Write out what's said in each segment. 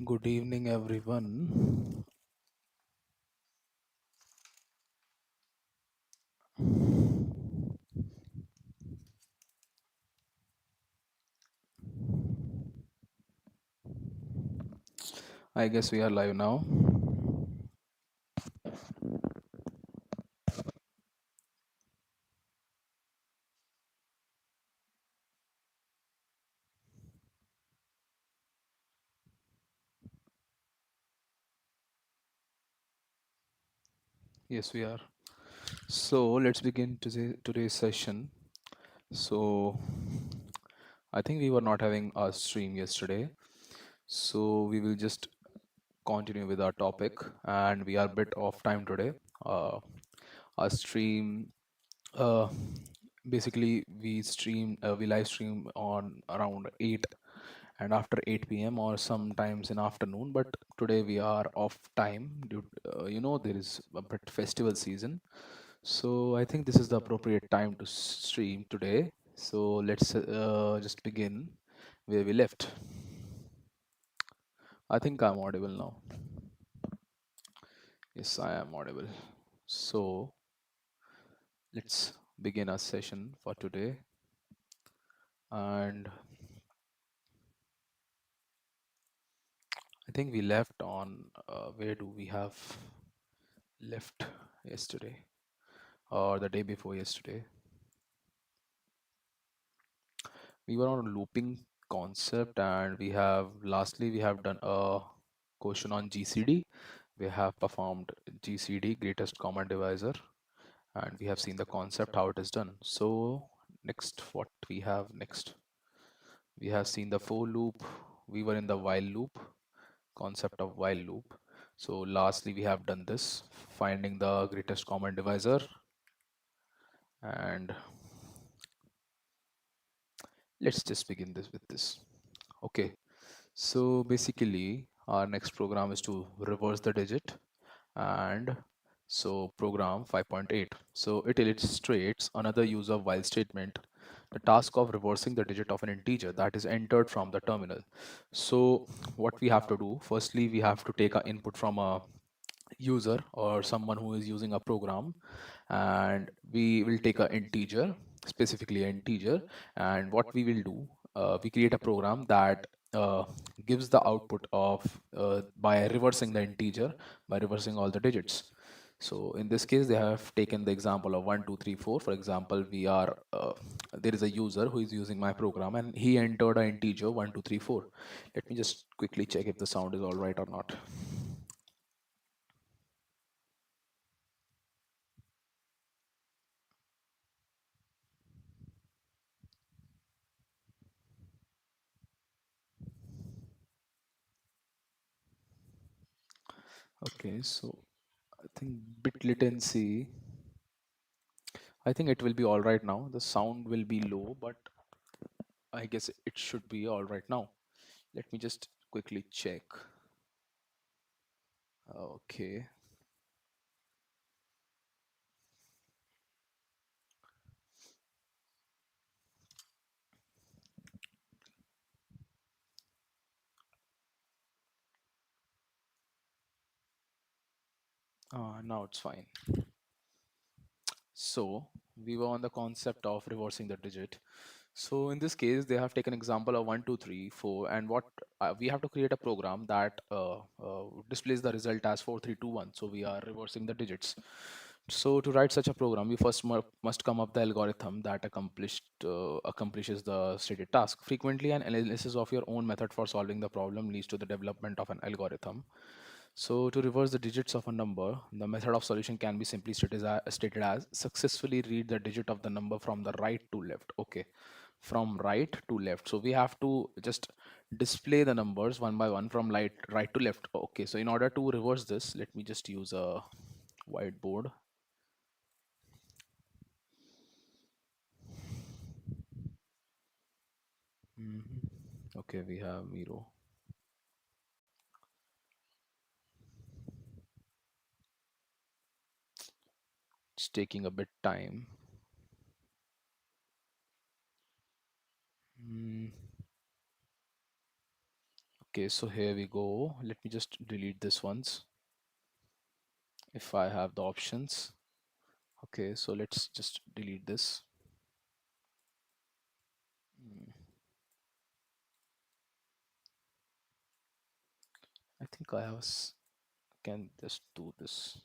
Good evening, everyone. I guess we are live now. Yes, we are. So let's begin today's session. So I think we were not having a stream yesterday. So we will just continue with our topic, and we are a bit off time today. Our stream, uh, basically, we live stream on around 8 and after 8 p.m. or sometimes in afternoon, but today we are off time due there is a bit festival season, so I think this is the appropriate time to stream today. So let's just begin where we left. I think I'm audible now. Yes, I am audible. So let's begin our session for today. And I think we left on where do we have left yesterday or the day before yesterday? We were on a looping concept, and we have done a question on GCD. We have performed GCD, greatest common divisor, and we have seen the concept how it is done. So next, what we have next? We have seen the for loop. We were in the while loop, concept of while loop. So lastly, we have done this, finding the greatest common divisor, and let's just begin this with this. Okay. So basically, our next program is to reverse the digit, and so program 5.8. So it illustrates another use of while statement, the task of reversing the digit of an integer that is entered from the terminal. So what we have to do, firstly, we have to take an input from a user or someone who is using a program, and we will take an integer, specifically an integer, and what we will do, we create a program that gives the output of by reversing the integer, by reversing all the digits. So in this case, they have taken the example of 1 2 3 4. For example, there is a user who is using my program, and he entered an integer 1 2 3 4. Let me just quickly check if the sound is all right or not. Okay, so I think bit latency. I think it will be all right now. The sound will be low, but I guess it should be all right now. Let me just quickly check. Okay. Now it's fine. So we were on the concept of reversing the digit. So in this case, they have taken example of 1 2 3 4, and what we have to create a program that displays the result as 4 3 2 1. So we are reversing the digits. So to write such a program, we first must come up the algorithm that accomplishes the stated task. Frequently, an analysis of your own method for solving the problem leads to the development of an algorithm. So to reverse the digits of a number, the method of solution can be simply stated as successfully read the digit of the number from the right to left. Okay, from right to left. So we have to just display the numbers one by one from right to left. Okay, so in order to reverse this, let me just use a whiteboard. Okay, we have Miro. It's taking a bit time. Mm, Okay, so here we go. Let me just delete this once if I have the options. Okay, so let's just delete this. Mm, I think can just do this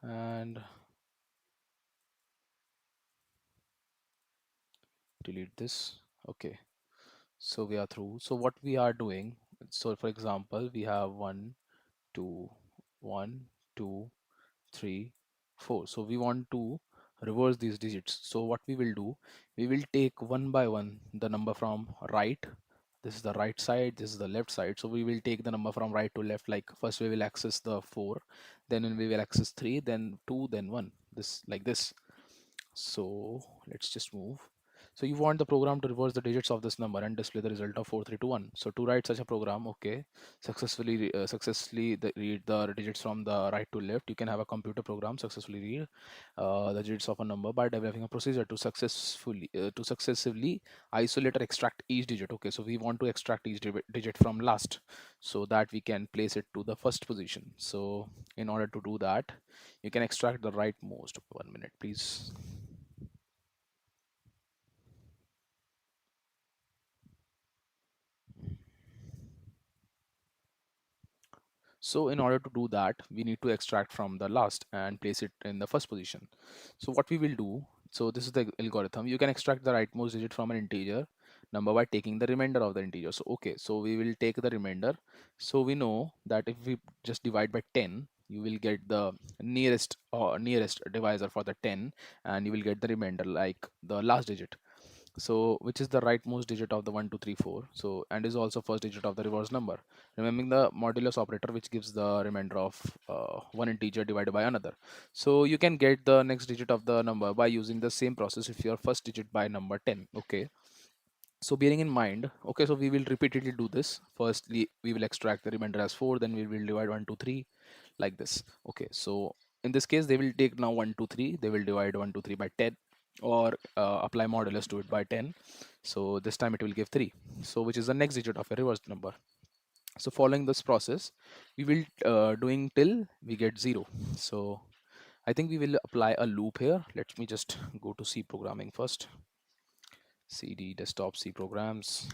and delete this. Okay, so we are through. So what we are doing, so for example, we have two, one, two, 3, 4. So we want to reverse these digits. So what we will do, we will take one by one the number from right. This is the right side, this is the left side. So we will take the number from right to left. Like first we will access the 4, then we will access 3, then 2, then 1. This like this. So let's just move. So you want the program to reverse the digits of this number and display the result of 4321. So to write such a program, okay, successfully read the digits from the right to left. You can have a computer program successfully read the digits of a number by developing a procedure to successively isolate or extract each digit. Okay, so we want to extract each digit from last so that we can place it to the first position. So in order to do that, you can extract the rightmost. 1 minute, please. So in order to do that, we need to extract from the last and place it in the first position. So what we will do, so this is the algorithm. You can extract the rightmost digit from an integer number by taking the remainder of the integer. So okay, so we will take the remainder. So we know that if we just divide by 10, you will get the nearest divisor for the 10, and you will get the remainder like the last digit. So which is the rightmost digit of the 1 2 3 4, so and is also first digit of the reverse number, remembering the modulus operator which gives the remainder of one integer divided by another. So you can get the next digit of the number by using the same process if your first digit by number 10. Okay, so bearing in mind, okay, so we will repeatedly do this. Firstly we will extract the remainder as 4, then we will divide 1 2 3 like this. Okay, so in this case they will take now 1 2 3, they will divide 1 2 3 by 10, or apply modulus to it by 10. So this time it will give 3, so which is the next digit of a reverse number. So following this process we will doing till we get 0. So I think we will apply a loop here. Let me just go to C programming first. CD desktop C programs,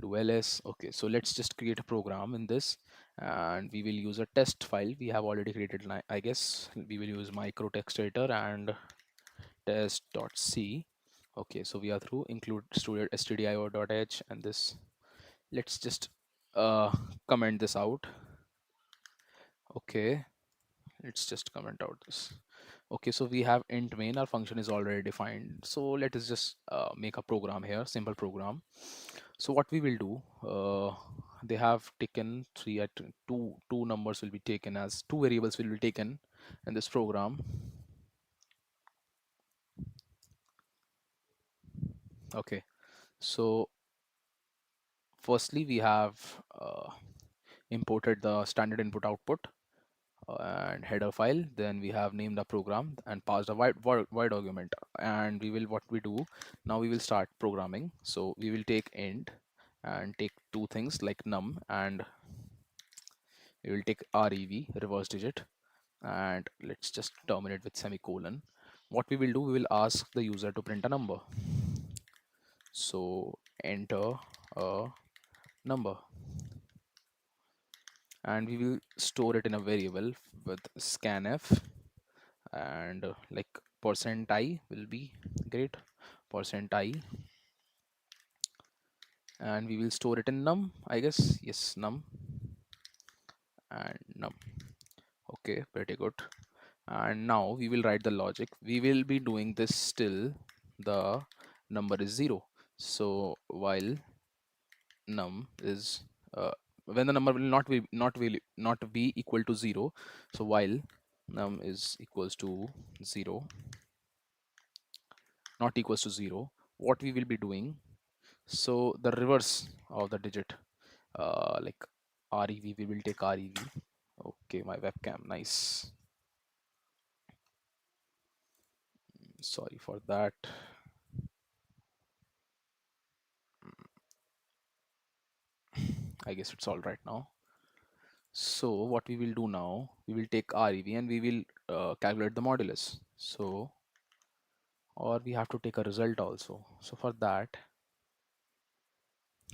do ls. Okay, so let's just create a program in this, and we will use a test file we have already created. I guess we will use micro text editor and test.c. Okay, so we are through. Include stdio.h and this. Let's just comment this out. Okay, let's just comment out this. Okay, so we have int main. Our function is already defined. So let us just make a program here, simple program. So what we will do, they have taken two numbers will be taken as two variables will be taken in this program. Okay, so firstly we have imported the standard input output and header file. Then we have named a program and passed a void argument. And we will what we do now, we will start programming. So we will take int and take two things like num, and we will take rev, reverse digit, and let's just terminate with semicolon. What we will do, we will ask the user to print a number. So enter a number, and we will store it in a variable with scanf, and like percent I will be great, percent I, and we will store it in num, I guess. Yes, num and num. Okay, pretty good. And now we will write the logic. We will be doing this till the number is 0. So while num is when the number will not be equal to 0, so while num is equals to 0, not equals to 0, what we will be doing, so the reverse of the digit, like rev, we will take rev. Okay, my webcam, nice, sorry for that. I guess it's all right now. So what we will do now, we will take REV and we will calculate the modulus. So, or we have to take a result also. So for that,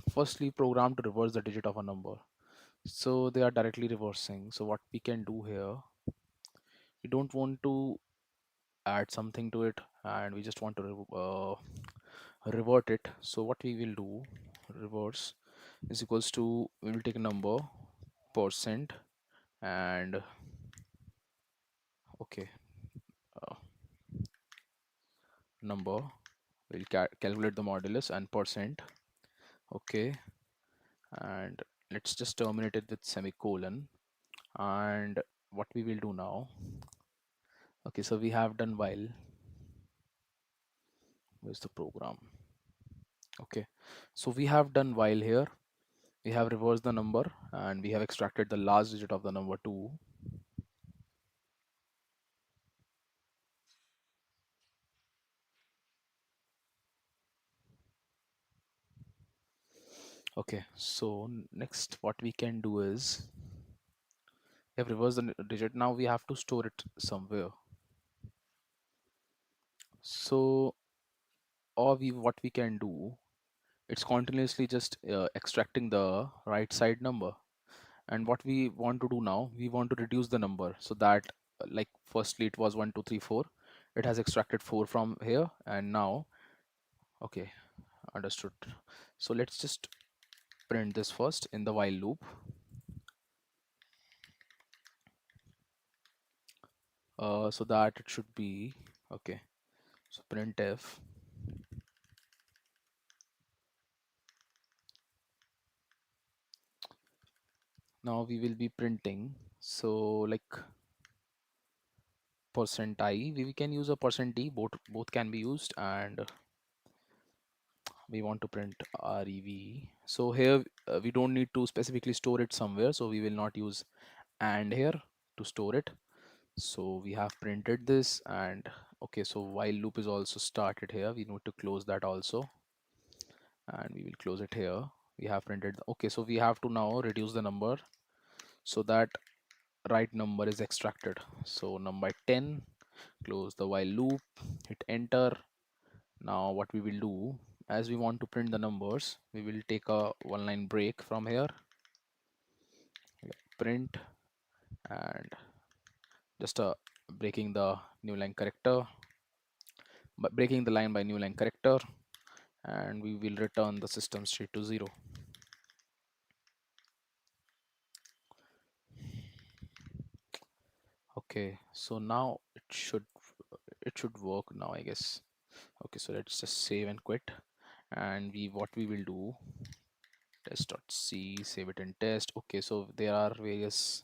firstly program to reverse the digit of a number. So they are directly reversing. So what we can do here, we don't want to add something to it and we just want to revert it. So what we will do, reverse is equals to, we will take a number, percent, and okay, uh, number, we'll calculate the modulus and percent. Okay, and let's just terminate it with semicolon. And what we will do now, okay, so we have done while, where's the program? Okay, so we have done while here, we have reversed the number and we have extracted the last digit of the number 2. Okay, so next what we can do is, we have reversed the digit, now we have to store it somewhere. So or we what we can do, it's continuously just extracting the right side number. And what we want to do now, we want to reduce the number so that like firstly it was 1 2 3 4, it has extracted 4 from here, and now okay, understood. So let's just print this first in the while loop. So that it should be okay. So printf, now we will be printing, so like percent I, we can use a percent D, both can be used, and we want to print rev. So here we don't need to specifically store it somewhere, so we will not use and here to store it. So we have printed this, and okay, so while loop is also started here, we need to close that also, and we will close it here. We have printed, okay, so we have to now reduce the number so that right number is extracted. So number 10, close the while loop, hit enter. Now what we will do, as we want to print the numbers, we will take a one line break from here, print, and just breaking the new line character, but breaking the line by new line character, and we will return the system straight to 0. Okay, so now it should work now, I guess. Okay, so let's just save and quit, and what we will do, test.c, save it in test. Okay, so there are various,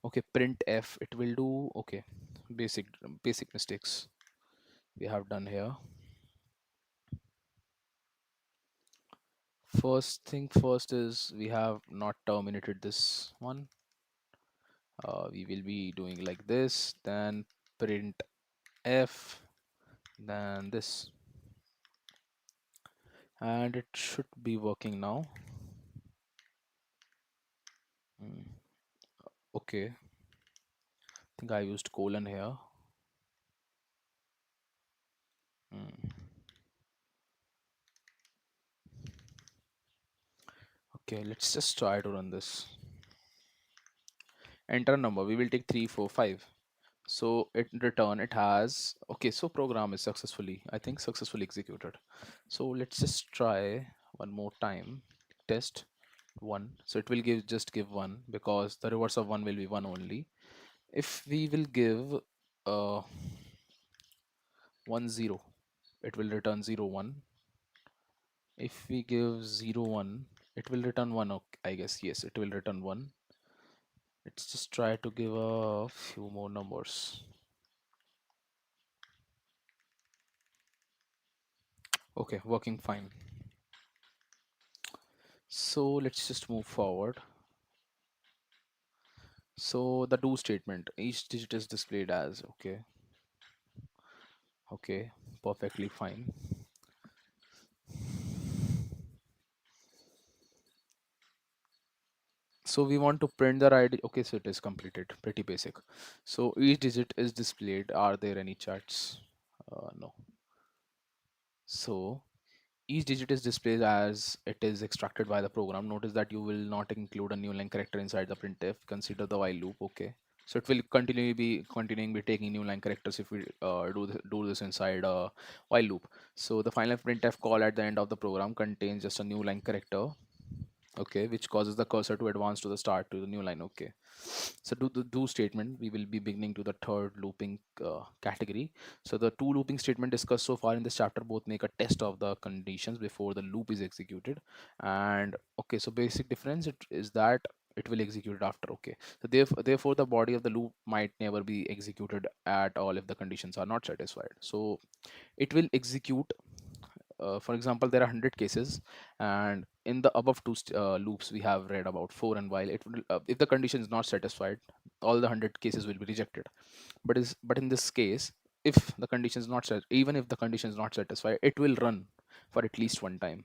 okay, print f, it will do, okay, basic mistakes we have done here. First thing first is we have not terminated this one. We will be doing like this, then print f, then this, and it should be working now. Mm, okay, I think I used colon here. Mm, okay, let's just try to run this. Enter a number, we will take 3 4 5. So it in return it has, okay, so program is successfully, I think, successfully executed. So let's just try one more time, test 1. So it will just give 1 because the reverse of 1 will be 1 only. If we will give 1 0, it will return 0 1. If we give 0 1, it will return 1. Okay, I guess yes, it will return 1. Let's just try to give a few more numbers. Okay, working fine. So let's just move forward. So the do statement, each digit is displayed as, okay, okay, perfectly fine. So we want to print the ID. Okay, so it is completed. Pretty basic. So each digit is displayed. Are there any charts? No. So each digit is displayed as it is extracted by the program. Notice that you will not include a new line character inside the printf. Consider the while loop. Okay. So it will continuing be taking new line characters if we do this inside a while loop. So the final printf call at the end of the program contains just a new line character, okay, which causes the cursor to advance to the start to the new line. Okay, so do the do statement, we will be beginning to the third looping category. So the two looping statement discussed so far in this chapter both make a test of the conditions before the loop is executed. And okay, so basic difference is that it will execute it after. Okay, so therefore the body of the loop might never be executed at all if the conditions are not satisfied. So it will execute, for example, there are 100 cases, and in the above loops we have read about for and while, it will, if the condition is not satisfied, all the 100 cases will be rejected. But in this case, if the condition is not even if the condition is not satisfied, it will run for at least one time.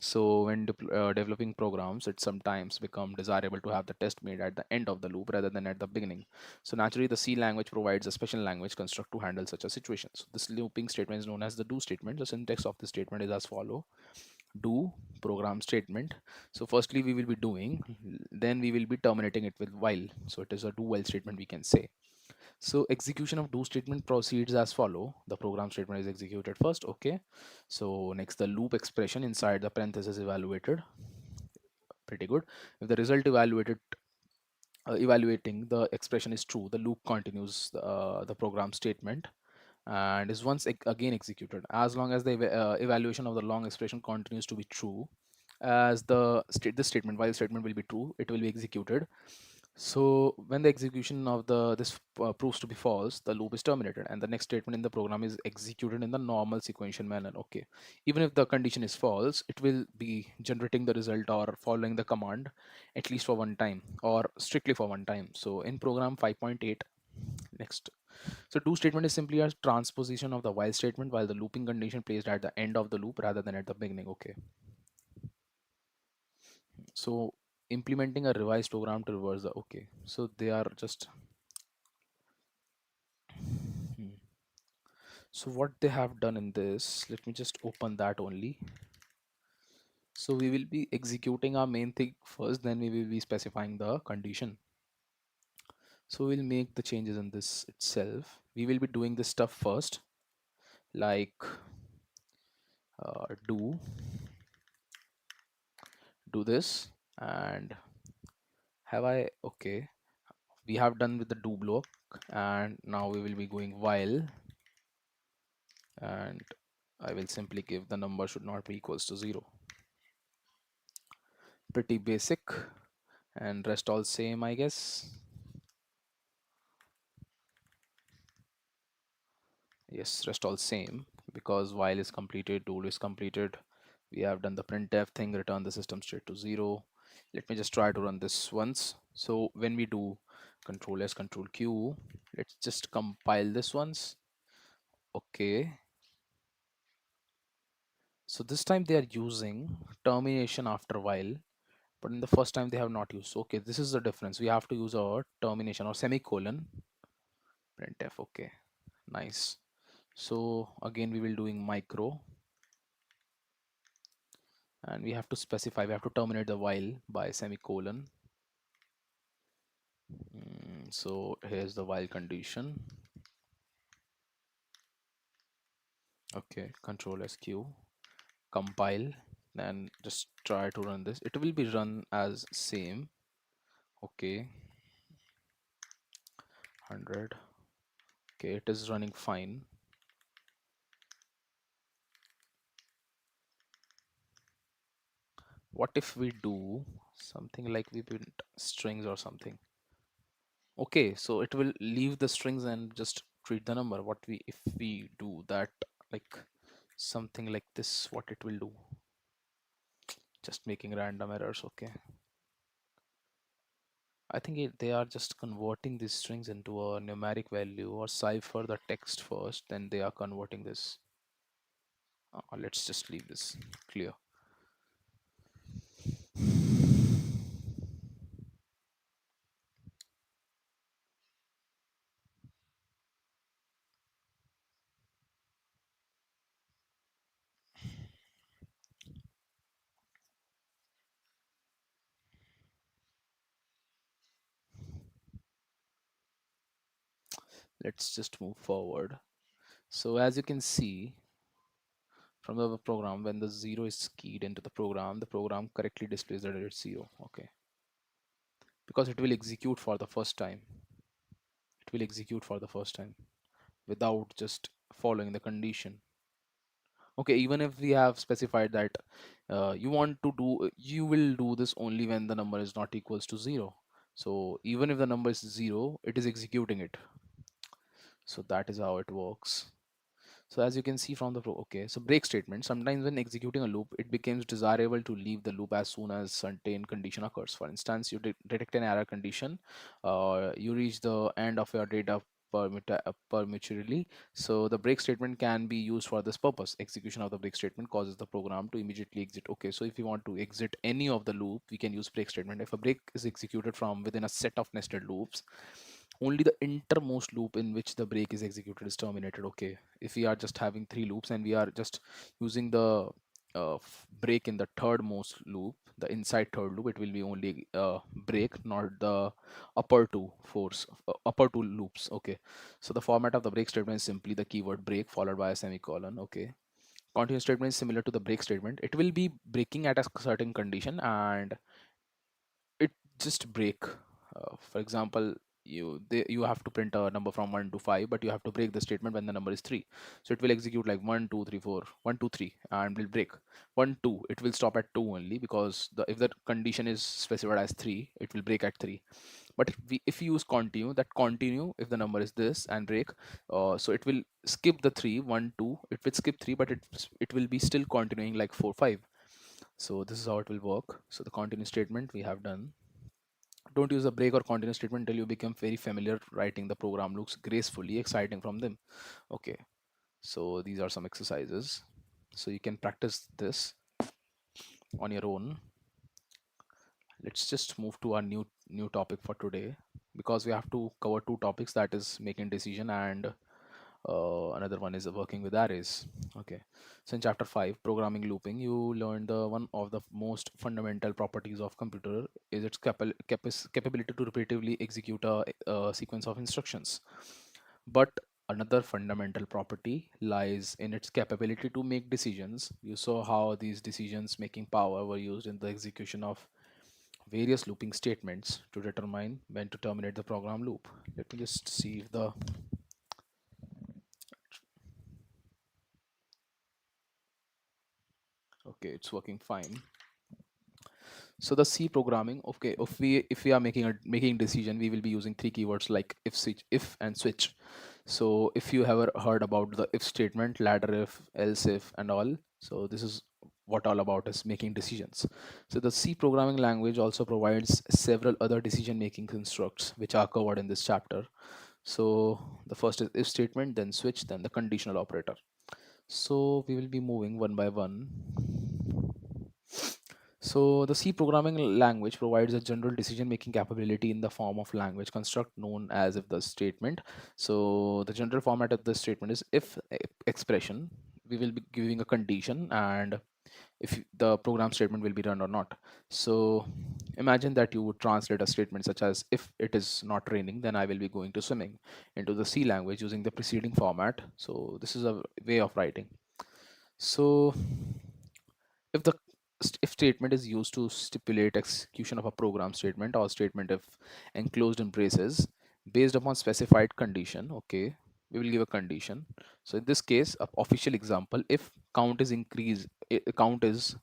So when developing programs, it sometimes become desirable to have the test made at the end of the loop rather than at the beginning. So naturally, the C language provides a special language construct to handle such a situation. So this looping statement is known as the do statement. The syntax of this statement is as follow: do program statement. So firstly, we will be doing, then we will be terminating it with while. So it is a do while statement, we can say. So execution of do statement proceeds as follow. The program statement is executed first. Okay. So next, the loop expression inside the parenthesis evaluated. Pretty good. If the result evaluating the expression is true, the loop continues the program statement and is once again executed. As long as the evaluation of the long expression continues to be true, as this statement, while statement will be true, it will be executed. So when the execution of this proves to be false, the loop is terminated and the next statement in the program is executed in the normal sequential manner. Okay, even if the condition is false, it will be generating the result or following the command at least for one time or strictly for one time. So in program 5.8, next, so do statement is simply a transposition of the while statement while the looping condition placed at the end of the loop rather than at the beginning. Okay, so implementing a revised program to reverse the, okay, so they are just, hmm. So what they have done in this, let me just open that only. So we will be executing our main thing first, then we will be specifying the condition. So we'll make the changes in this itself. We will be doing this stuff first, like do this, and have I, okay, we have done with the do block, and now we will be going while, and I will simply give the number should not be equals to 0. Pretty basic, and rest all same, I guess. Yes, rest all same, because while is completed, do is completed. We have done the printf thing, return the system state to 0. Let me just try to run this once. So when we do control s control q, let's just compile this once. Okay, so this time they are using termination after while, but in the first time they have not used. Okay, this is the difference. We have to use our termination or semicolon printf. Okay, nice. So again we will doing micro, and we have to specify, we have to terminate the while by semicolon. So here's the while condition. Okay, control sq, compile, and just try to run this. It will be run as same. Okay, 100. Okay, it is running fine. What if we do something like we print strings or something? Okay, so it will leave the strings and just treat the number. What we, if we do that, like something like this, what it will do? Just making random errors. Okay, I think they are just converting these strings into a numeric value or cipher the text first, then they are converting this. Let's just leave this clear. Let's just move forward. So as you can see from the program, when the 0 is keyed into the program correctly displays the digit 0. Okay, because it will execute for the first time. It will execute for the first time without just following the condition. Okay, even if we have specified that you will do this only when the number is not equals to 0. So even if the number is 0, it is executing it. So that is how it works. So as you can see from the okay, so break statement. Sometimes when executing a loop, it becomes desirable to leave the loop as soon as certain condition occurs. For instance, you detect an error condition, you reach the end of your data permutually. So the break statement can be used for this purpose. Execution of the break statement causes the program to immediately exit. Okay, so if you want to exit any of the loop, we can use break statement. If a break is executed from within a set of nested loops, only the innermost loop in which the break is executed is terminated. Okay, if we are just having three loops and we are just using the break in the third most loop, the inside third loop, it will be only break, not the upper two loops. Okay, so the format of the break statement is simply the keyword break followed by a semicolon. Okay, continuous statement is similar to the break statement. It will be breaking at a certain condition and it just break. For example, you have to print a number from 1 to 5, but you have to break the statement when the number is 3. So it will execute like 1 2 3 4 1 2 3 and will break 1 2. It will stop at 2 only, because if the condition is specified as 3, it will break at 3. But if we use continue, that continue if the number is this and break, so it will skip the 3 1 2. It will skip 3, but it will be still continuing like 4 5. So this is how it will work. So the continue statement we have done. Don't use a break or continue statement until you become very familiar writing the program looks gracefully exciting from them. Okay, so these are some exercises. So you can practice this on your own. Let's just move to our new topic for today, because we have to cover two topics, that is making decision and another one is working with arrays. Okay, so in chapter 5 programming looping, you learned the one of the most fundamental properties of computer is its capability to repetitively execute a sequence of instructions. But another fundamental property lies in its capability to make decisions. You saw how these decisions making power were used in the execution of various looping statements to determine when to terminate the program loop. Let me just see if the okay, it's working fine. So the C programming, okay, if we are making decision, we will be using three keywords like if, switch, if, and switch. So if you ever heard about the if statement, ladder if, else if, and all, so this is what all about is making decisions. So the C programming language also provides several other decision making constructs which are covered in this chapter. So the first is if statement, then switch, then the conditional operator. So we will be moving one by one. So the C programming language provides a general decision-making capability in the form of language construct known as if the statement. So the general format of the statement is if expression. We will be giving a condition and if the program statement will be run or not. So imagine that you would translate a statement such as if it is not raining, then I will be going to swimming into the C language using the preceding format. So this is a way of writing. So if the if statement is used to stipulate execution of a program statement or statement if enclosed in braces based upon specified condition, okay, we will give a condition. So in this case, a official example, if count is increased, count is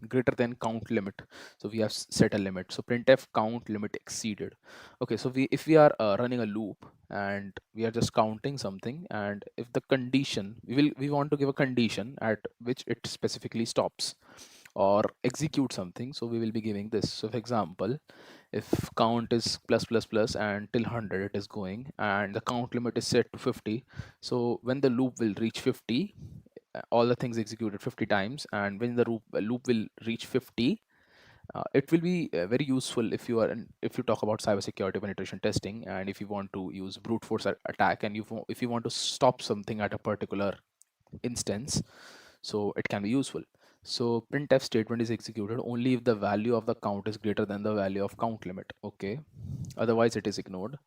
greater than count limit, so we have set a limit. So printf count limit exceeded. Okay, so if we are running a loop and we are just counting something, and if the condition, we want to give a condition at which it specifically stops or execute something, so we will be giving this. So for example, if count is plus plus plus and till 100 it is going and the count limit is set to 50, so when the loop will reach 50, all the things executed 50 times, and when the loop will reach 50, it will be very useful if you are if you talk about cybersecurity penetration testing, and if you want to use brute force attack, and if you want to stop something at a particular instance, so it can be useful. So printf statement is executed only if the value of the count is greater than the value of count limit. Okay, otherwise it is ignored.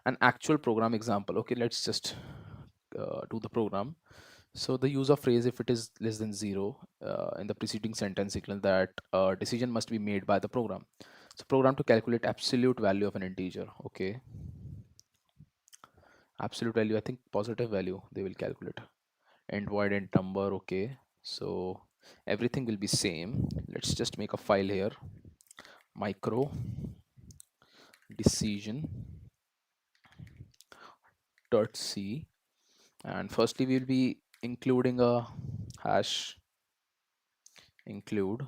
An actual program example. Okay, let's just do the program. So the use of phrase if it is less than zero in the preceding sentence signal that a decision must be made by the program. So program to calculate absolute value of an integer. Okay, absolute value, I think positive value they will calculate. Int void int number. Okay, so everything will be same. Let's just make a file here, micro decision dot c, and firstly we'll be including a hash include,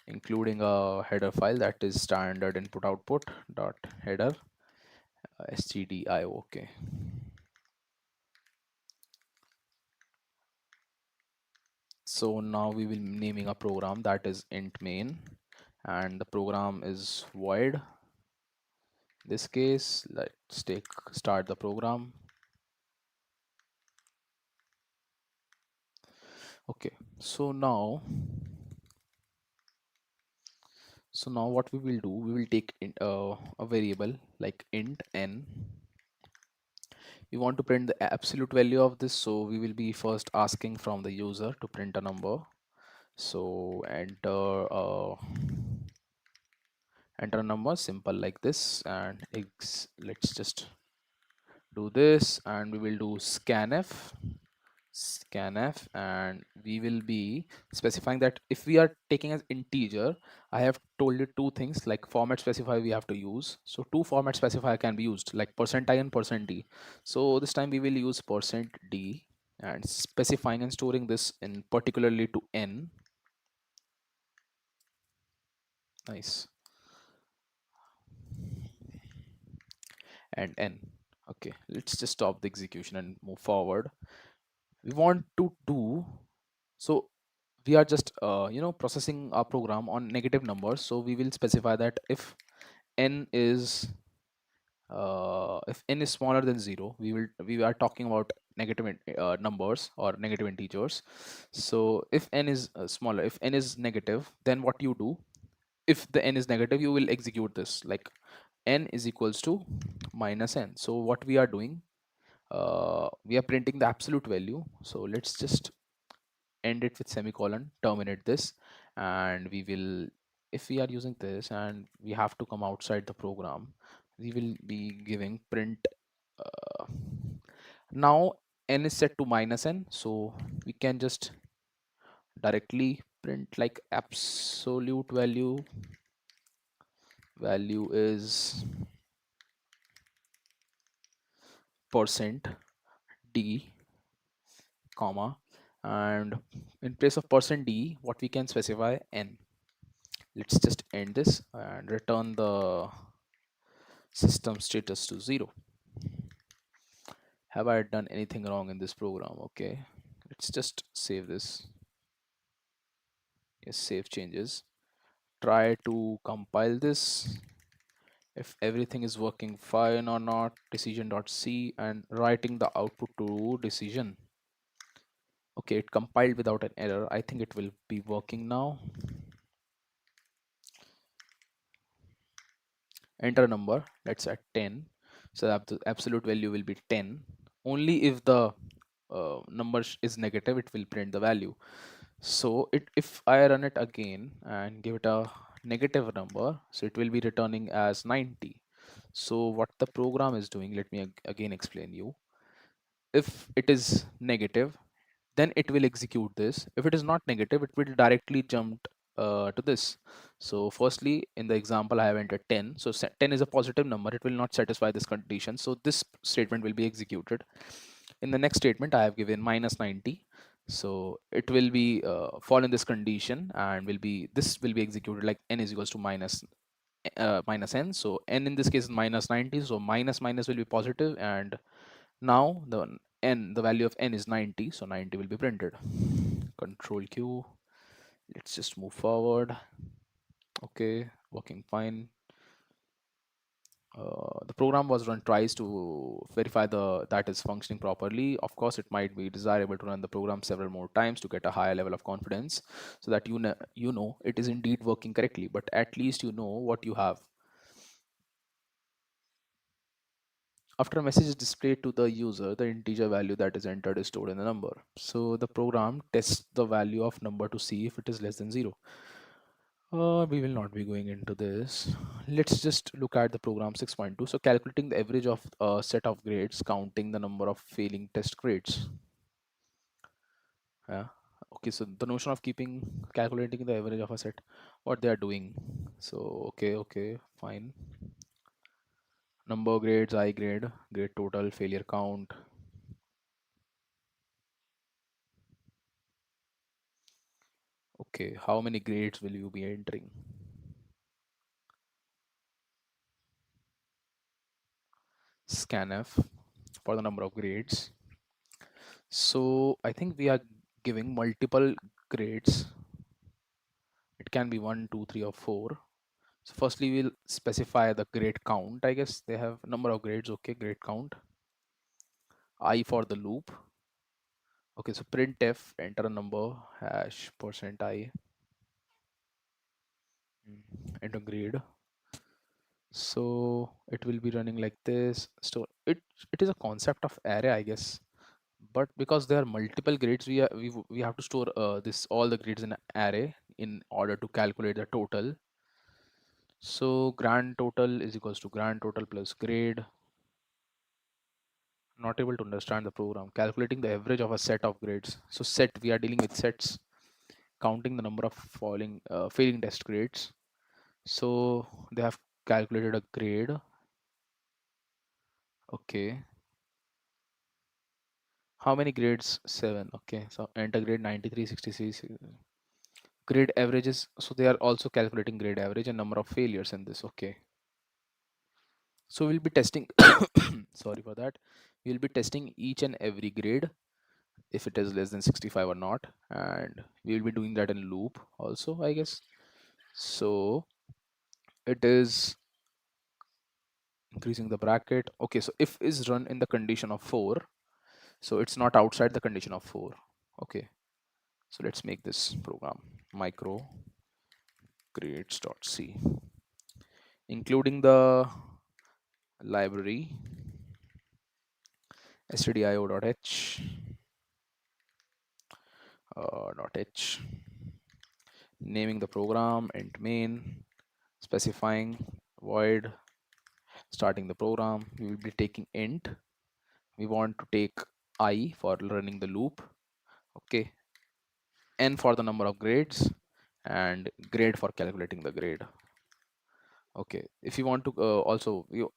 including a header file that is standard input output dot header stdio. Okay, so now we will be naming a program that is int main, and the program is void. In this case, let's take start the program. Okay, so now what we will do, we will take a variable like int n. We want to print the absolute value of this, so we will be first asking from the user to print a number. So enter a number simple like this, and let's just do this, and we will do scanf, and we will be specifying that if we are taking as integer, I have told you two things like format specifier we have to use. So two format specifier can be used like %i and %d. So this time we will use %d and specifying and storing this in particularly to n. Nice. And n. Okay, let's just stop the execution and move forward. We want to do, so we are just processing our program on negative numbers, so we will specify that n is if n is smaller than 0, we are talking about negative numbers or negative integers. So if n is smaller, if n is negative, then what you do, if the n is negative, you will execute this like n is equals to minus n. So what we are doing, we are printing the absolute value. So let's just end it with semicolon, terminate this, and we will, if we are using this and we have to come outside the program, we will be giving print. uh, Now n is set to minus n, so we can just directly print like absolute value is percent d comma, and in place of percent d what we can specify n. Let's just end this and return the system status to 0. Have I done anything wrong in this program? Okay, let's just save this. Yes, save changes. Try to compile this. If everything is working fine or not, decision.c, and writing the output to decision. Okay, it compiled without an error. I think it will be working now. Enter a number, let's at 10. So that the absolute value will be 10. Only if the number is negative, it will print the value. So if I run it again and give it a negative number, so it will be returning as 90. So what the program is doing, let me again explain you. If it is negative, then it will execute this. If it is not negative, it will directly jump to this. So firstly, in the example, I have entered 10. So 10 is a positive number. It will not satisfy this condition. So this statement will be executed. In the next statement, I have given minus 90. So it will be fall in this condition, and this will be executed like n is equals to minus n. So n in this case is minus 90. So minus minus will be positive, and now the value of n is 90, so 90 will be printed. Control Q. Let's just move forward. Okay, working fine. The program was run twice to verify that is functioning properly. Of course, it might be desirable to run the program several more times to get a higher level of confidence, so that you know it is indeed working correctly. But at least you know what you have. After a message is displayed to the user, the integer value that is entered is stored in the number. So the program tests the value of number to see if it is less than 0. We will not be going into this. Let's just look at the program 6.2. So calculating the average of a set of grades, counting the number of failing test grades. Yeah. Okay, so the notion of calculating the average of a set, what they are doing. So okay, fine. Number grades, I grade, grade total, failure count. Okay, how many grades will you be entering? Scanf for the number of grades. So I think we are giving multiple grades. It can be 1, 2, 3, or 4. So firstly, we'll specify the grade count. I guess they have number of grades. Okay, grade count. I for the loop. Okay, so printf, enter a number, hash percent I, enter grade. So it will be running like this. So it is a concept of array, I guess. But because there are multiple grades, we have to store this all the grades in an array in order to calculate the total. So grand total is equals to grand total plus grade. Not able to understand the program. Calculating the average of a set of grades. So set, we are dealing with sets, counting the number of failing test grades. So they have calculated a grade. Okay. How many grades? 7. Okay. So enter grade 93, 66. Grade averages. So they are also calculating grade average and number of failures in this. Okay. So we'll be testing. Sorry for that. We'll be testing each and every grade if it is less than 65 or not, and we will be doing that in loop also, I guess. So it is increasing the bracket. Okay, so if is run in the condition of 4, so it's not outside the condition of 4. Okay, so let's make this program micro grades.c, including the library stdio.h .h, naming the program int main, specifying void starting the program. We will be taking int. We want to take I for running the loop. Okay, n for the number of grades, and grade for calculating the grade. Okay, if you want to also you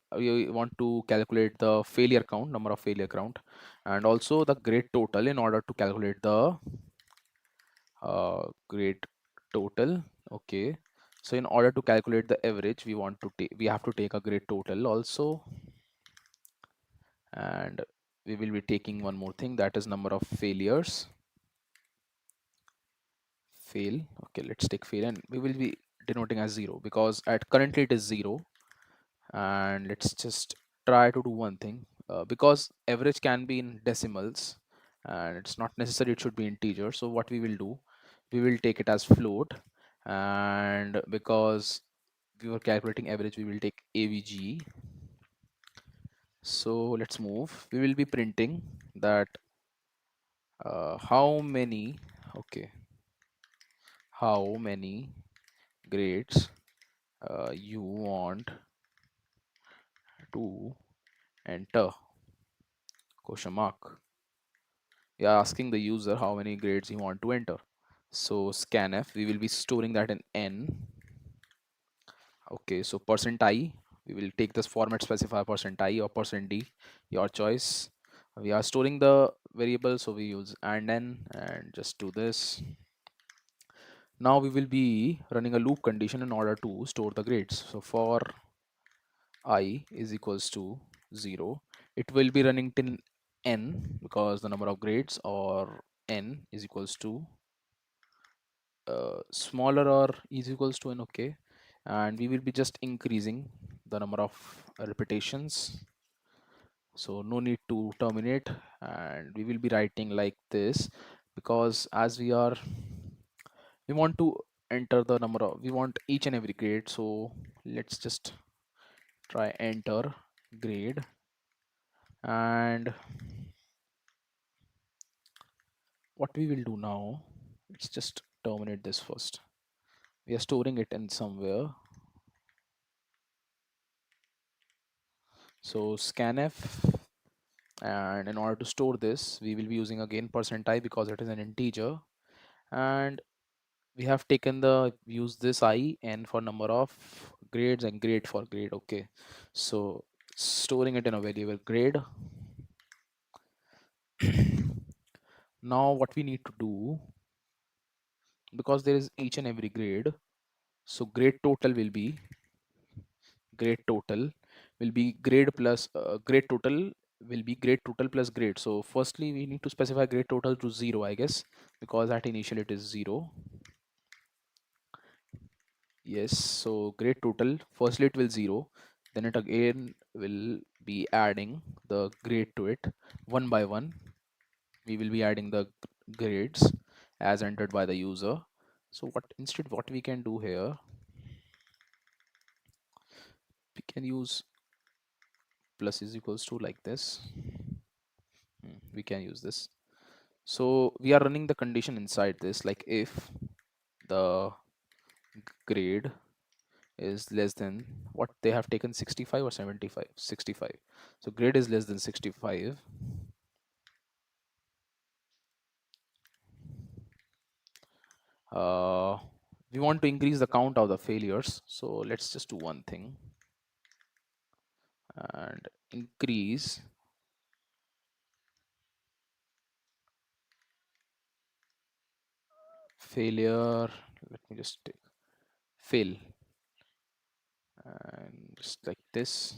want to calculate the failure count, number of failure count, and also the grade total in order to calculate the grade total. Okay, so in order to calculate the average, we have to take a grade total also, and we will be taking one more thing, that is number of failures. Fail. Okay, let's take fail, and we will be denoting as 0 because at currently it is 0. And let's just try to do one thing, because average can be in decimals and it's not necessary it should be integer. So what we will do, we will take it as float, and because we were calculating average, we will take avg. So let's move. We will be printing that how many, okay, how many grades you want to enter, question mark. We are asking the user how many grades you want to enter. So scanf, we will be storing that in n. Okay, so percent %i, we will take this format specifier percent %i or percent %d, your choice. We are storing the variable, so we use and n, and just do this. Now we will be running a loop condition in order to store the grades. So for I is equals to 0, it will be running till n because the number of grades, or n is equals to smaller or is equals to n. Okay, and we will be just increasing the number of repetitions, so no need to terminate, and we will be writing like this because as we want to enter the number of, we want each and every grade. So let's just try enter grade. And what we will do now, let's just terminate this first. We are storing it in somewhere. So scanf, and in order to store this, we will be using again percent I because it is an integer, and we have taken the use this I n for number of grades and grade for grade. Okay, so storing it in a variable grade. Now what we need to do, because there is each and every grade, so grade total will be grade plus grade total will be grade total plus grade. So firstly we need to specify grade total to 0, I guess, because at initial it is 0. Yes, so grade total, firstly it will 0, then it again will be adding the grade to it one by one. We will be adding the grades as entered by the user. So what we can do here, we can use plus is equals to like this. We can use this. So we are running the condition inside this, like if the grade is less than what they have taken, 65 or 75, 65. So grade is less than 65. Uh, we want to increase the count of the failures. So let's just do one thing and increase failure. Let me just take fail and just like this.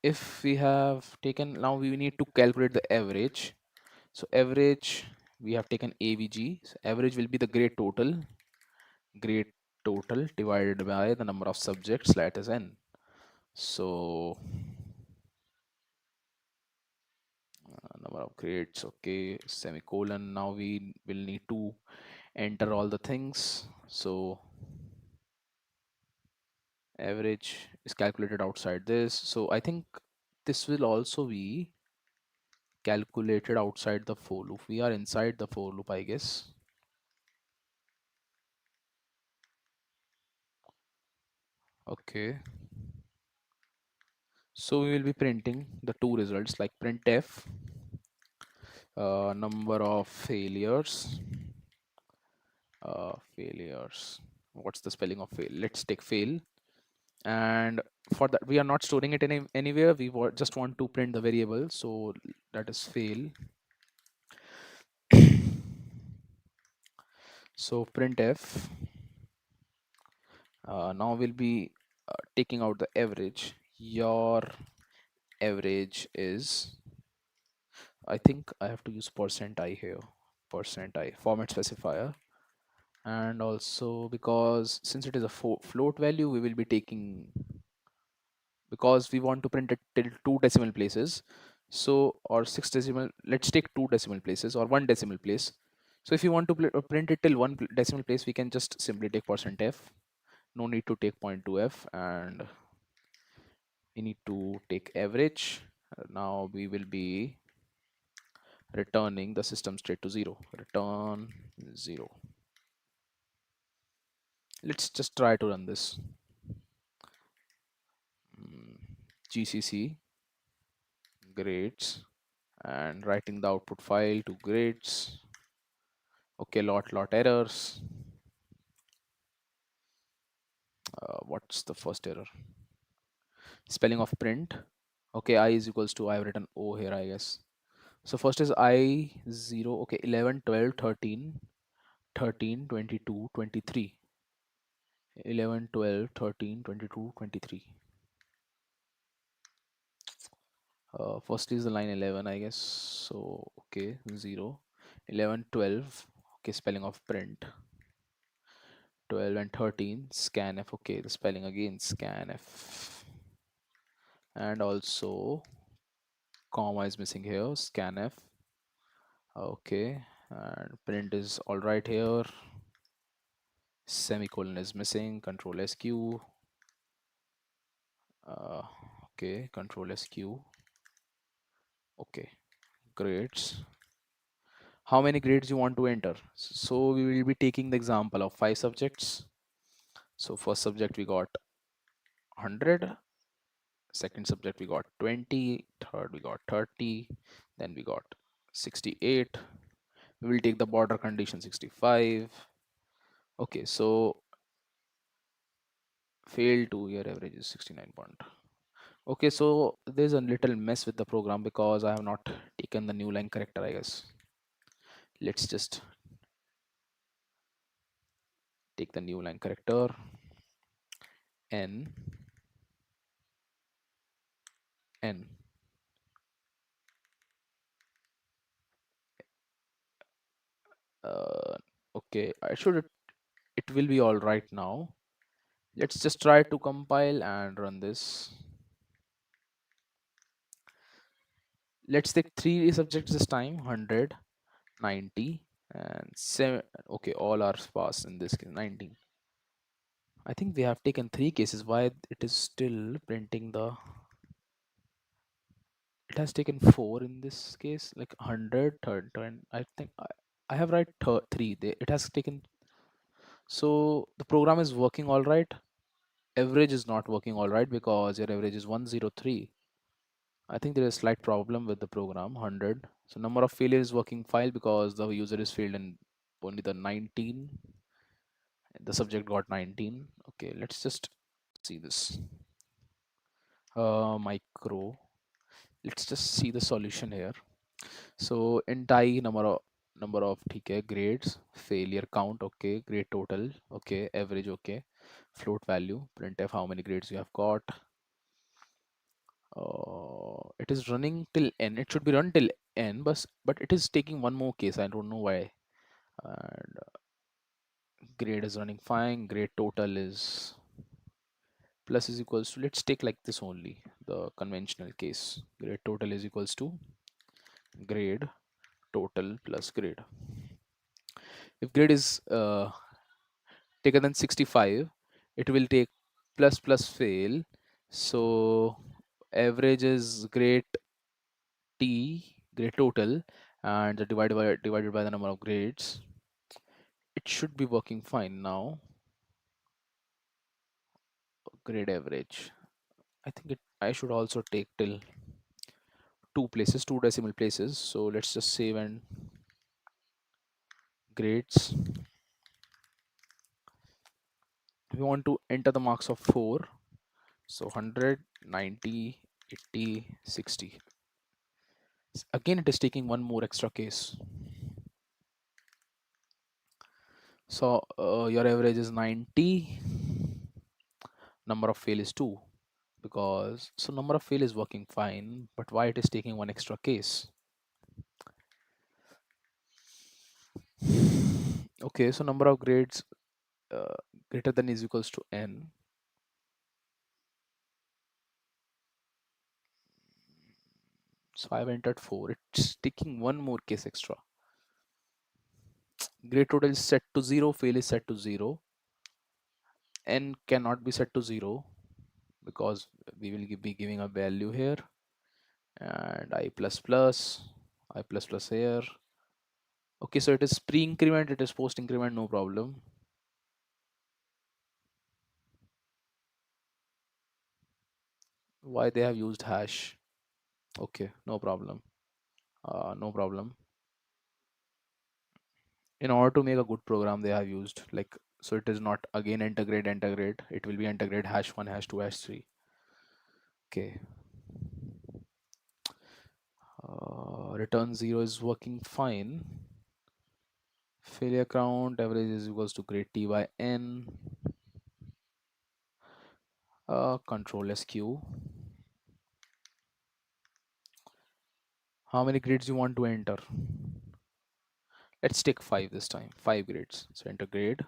If we have taken, now we need to calculate the average. So average, we have taken AVG. So average will be the grade total divided by the number of subjects, that is n. So number of grades, okay, semicolon. Now we will need to enter all the things. So average is calculated outside this. So I think this will also be calculated outside the for loop. We are inside the for loop, I guess. Okay. So we will be printing the two results, like printf number of failures. What's the spelling of fail? Let's take fail. And for that, we are not storing it anywhere. We just want to print the variable. So that is fail. So printf now we'll be taking out the average. Your average is, I think I have to use percent I here, percent I format specifier. And also because since it is a float value, we will be taking, because we want to print it till 2 decimal places. So, or 6 decimal, let's take 2 decimal places or 1 decimal place. So if you want to print it till 1 decimal place, we can just simply take percent f. No need to take 0.2f, and we need to take average. Now we will be returning the system straight to 0. Return 0. Let's just try to run this. GCC grades and writing the output file to grades. Okay, lot errors. What's the first error? Spelling of print. Okay, I is equals to, I've written O here, I guess. So first is I 0. Okay, 11, 12, 13, 13, 22, 23. 11, 12, 13, 22, 23. First is the line 11, I guess. So, okay, 0, 11, 12. Okay, spelling of print. 12 and 13, scanf. Okay, the spelling again, scanf. And also, comma is missing here, scanf. Okay, and print is all right here. Semicolon is missing, control SQ. Okay, control SQ. Okay, grades. How many grades you want to enter? So we will be taking the example of 5 subjects. So first subject we got 100, second subject we got 20, third we got 30, then we got 68. We will take the border condition 65. Okay, so fail to year average is 69 point. Okay, so there's a little mess with the program because I have not taken the new line character, I guess. Let's just take the new line character n n. uh, okay, I should it will be all right now. Let's just try to compile and run this. Let's take 3 subjects this time: 100, 90, and 7. Okay, all are sparse in this case. 19. I think we have taken 3 cases. Why it is still printing the? It has taken 4 in this case, like 100, 30. I think I have right 3. It has taken. So the program is working all right. Average is not working all right because your average is 103. I think there is a slight problem with the program 100. So number of failure is working fine because the user is failed in only the 19. The subject got 19. Okay, let's just see this. Micro. Let's just see the solution here. So entire number of okay, grades, failure count, okay, grade total, okay, average, okay, float value, printf how many grades you have got. It is running till n. It should be run till n, but it is taking one more case. I don't know why. And grade is running fine. Grade total is plus is equals to. Let's take like this only. The conventional case. Grade total is equals to grade total plus grade. If grade is taken than 65, it will take plus plus fail. So average is grade T, grade total, and divided by the number of grades. It should be working fine now. Grade average. I think I should also take till 2 places, 2 decimal places. So let's just save and grades. We want to enter the marks of 4. So 100, 90, 80, 60. Again, it is taking one more extra case. So your average is 90. Number of fail is 2 because so number of fail is working fine, but why it is taking one extra case? Okay, so number of grades uh, greater than is equals to n. So I've entered 4. It's taking one more case extra. Grade total is set to 0, fail is set to 0. N cannot be set to 0 because we will be giving a value here, and I plus plus here. Okay, so it is pre-increment, it is post-increment, no problem. Why they have used hash? Okay, no problem. No problem. In order to make a good program, they have used like, so it is not again integrate. It will be integrate #1, #2, #3. Okay. Return 0 is working fine. Failure count average is equals to grade T by n. Control SQ. How many grades you want to enter? Let's take 5 this time. 5 grades. So enter grade.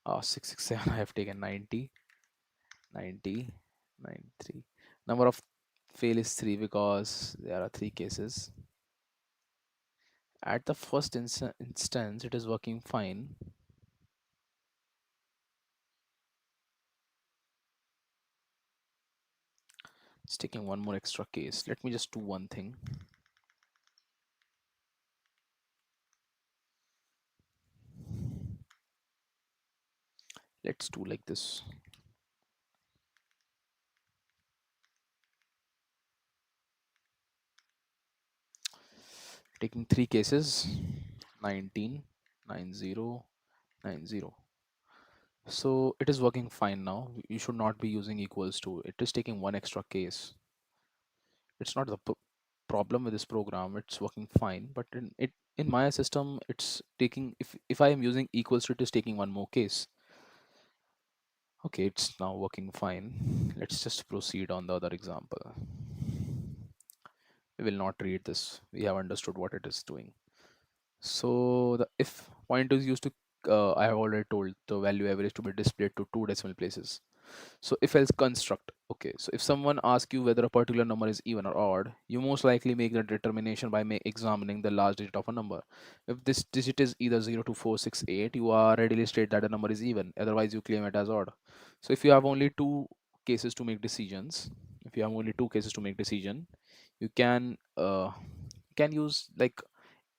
667. I have taken 90, 90, 93. Number of fail is 3 because there are 3 cases. At the first instance, it is working fine. It's taking one more extra case. Let me just do one thing. Let's do like this. Taking three cases, 19, 90, 90. So it is working fine now. You should not be using equals to. It is taking one extra case. It's not the problem with this program. It's working fine, but in my system, it's taking, if I am using equals to, it is taking one more case. Okay, it's now working fine. Let's just proceed on the other example. We will not read this. We have understood what it is doing. So the if point is used to, I have already told the value average to be displayed to two decimal places. So if else construct. Okay, so if someone asks you whether a particular number is even or odd, you most likely make the determination by examining the last digit of a number. If this digit is either 0 to 468, you are readily state that the number is even. Otherwise, you claim it as odd. So if you have only two cases to make decisions, if you have only two cases to make decision, you can use like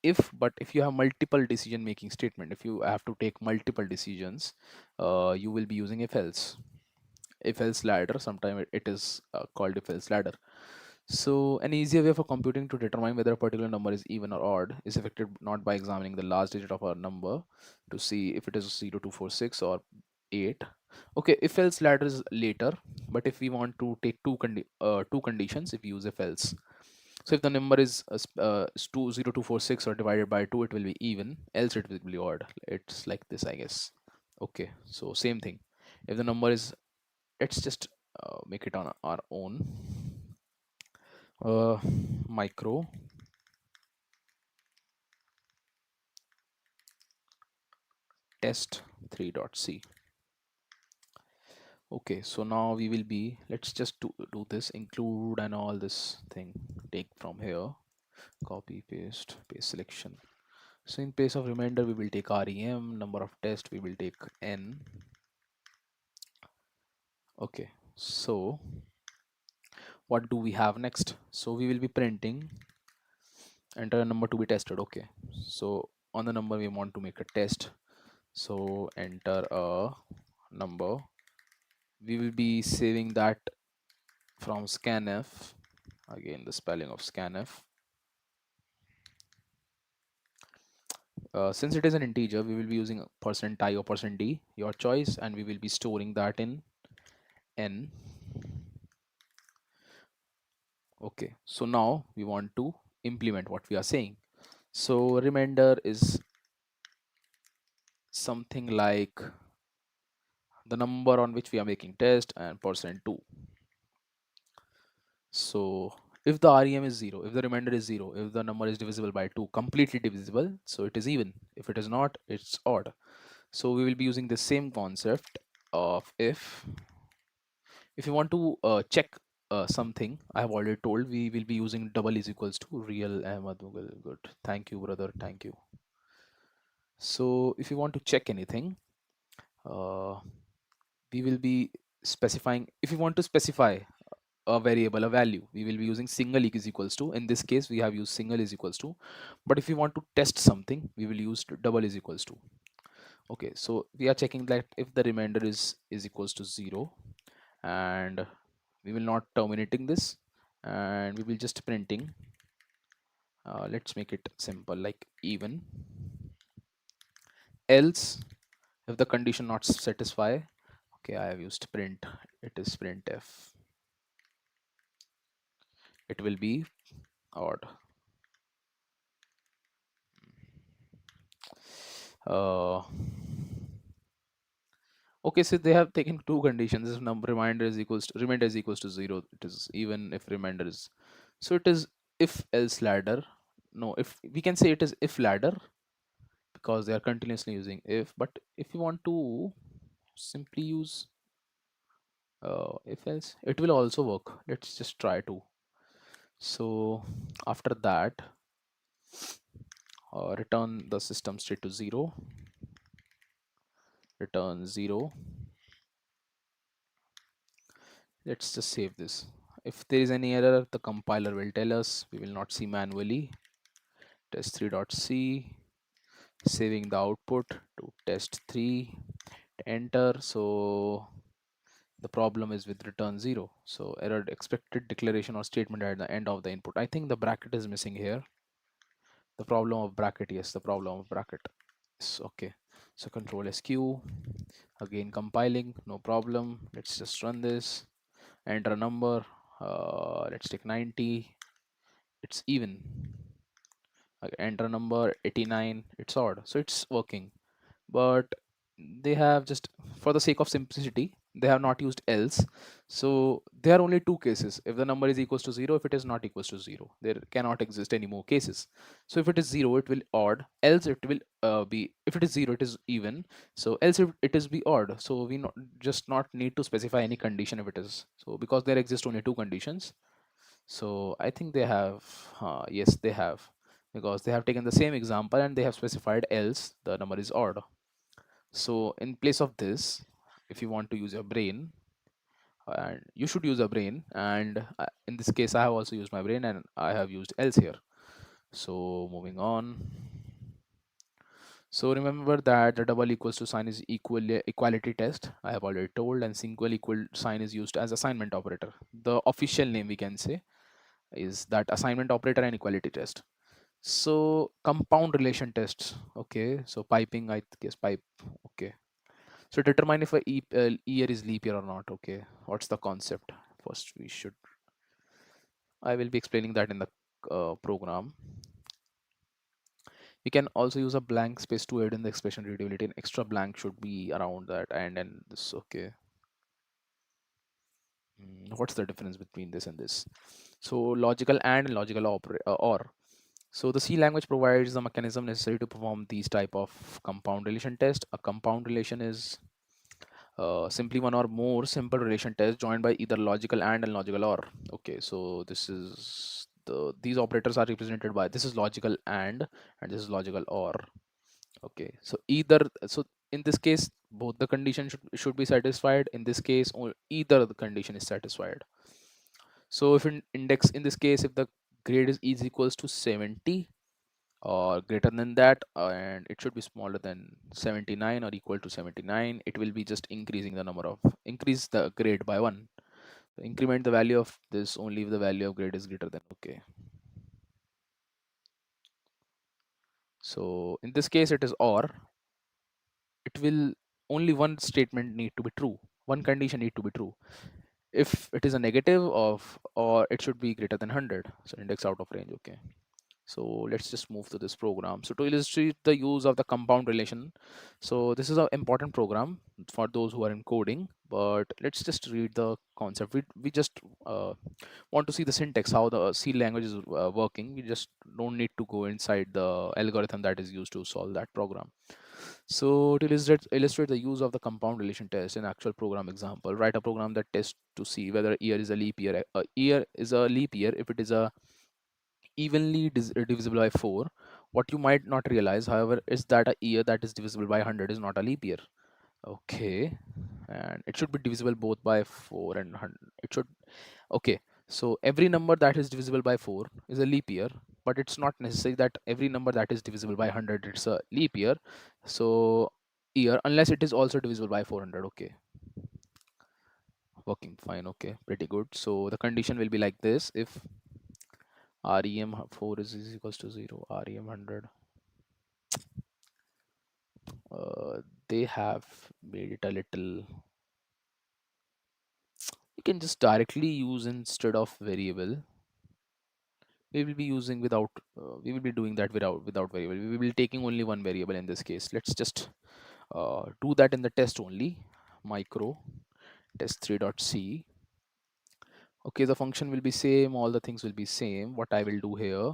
if. But if you have multiple decision making statement, if you have to take multiple decisions, you will be using if else ladder. Sometimes it is called if else ladder. So an easier way for computing to determine whether a particular number is even or odd is effected not by examining the last digit of a number to see if it is 0 to 46 or 8. Okay, if else ladder is later, but if we want to take two conditions, if we use if else. So if the number is 20246 or divided by 2, it will be even, else it will be odd. It's like this, I guess. Okay, so same thing. If the number is, let's just make it on our own. uh, Micro test 3.c. Okay, so now we will be, let's just do this include and all this thing. Take from here, copy, paste selection. So in place of remainder, we will take rem, number of test, we will take n. Okay, so what do we have next? So we will be printing enter a number to be tested. Okay, so on the number we want to make a test, so enter a number. We will be saving that from scanf. Again, the spelling of scanf. Since it is an integer, we will be using %i or %d, your choice, and we will be storing that in n. Okay, so now we want to implement what we are saying. So remainder is something like the number on which we are making test and %2. So if the rem is 0, if the remainder is 0, if the number is divisible by 2, completely divisible, so it is even. If it is not, it's odd. So we will be using the same concept of if you want to check something. I have already told we will be using double is equals to real Ahmad Mughal. Good, thank you brother, thank you. So if you want to check anything, uh, we will be specifying. If you want to specify a variable, a value, we will be using single is equals to. In this case we have used single is equals to, but if you want to test something, we will use double is equals to. Okay, so we are checking that if the remainder is equals to 0, and we will not terminating this, and we will just printing, let's make it simple like even, else if the condition not satisfy. Okay, I have used print, it is printf, it will be odd. uh, okay, so they have taken two conditions. If number remainder is equals to 0, it is even. If remainder is, so it is if else ladder. No, if we can say it is if ladder, because they are continuously using if. But if you want to simply use if else, it will also work. Let's just try to. So after that, return the system state to 0, return 0. Let's just save this. If there is any error, the compiler will tell us. We will not see manually. Test3.c, saving the output to test3, enter. So the problem is with return 0. So error expected declaration or statement at the end of the input. I think the bracket is missing here. The problem of bracket, yes, the problem of bracket. Yes, okay. So control SQ, again compiling, no problem. Let's just run this, enter a number. Let's take 90. It's even. Enter a number 89. It's odd. So it's working. But they have just, for the sake of simplicity, they have not used else. So there are only two cases: if the number is equals to 0, if it is not equals to 0. There cannot exist any more cases. So if it is 0, it will odd, else it will be, if it is 0, it is even, so else it is be odd. So we just not need to specify any condition if it is so, because there exist only two conditions. So I think they have, yes, they have, because they have taken the same example and they have specified else the number is odd. So in place of this, if you want to use your brain, and you should use a brain, and in this case I have also used my brain and I have used else here. So moving on. So remember that the double equals to sign is equality test, I have already told, and single equal sign is used as assignment operator. The official name we can say is that assignment operator and equality test. So compound relation tests, okay, so piping, I guess pipe, okay. So determine if a year is leap year or not. Okay, what's the concept? First, we should. I will be explaining that in the program. You can also use a blank space to aid in the expression readability. An extra blank should be around that, and then this. Okay. What's the difference between this and this? So logical and logical or. So the C language provides the mechanism necessary to perform these type of compound relation test. A compound relation is simply one or more simple relation tests joined by either logical and logical or. Okay, so this is these operators are represented by, this is logical and this is logical or. Okay, so either, so in this case both the conditions should be satisfied. In this case either the condition is satisfied. So if in index, in this case, if the grade is equals to 70 or greater than that, and it should be smaller than 79 or equal to 79, it will be just increasing the number of, increase the grade by 1. So increment the value of this only if the value of grade is greater than. Okay, so in this case it is or. It will, only one statement need to be true, one condition need to be true. If it is a negative of, or it should be greater than 100, so index out of range. Okay, so let's just move to this program. So to illustrate the use of the compound relation, so this is an important program for those who are in coding, but let's just read the concept. We just want to see the syntax, how the C language is working. We just don't need to go inside the algorithm that is used to solve that program. So to illustrate the use of the compound relation test in actual program example, write a program that tests to see whether year is a leap year. A year is a leap year if it is a evenly divisible by 4. What you might not realize, however, is that a year that is divisible by 100 is not a leap year. Okay, and it should be divisible both by 4 and 100. It should, okay, so every number that is divisible by 4 is a leap year, but it's not necessary that every number that is divisible by 100 it's a leap year. So year, unless it is also divisible by 400. Okay, working fine. Okay, pretty good. So the condition will be like this: if rem 4 is equals to 0, rem 100, they have made it a little, you can just directly use instead of variable. We will be using without we will be doing that without variable. We will be taking only one variable in this case. Let's just do that in the test only. Micro test3.c. Okay, the function will be same, all the things will be same. What I will do here,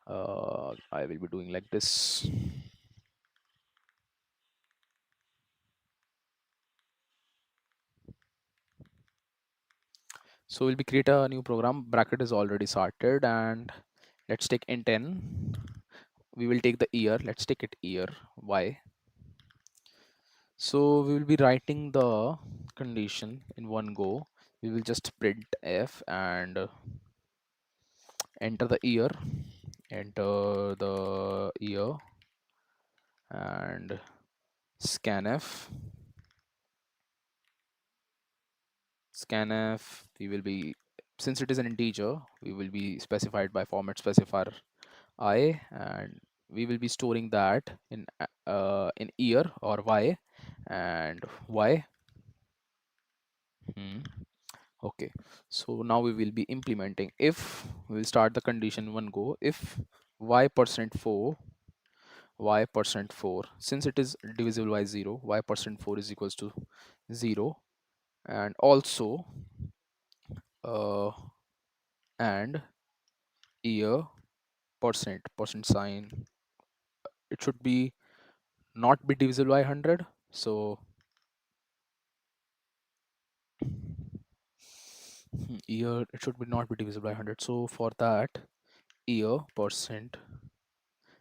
I will be doing like this. So we'll be create a new program. Bracket is already sorted, and let's take int n. We will take the year. Let's take it year. Why? So we will be writing the condition in one go. We will just print f and enter the year, enter the year, and scanf. Scanf, we will be, since it is an integer, we will be specified by format specifier I, and we will be storing that in year or y, and y. Hmm. Okay, so now we will be implementing. If we will start the condition one go, if y% 4, y% 4, since it is divisible by 0, y%4 is equals to 0, and also uh, and year percent sign, it should be not be divisible by 100. So year, it should be not be divisible by 100. So for that, year percent,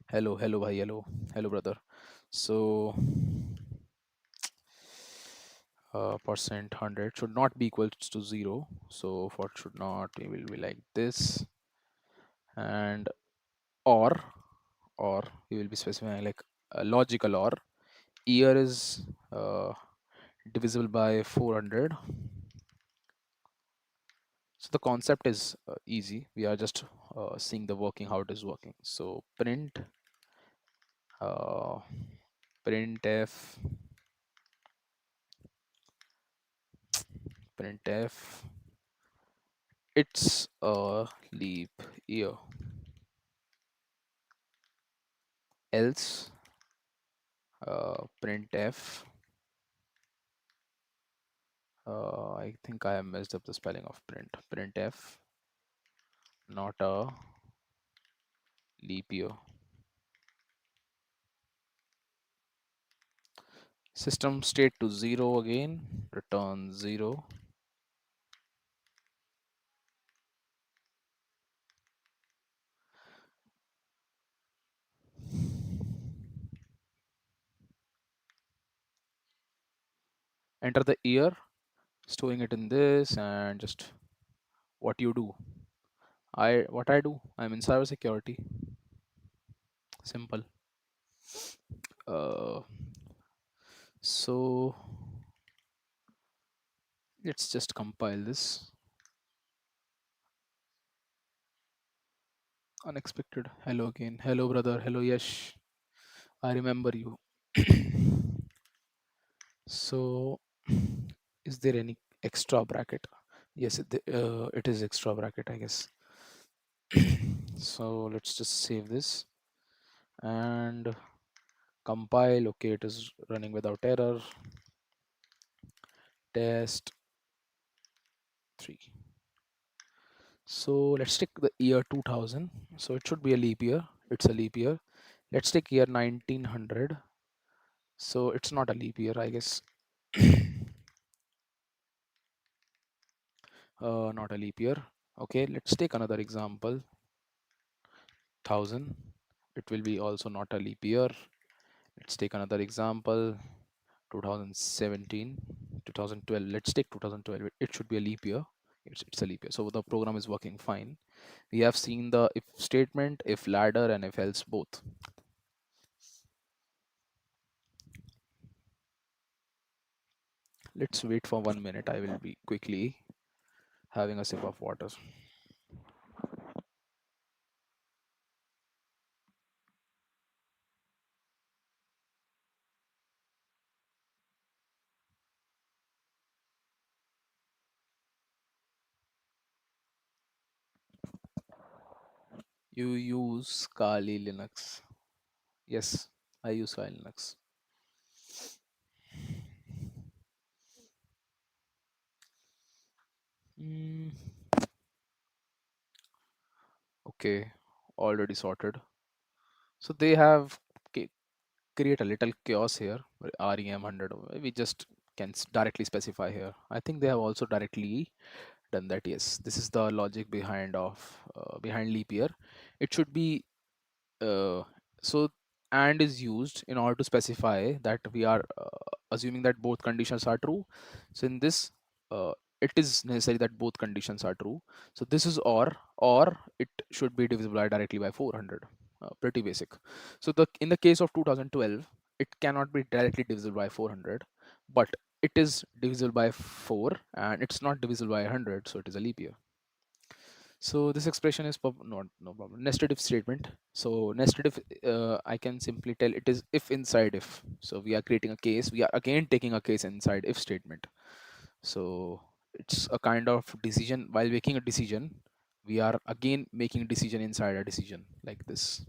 hello bhai, hello brother. So percent 100 should not be equal to 0. So for should not, it will be like this, and or or we will be specifying like a logical or. Year is divisible by 400. So the concept is easy. We are just seeing the working, how it is working. So uh, printf printf it's a leap year, else printf, I think I have messed up the spelling of printf not a leap year. System state to 0 again, return 0. Enter the year, storing it in this, and just what you do. What I do, I'm in cybersecurity. Simple. Uh, so let's just compile this. Unexpected. Hello again. Hello, brother. Hello, Yash. I remember you. So, is there any extra bracket? Yes, it is extra bracket, I guess. So let's just save this and compile. Okay, it is running without error. Test 3. So let's take the year 2000. So it should be a leap year. It's a leap year. Let's take year 1900. So it's not a leap year, I guess. Not a leap year. Okay, let's take another example. 1000. It will be also not a leap year. Let's take another example. 2017, 2012. Let's take 2012. It should be a leap year. It's a leap year. So the program is working fine. We have seen the if statement, if ladder, and if else both. Let's wait for 1 minute. I will be quickly having a sip of water. You use Kali Linux? Yes, I use Kali Linux. Mm, okay, already sorted. So they have create a little chaos here. REM 100. We just can directly specify here. I think they have also directly done that. Yes, this is the logic behind behind leap year. It should be uh, so. and is used in order to specify that we are assuming that both conditions are true. So in this, it is necessary that both conditions are true. So this is or it should be divisible by directly by 400. Pretty basic. So in the case of 2012, it cannot be directly divisible by 400, but it is divisible by 4, and it's not divisible by 100, so it is a leap year. So this expression is not no problem. Nested if statement. So nested if, I can simply tell it is if inside if. So we are creating a case. We are again taking a case inside if statement. So it's a kind of decision. While making a decision, we are again making a decision inside a decision, like this.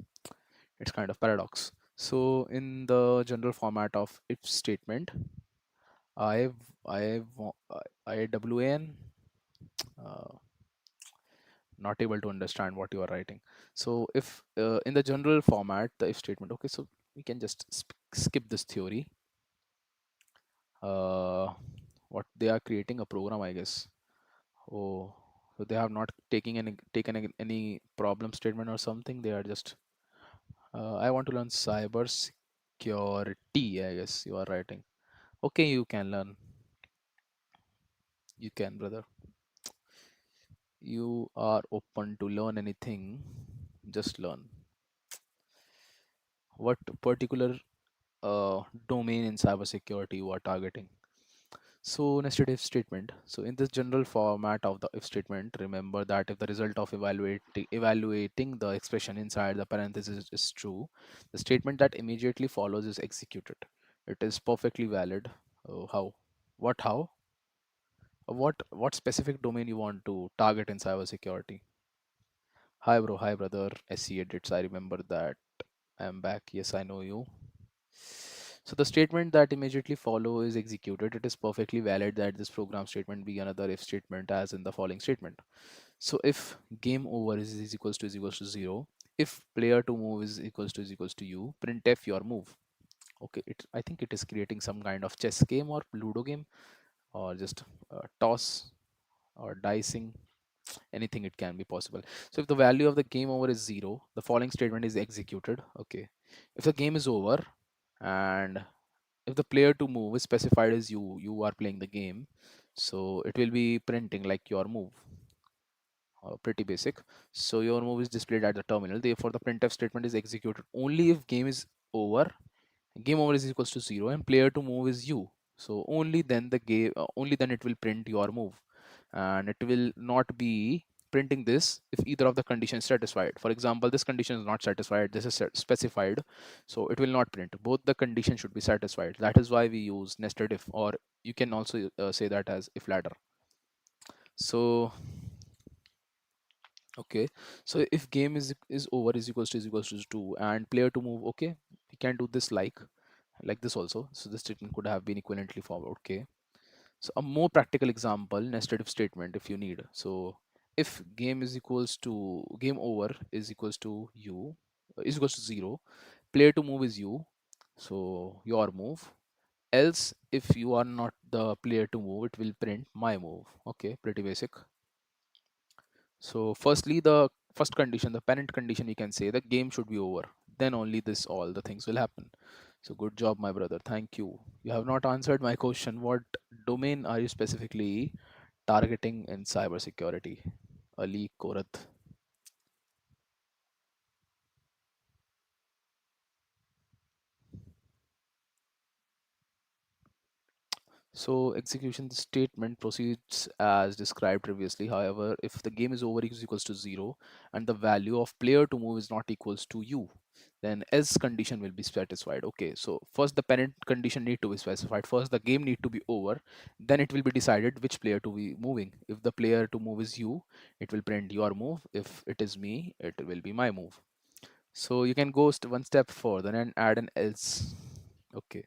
It's kind of paradox. So in the general format of if statement, I I IWAN, uh, not able to understand what you are writing. So if in the general format, the if statement, okay, so we can just skip this theory. What they are creating a program, I guess. Oh, so they have not taken any problem statement or something. They are just I want to learn cyber security, I guess you are writing. Okay, you can learn. You can, brother. You are open to learn anything. Just learn. What particular domain in cybersecurity you are targeting? So nested if statement. So in this general format of the if statement, remember that if the result of evaluating the expression inside the parenthesis is true, the statement that immediately follows is executed. It is perfectly valid. How? What? How? What specific domain you want to target in cybersecurity? Hi bro, hi brother. SC edits. I remember that. I am back. Yes, I know you. So the statement that immediately follow is executed. It is perfectly valid that this program statement be another if statement as in the following statement. So if game over is equals to 0, if player to move is equals to you, printf your move. Okay, I think it is creating some kind of chess game or ludo game, or just toss or dicing, anything it can be possible. So if the value of the game over is 0, the following statement is executed. Okay, if the game is over and if the player to move is specified as you are playing the game, so it will be printing like your move. Pretty basic. So your move is displayed at the terminal, therefore the printf statement is executed only if game over is equals to 0 and player to move is you. So only then it will print your move, and it will not be printing this if either of the conditions satisfied. For example, this condition is not satisfied, this is specified, so it will not print. Both the conditions should be satisfied. That is why we use nested if, or you can also say that as if ladder. So okay, so if game is over is equals to 2 and player to move, okay, we can do this like this also. So this statement could have been equivalently followed. Okay, so a more practical example, nested if statement if you need. So if game over is equals to you is equals to 0, player to move is you, so your move. Else if you are not the player to move, it will print my move. Okay, pretty basic. So firstly, the first condition, the parent condition, we can say the game should be over. Then only this all the things will happen. So good job, my brother. Thank you. You have not answered my question. What domain are you specifically targeting in cybersecurity? Ali Korath. So execution statement proceeds as described previously. However, if the game is over is equals to 0 and the value of player to move is not equals to you, then else condition will be satisfied. Okay, so first the parent condition need to be specified. First the game need to be over, then it will be decided which player to be moving. If the player to move is you, it will print your move. If it is me, it will be my move. So you can go one step further and add an else. Okay,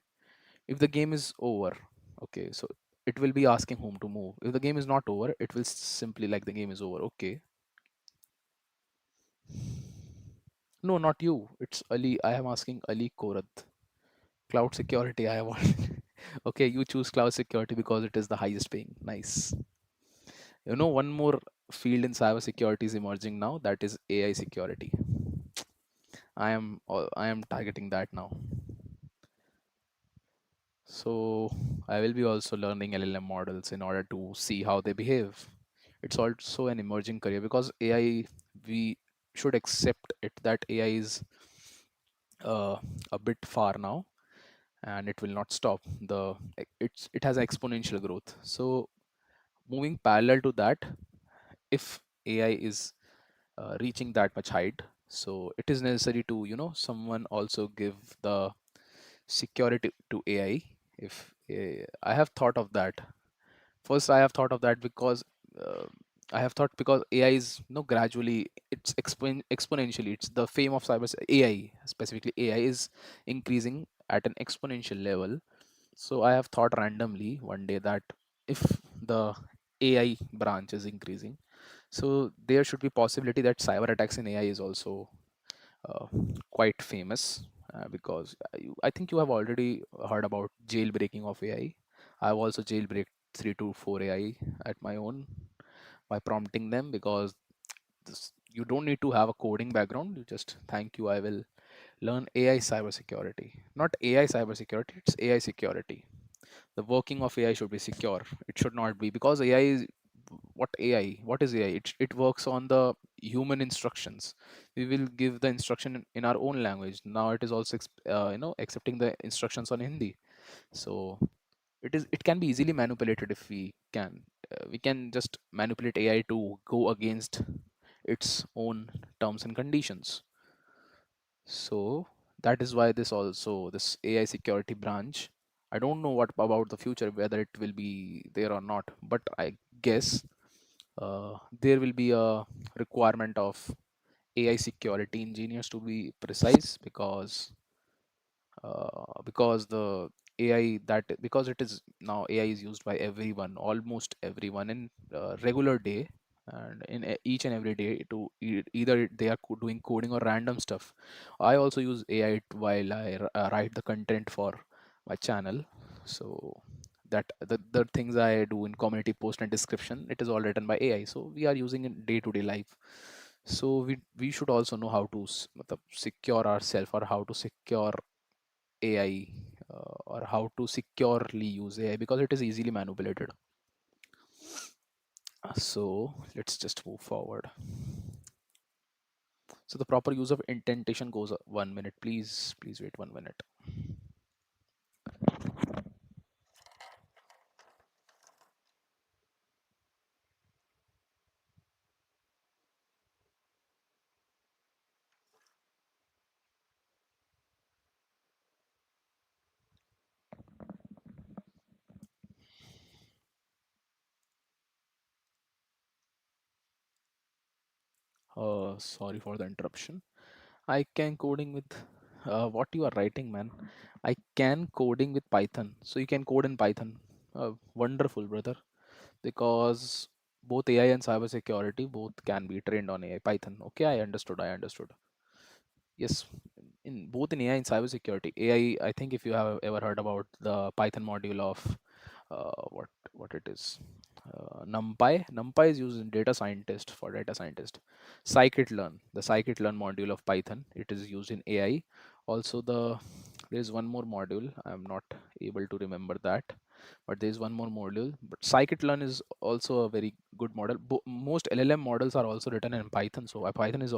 if the game is over, okay, so it will be asking whom to move. If the game is not over, it will simply like the game is over. Okay, no, not you, it's Ali. I am asking Ali Korath. Cloud security I want. Okay, you choose cloud security because it is the highest paying. Nice. You know, one more field in cyber security is emerging now, that is AI security. I am targeting that now. So I will be also learning LLM models in order to see how they behave. It's also an emerging career because AI, we should accept it that AI is uh, a bit far now, and it will not stop. It has exponential growth. So moving parallel to that, if AI is reaching that much height, so it is necessary to someone also give the security to AI. If I have thought of that. First, I have thought of that because uh, I have thought because AI is gradually it's exponentially. It's the fame of cyber AI, specifically AI is increasing at an exponential level. So I have thought randomly one day that if the AI branch is increasing, so there should be possibility that cyber attacks in AI is also uh, quite famous because I think you have already heard about jailbreaking of AI. I've also jailbreak 3 to 4 AI at my own by prompting them because you don't need to have a coding background. You just thank you. I will learn AI cybersecurity. Not AI cybersecurity, it's AI security. The working of AI should be secure. It should not be because AI is what AI? What is AI? It works on the human instructions. We will give the instruction in our own language. Now it is also accepting the instructions on Hindi. So it can be easily manipulated if we can just manipulate AI to go against its own terms and conditions. So that is why this AI security branch, I don't know what about the future, whether it will be there or not, but I guess there will be a requirement of AI security engineers to be precise because the AI that because it is now AI is used by everyone, almost everyone in regular day and in each and every day to either they are doing coding or random stuff. I also use AI while I write the content for my channel. So that the things I do in community post and description, it is all written by AI. So we are using in day to day life. So we should also know how to matlab, secure ourselves or how to secure AI or how to securely use AI because it is easily manipulated. So let's just move forward. So the proper use of indentation goes 1 minute. Please wait 1 minute. Sorry for the interruption. I can coding with what you are writing, man. I can coding with Python. So you can code in Python. Wonderful, brother. Because both AI and cybersecurity both can be trained on AI Python. Okay, I understood. I understood. Yes, in both in AI and cybersecurity. AI, I think if you have ever heard about the Python module of what it is, NumPy. NumPy is used in data scientist for data scientist. Scikit-learn, the Scikit-learn module of Python, it is used in AI. Also, there is one more module. I'm not able to remember that, but there is one more module. But Scikit-learn is also a very good model. Most LLM models are also written in Python, so Python is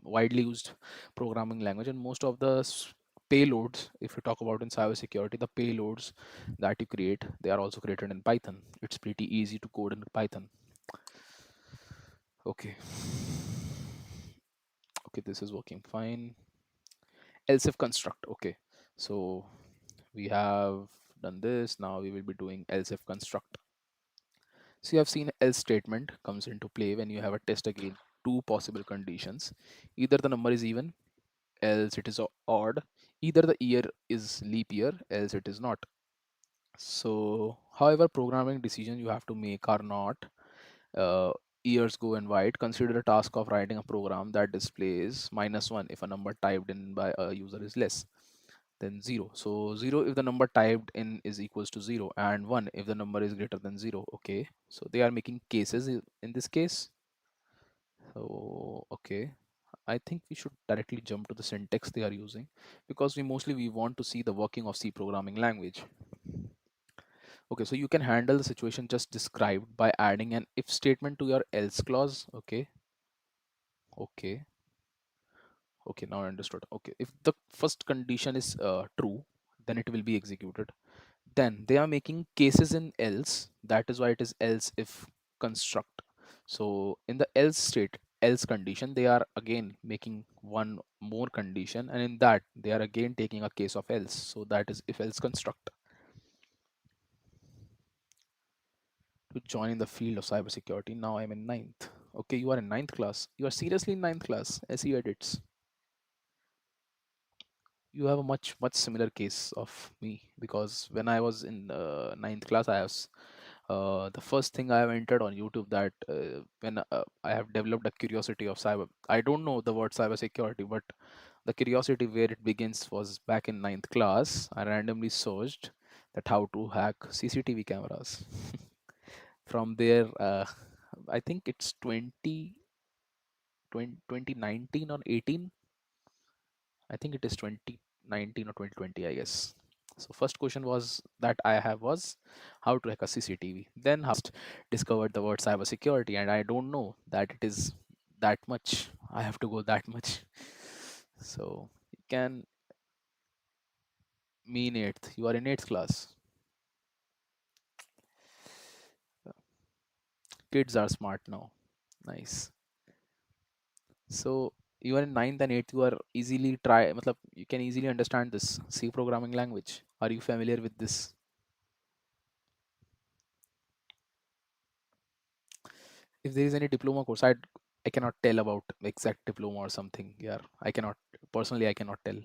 widely used programming language, and most of the payloads, if you talk about in cybersecurity, the payloads that you create, they are also created in Python. It's pretty easy to code in Python. Okay, okay, this is working fine. Else if construct. Okay, so we have done this. Now we will be doing else if construct. So you have seen else statement comes into play when you have a test against two possible conditions. Either the number is even, else it is odd. Either the year is leap year, else it is not. So, however, programming decisions you have to make are not uh, years go and wide. Consider the task of writing a program that displays -1 if a number typed in by a user is less than 0. So 0 if the number typed in is equals to 0, and 1 if the number is greater than 0. Okay, so they are making cases in this case. So okay, I think we should directly jump to the syntax they are using, because we want to see the working of C programming language. Okay, so you can handle the situation just described by adding an if statement to your else clause. Okay, okay, okay, now I understood. Okay, if the first condition is true, then it will be executed. Then they are making cases in else. That is why it is else if construct. So in the else state, else condition, they are again making one more condition, and in that they are again taking a case of else. So that is if else construct. To join in the field of cybersecurity, now I'm in ninth. Okay, you are in ninth class. You are seriously in ninth class. SE edits. You have a much similar case of me, because when I was in ninth class, the first thing I have entered on YouTube, that when I have developed a curiosity of cyber. I don't know the word cybersecurity, but the curiosity where it begins was back in ninth class. I randomly searched that how to hack CCTV cameras. From there, I think it's 2019 or 18. I think it is 2019 or 2020, I guess. So first question was that I have was how to hack a CCTV. Then how discovered the word cybersecurity, and I don't know that it is that much. I have to go that much. So you can mean eighth. You are in eighth class. Kids are smart now. Nice. So you are in ninth and eighth. You are easily try. Matlab, you can easily understand this C programming language. Are you familiar with this? If there is any diploma course, I cannot tell about exact diploma or something. Yeah, I cannot personally. I cannot tell,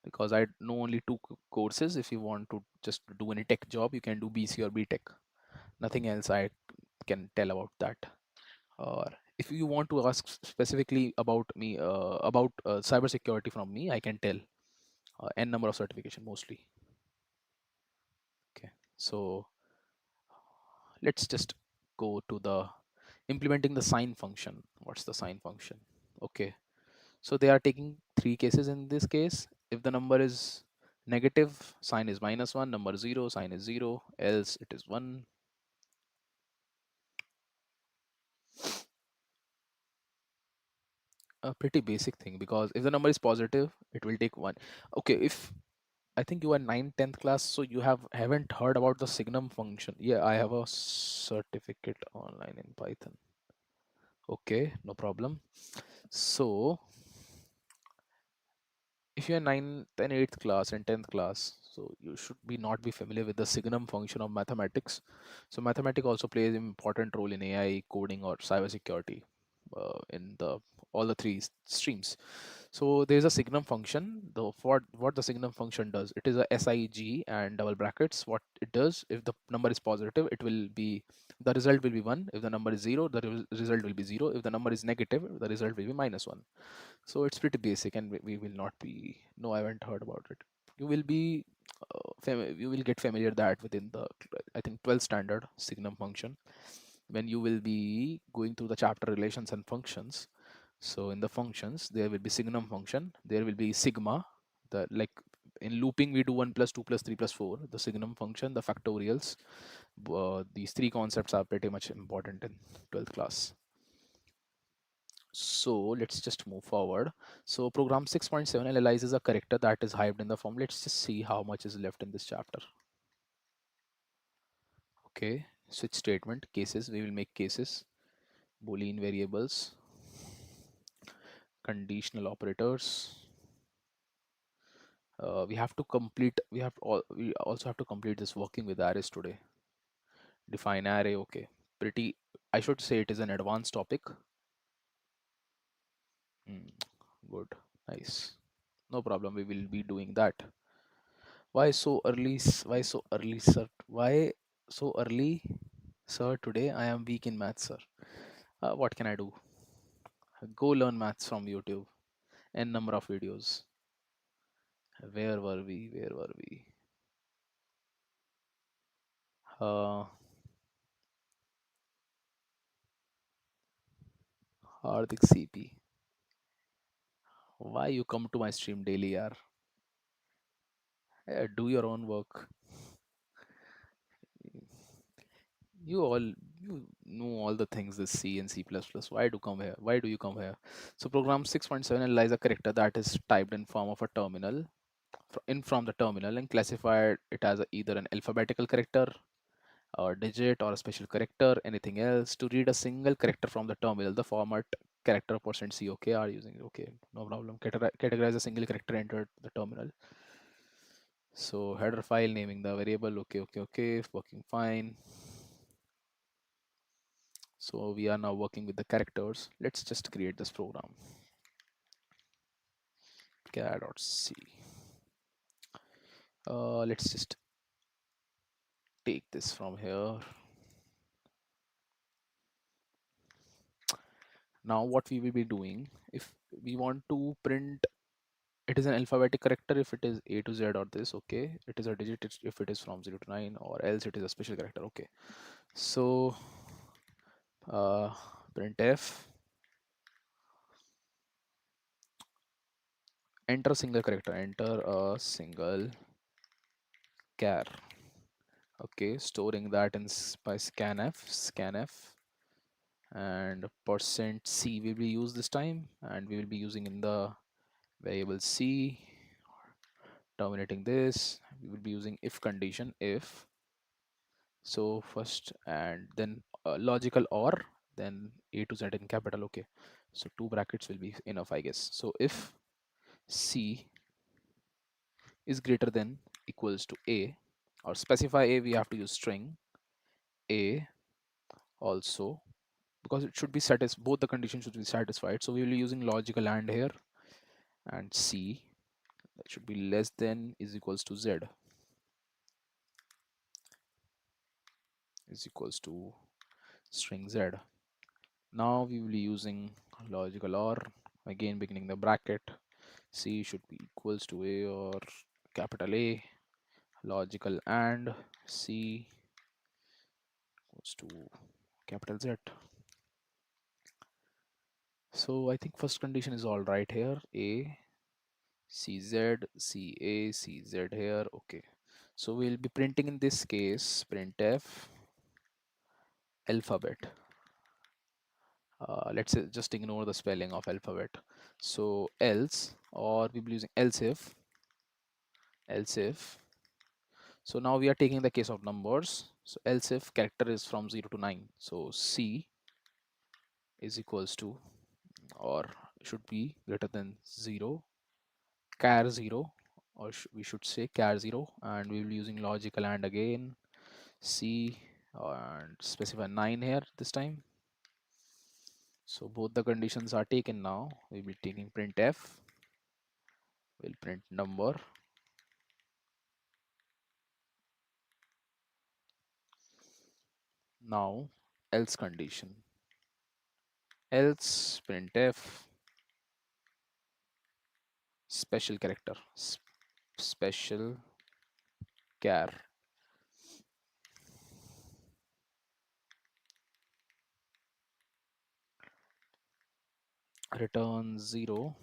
because I know only two courses. If you want to just do any tech job, you can do BC or BTech. Nothing else I can tell about that. Or if you want to ask specifically about me, about cybersecurity from me, I can tell n number of certification mostly. Okay, so let's just go to the implementing the sign function. What's the sign function? Okay, so they are taking three cases in this case. If the number is negative, sign is -1, number 0, sign is 0, else it is 1. A pretty basic thing, because if the number is positive, it will take 1. Okay, if I think you are 9th 10th class, so you haven't heard about the signum function. Yeah, I have a certificate online in Python. Okay, no problem. So if you're 9th and 8th class and 10th class, so you should be not be familiar with the signum function of mathematics. So mathematics also plays an important role in AI, coding, or cybersecurity, in the all the three streams. So there's a signum function. What the signum function does, it is a SIG and double brackets. What it does, if the number is positive, it will be the result will be 1. If the number is 0, the result will be 0. If the number is negative, the result will be -1. So it's pretty basic, and we will not be. No, I haven't heard about it. You will be, you will get familiar that within the, I think, 12th standard signum function, when you will be going through the chapter relations and functions. So in the functions, there will be signum function. There will be sigma. The like in looping, we do 1 plus 2 plus 3 plus 4. The signum function, the factorials. These three concepts are pretty much important in 12th class. So let's just move forward. So program 6.7 analyzes a character that is hived in the form. Let's just see how much is left in this chapter. Okay, switch statement, cases. We will make cases, Boolean variables, conditional operators. We have to complete. We also have to complete this working with arrays today. Define array. Okay, pretty. I should say it is an advanced topic. Good, nice. No problem. We will be doing that. Why so early? Why so early, sir? Why so early, sir? Today I am weak in maths, sir. What can I do? Go learn maths from YouTube. N number of videos. Where were we? Where were we? Uh, Hardik CP. Why you come to my stream daily, yaar? Do your own work. You know all the things, this C and C++. Why do come here? Why do you come here? So program 6.7 analyze a character that is typed in form of a terminal in from the terminal and classified it as either an alphabetical character or digit or a special character, anything else. To read a single character from the terminal, the format character %c okay are using. Okay, no problem. Categorize a single character entered the terminal. So header file, naming the variable. Okay, working fine. So we are now working with the characters. Let's just create this program. char.c. Let's just take this from here. Now what we will be doing, if we want to print, it is an alphabetic character if it is A to Z or this, okay. It is a digit if it is from 0 to 9, or else it is a special character, okay. So uh, printf, enter a single character, enter a single char. Okay, storing that in by scanf, and %c will be used this time, and we will be using in the variable c. Terminating this, we will be using if condition, if. So first and then logical or, then A to Z in capital, okay. So two brackets will be enough, I guess. So if c is greater than equals to a, or specify a, we have to use string a also, because it should be satisfied, both the conditions should be satisfied. So we will be using logical and here, and c that should be less than is equals to z is equals to string z. Now we will be using logical or, again beginning the bracket, c should be equals to a or capital A, logical and c equals to capital Z. So I think first condition is all right here. A, CZ, CA, CZ here. Okay. So we'll be printing in this case printf alphabet. Let's just ignore the spelling of alphabet. So else, or we'll be using else if. So now we are taking the case of numbers. So else if character is from 0 to 9. So C is equals to, or should be greater than 0, char 0, or we should say char 0, and we will be using logical and again C, and specify 9 here this time. So both the conditions are taken now. We'll be taking printf, we'll print number. Now else condition, else printf special character, special char, return 0.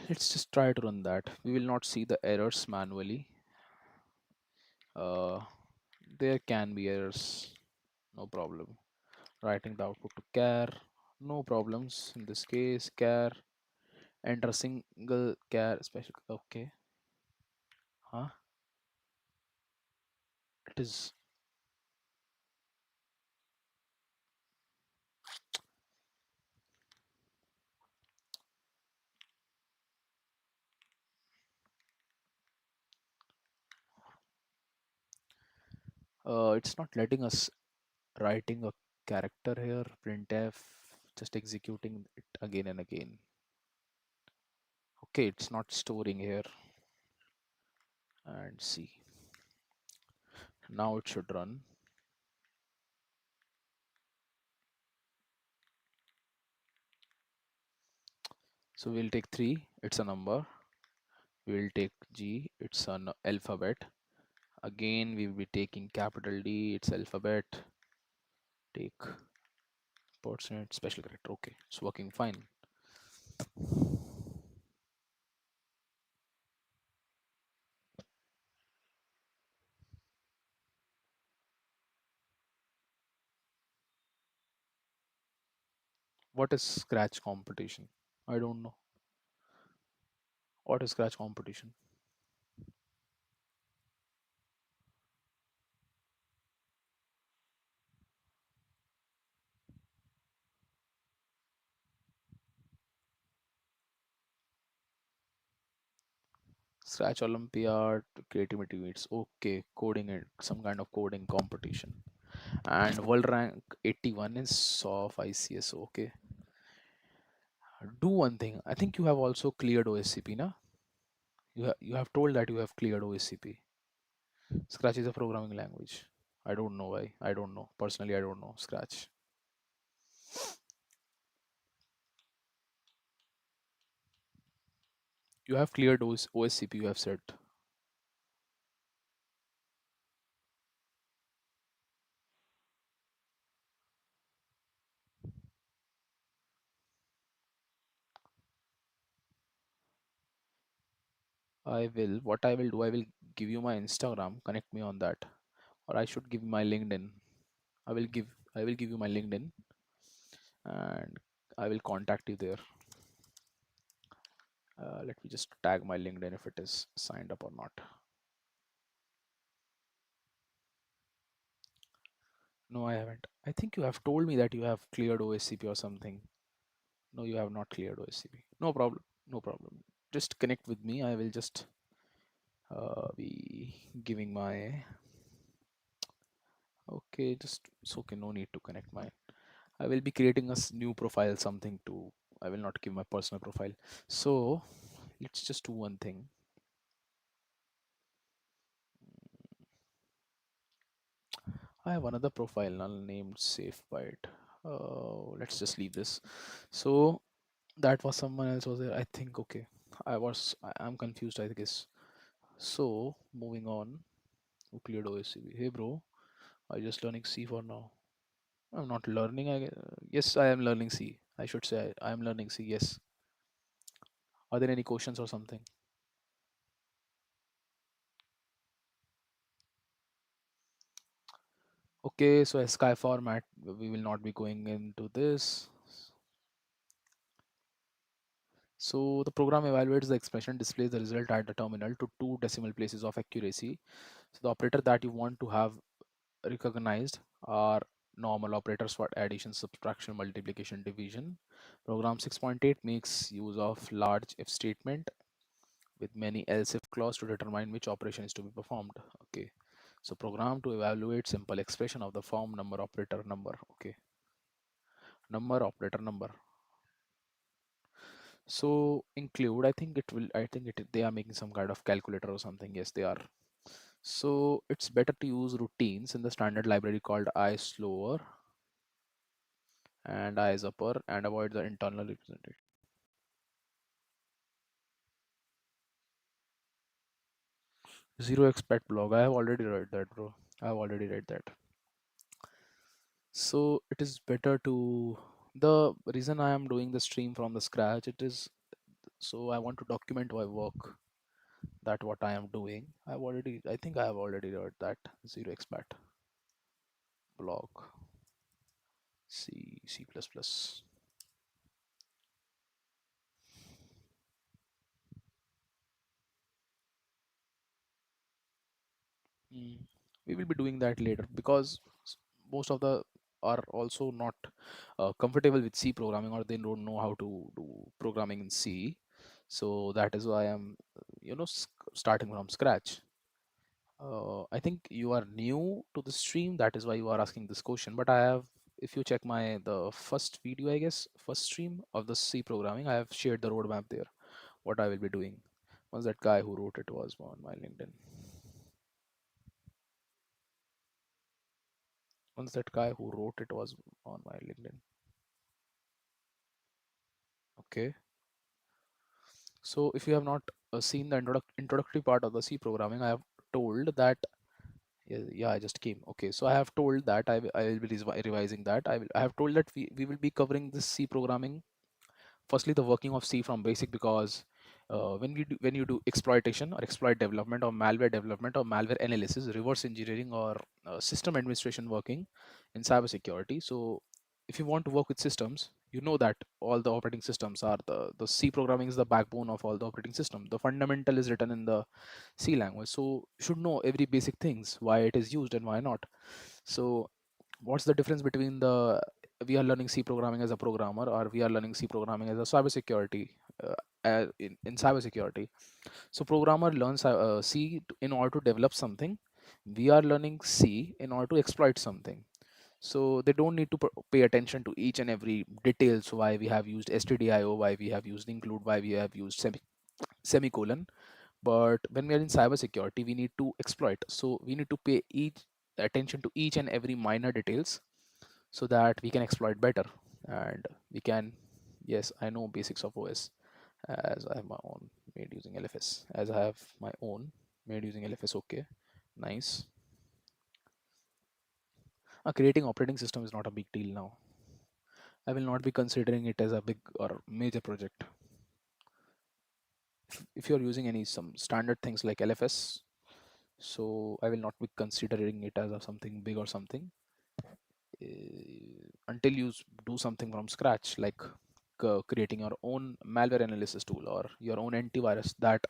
Let's just try to run that. We will not see the errors manually. uh, there can be errors, no problem. Writing the output to char, no problems in this case. Char, enter single char special, okay. Huh, it is it's not letting us writing a character here. Printf, just executing it again and again. Okay, it's not storing here. And see, now it should run. So we'll take 3, it's a number. We'll take G, it's an alphabet. Again we will be taking capital D, it's alphabet. Take 1% special character. Okay, it's working fine. What is Scratch competition? I don't know. What is Scratch competition? Scratch Olympiad, creativity meets. Okay, coding and some kind of coding competition. And world rank 81 is SOF ICS. Okay. Do one thing. I think you have also cleared OSCP, na? You have told that you have cleared OSCP. Scratch is a programming language. I don't know why. I don't know. Personally, I don't know Scratch. You have cleared OSCP, you have said. What I will do, I will give you my Instagram, connect me on that. Or I should give my LinkedIn. I will give I will give you my LinkedIn and I will contact you there. Let me just tag my LinkedIn if it is signed up or not. No, I haven't. I think you have told me that you have cleared OSCP or something. No, you have not cleared OSCP. No problem. No problem. Just connect with me. I will just be giving my. Okay, just it's okay. No need to connect mine. I will be creating a new profile, something to. I will not give my personal profile. So let's just do one thing. I have another profile now named SafeByte. Let's just leave this. So that was someone else was there. I think okay. I'm confused, I guess. So moving on. Who cleared OSCB? Hey bro, I just learning C for now. I'm not learning. Yes, I am learning C. I should say I am learning C. Yes. Are there any questions or something? Okay, so Sky format, we will not be going into this. So the program evaluates the expression, displays the result at the terminal to two decimal places of accuracy. So the operator that you want to have recognized are normal operators for addition, subtraction, multiplication, division. Program 6.8 makes use of large if statement with many else if clause to determine which operation is to be performed. Okay. So program to evaluate simple expression of the form number operator number. Okay. Number operator number. So include, they are making some kind of calculator or something. Yes, they are. So it's better to use routines in the standard library called I slower and I is upper and avoid the internal representation. Zero expat blog. I have already read that, bro. I have already read that. So it is better to the reason I am doing the stream from the scratch. It is so I want to document my work that what I am doing. I think I have already read that zero expat blog C plus plus. Mm. We will be doing that later because most of the are also not comfortable with C programming or they don't know how to do programming in C. So that is why I'm, starting from scratch. I think you are new to the stream. That is why you are asking this question. But I have, if you check the first video, I guess, first stream of the C programming, I have shared the roadmap there. What I will be doing. Once that guy who wrote it was on my LinkedIn. Once that guy who wrote it was on my LinkedIn. Okay. So if you have not seen the introductory part of the C programming, I have told that Yeah, yeah, I just came. Okay, so I have told that I will be revising that. I have told that we will be covering this C programming. Firstly, the working of C from basic, because when you do exploitation or exploit development or malware analysis, reverse engineering or system administration working in cybersecurity. So if you want to work with systems, you know that all the operating systems are the C programming is the backbone of all the operating system. The fundamental is written in the C language, so you should know every basic things, why it is used and why not. So what's the difference between the we are learning C programming as a programmer, or we are learning C programming as a cybersecurity in cybersecurity? So programmer learns C in order to develop something. We are learning C in order to exploit something. So they don't need to pay attention to each and every details, why we have used stdio, why we have used include, why we have used semicolon. But when we are in cybersecurity, we need to exploit, so we need to pay each attention to each and every minor details, so that we can exploit better. And we can, yes, I know basics of OS, as I have my own made using LFS, as I have my own made using LFS. Okay, nice. Creating operating system is not a big deal now. I will not be considering it as a big or major project. If you're using any some standard things like LFS, so I will not be considering it as a something big or something. Until you do something from scratch, like creating your own malware analysis tool or your own antivirus, that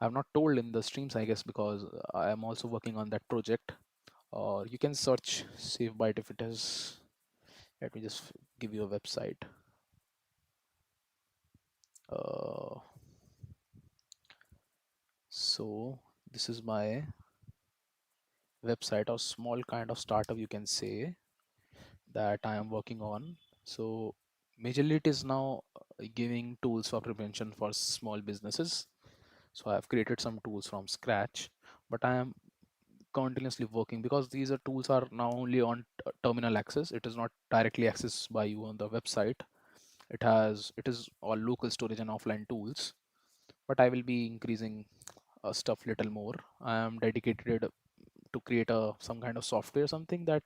I've not told in the streams, I guess, because I am also working on that project. Or you can search SafeByte if it is. Let me just give you a website. uh, so this is my website, or small kind of startup, you can say, that I am working on. So majorly it is now giving tools for prevention for small businesses. So I have created some tools from scratch, but I am continuously working, because these are tools are now only on terminal access. It is not directly accessed by you on the website. It is all local storage and offline tools. But I will be increasing stuff little more. I am dedicated to create a some kind of software, something that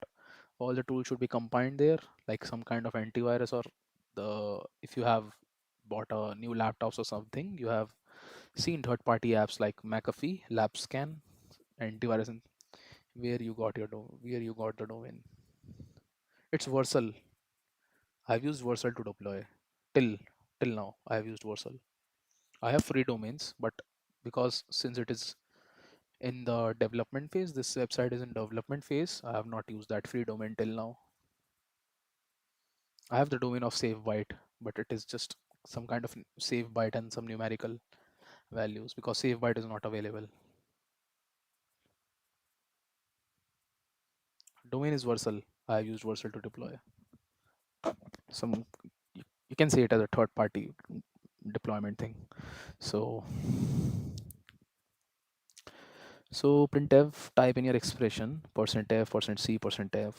all the tools should be combined there, like some kind of antivirus, or the if you have bought a new laptops or something, you have seen third party apps like McAfee, LabScan, antivirus, and where you got the domain. It's Versal. I've used Versal to deploy till till now. I have used Versal. I have free domains, but because since it is in the development phase, this website is in development phase, I have not used that free domain till now. I have the domain of SafeByte, but it is just some kind of SafeByte and some numerical values, because SafeByte is not available. Domain is Versal. I have used Versal to deploy. Some you can say it as a third party deployment thing. So printf, type in your expression, %f, %c, %f.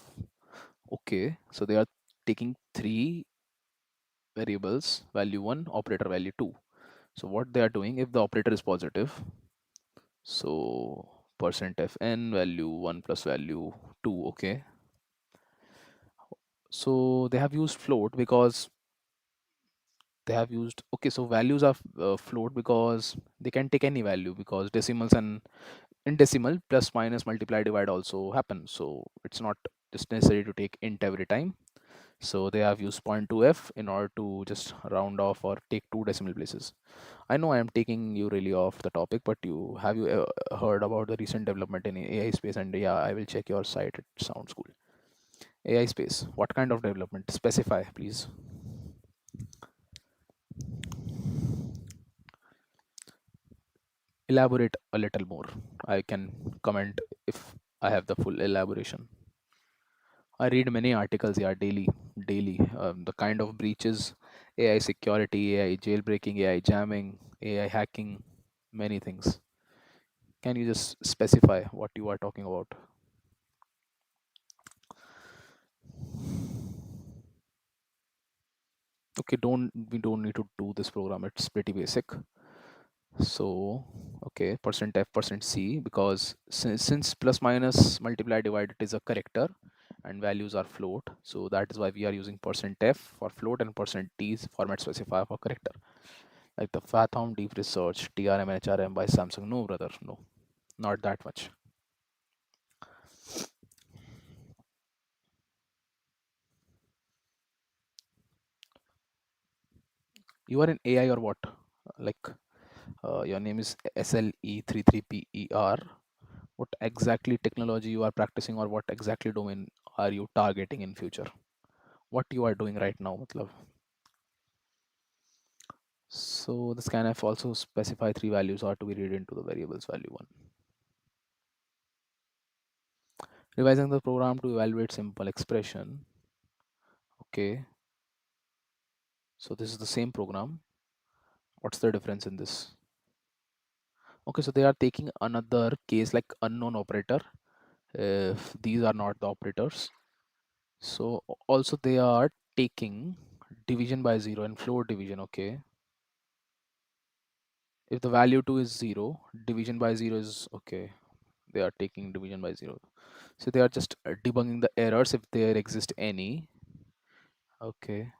Okay, so they are taking three variables, value 1, operator value 2. So what they are doing, if the operator is positive, so %fn, value 1 plus value 2. Okay, so they have used float because they have used, okay, so values are float because they can take any value, because decimals and in decimal plus minus multiply divide also happen, so it's not just necessary to take int every time. So they have used 0.2f in order to just round off or take two decimal places. I know I am taking you really off the topic, but you heard about the recent development in AI space? And yeah, I will check your site, it sounds cool. AI space, what kind of development? Specify, please. Elaborate a little more. I can comment if I have the full elaboration. I read many articles, yeah, daily. The kind of breaches, AI security, AI jailbreaking, AI jamming, AI hacking, many things. Can you just specify what you are talking about? Okay, we don't need to do this program. It's pretty basic. So, okay, percent F, percent C, because since plus minus multiply divided is a character and values are float, so that is why we are using percent F for float and percent T is format specifier for character. Like the Fathom Deep Research, TRM and HRM by Samsung. No, brother, no, not that much. You are in AI or what? Like your name is SLE33PER. What exactly technology you are practicing, or what exactly domain are you targeting in future? What you are doing right now, matlab. So the scanf also specify three values are to be read into the variables value one. Revising the program to evaluate simple expression. Okay, so this is the same program. What's the difference in this? Okay, so they are taking another case like unknown operator if these are not the operators. So also they are taking division by zero and floor division. Okay, if the value 2 is 0, division by 0 is okay. They are taking division by 0. So they are just debugging the errors if there exist any. Okay.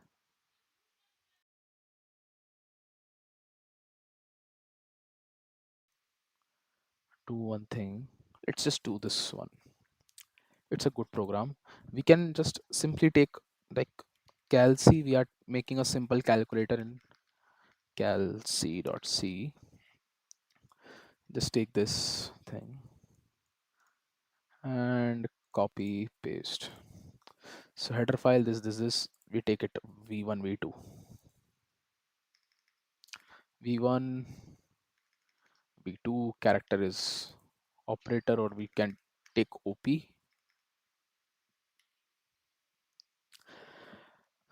Do one thing. Let's just do this one. It's a good program. We can just simply take like calc. We are making a simple calculator in calc.c. Just take this thing and copy paste. So header file this we take it v1 v2 v1 v2 character is operator, or we can take op.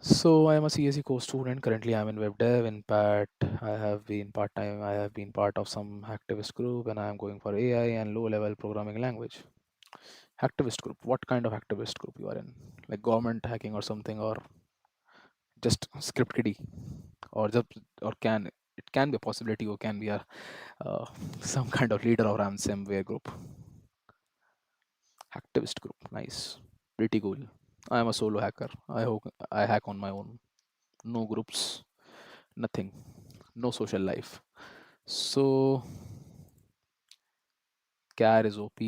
So I am a CSE course student. Currently I'm in web dev. In part I have been part-time. I have been part of some activist group, and I am going for AI and low level programming language. Activist group, what kind of activist group you are in? Like government hacking or something, or just script kiddie, or just, or can it can be a possibility you can be a uh, some kind of leader of ransomware group. Activist group, nice, pretty cool. I am a solo hacker. I hope I hack on my own. No groups, nothing, no social life. So char is op.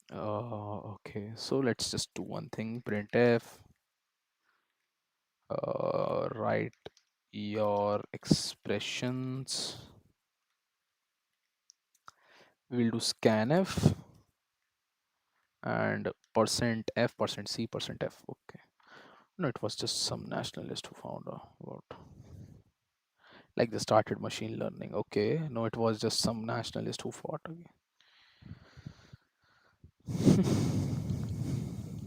Okay, so let's just do one thing. Printf, write your expressions. We'll do scanf and percent f, percent c, percent f. Okay, no, it was just some nationalist who found about like they started machine learning. Okay, no, it was just some nationalist who fought. Okay.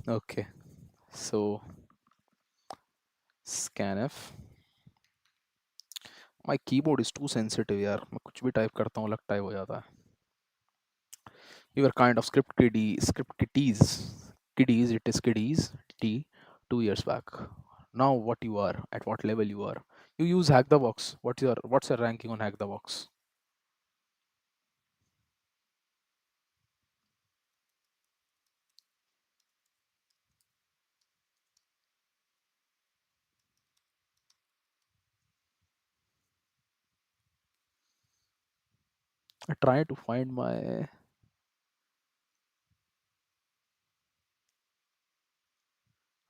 Okay, so scanf. My keyboard is too sensitive यार, मैं कुछ भी type करता हूँ लगता है हो जाता है. You were kind of script kiddies, it is kiddies, T, 2 years back. Now what you are, at what level you are. You use Hack the Box. What's your ranking on Hack the Box? I try to find my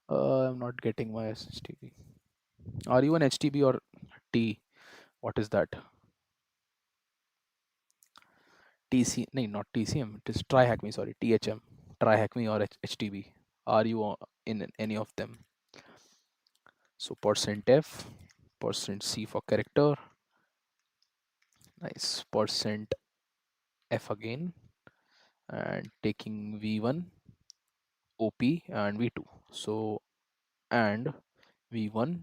I'm not getting my HTTP. Are you an HTTP or T? What is that? TC, no, not TCM. It is try hack me. Sorry, THM. Try hack me or HTTP. Are you in any of them? So percent F, percent C for character. Nice. Percent F again, and taking V1, OP and V2. So and V1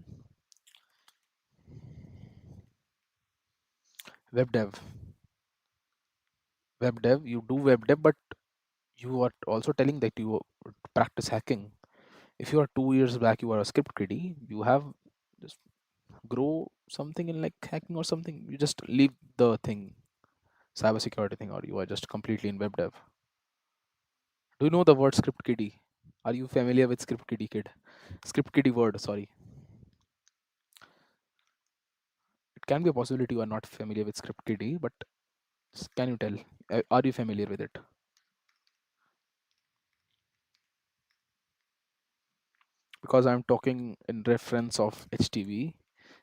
web dev. Web dev, you do web dev, but you are also telling that you practice hacking. If you are 2 years back, you are a script kiddie, you have just grow something in like hacking or something, you just leave the thing, cybersecurity thing, or you are just completely in web dev. Do you know the word script kiddie? Are you familiar with script kiddie kid? Script kiddie word, sorry. It can be a possibility you are not familiar with script kiddie, but can you tell? Are you familiar with it? Because I'm talking in reference of HTV.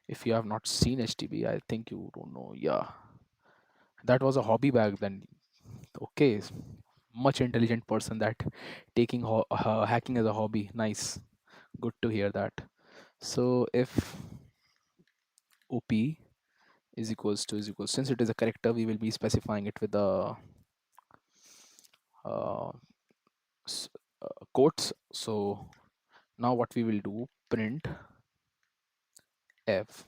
If you have not seen HTV, I think you don't know. Yeah, that was a hobby back then. Okay, much intelligent person that taking hacking as a hobby. Nice, good to hear that. So if OP is equals, since it is a character, we will be specifying it with the uh, s- quotes. So now what we will do, print f.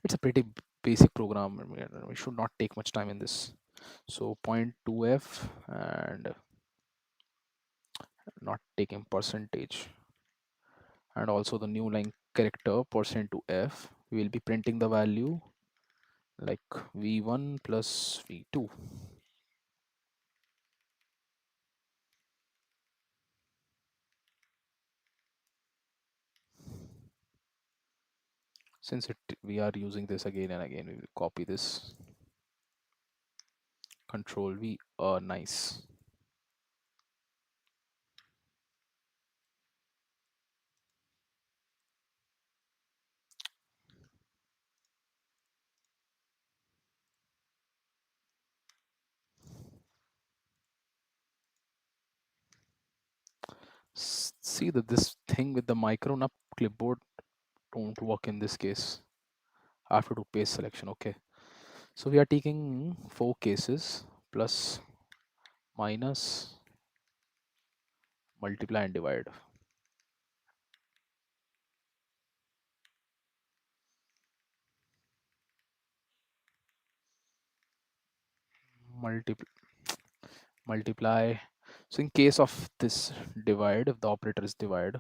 It's a pretty basic program. I mean, we should not take much time in this. So point 2f and not taking percentage, and also the new line character percent to f. We will be printing the value like v1 plus v2. Since we are using this again and again, we will copy this, control v. Nice. See that this thing with the micro up clipboard don't work in this case. I have to do paste selection. Okay, so we are taking four cases, plus, minus, multiply and divide. Multiply, multiply. So in case of this divide, if the operator is divide,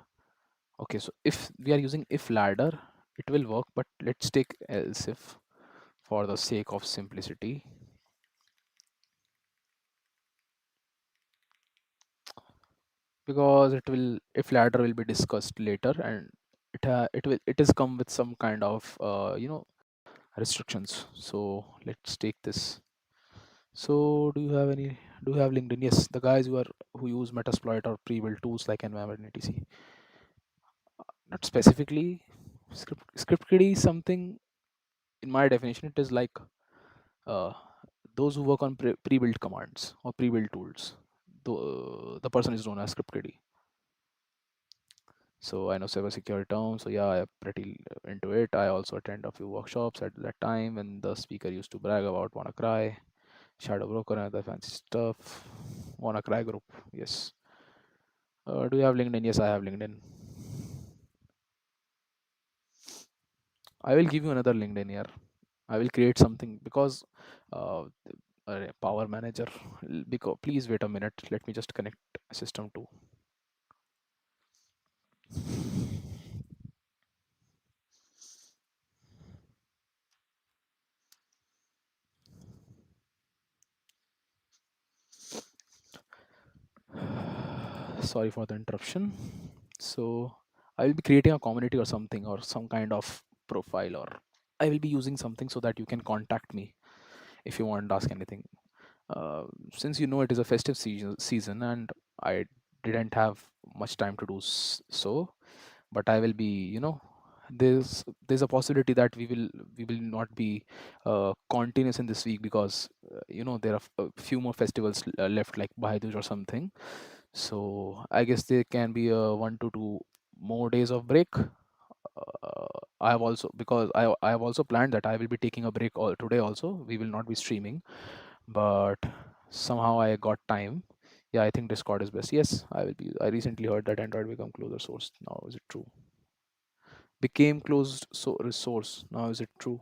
okay, so if we are using if ladder, it will work, but let's take else if for the sake of simplicity. Because it will, if ladder will be discussed later, and it is come with some kind of restrictions. So let's take this. So do you have LinkedIn? Yes, the guys who use Metasploit or pre-built tools like environment and etc. Not specifically script kiddie is something, in my definition it is like uh, those who work on pre-built commands or pre-built tools. The person is known as script kiddie. So I know cybersecurity terms. So yeah, I'm pretty into it. I also attend a few workshops at that time when the speaker used to brag about WannaCry, Shadow Broker, and other fancy stuff. WannaCry group, yes. Do you have LinkedIn? Yes, I have LinkedIn. I will give you another LinkedIn here. I will create something because uh, Power Manager. Because please wait a minute. Let me just connect system to. Sorry for the interruption. So I will be creating a community or something, or some kind of profile, or I will be using something so that you can contact me if you want to ask anything. Since you know it is a festive season and I didn't have much time to do so, but I will be, there's a possibility that we will not be continuous in this week because there are a few more festivals left, like Bhai Dooj or something. So I guess there can be a 1 to 2 more days of break. I have also, because I have also planned that I will be taking a break all today also. We will not be streaming, but somehow I got time. Yeah, I think Discord is best. Yes, I will be. I recently heard that Android become closer source. Now is it true? Became closed source. Now is it true?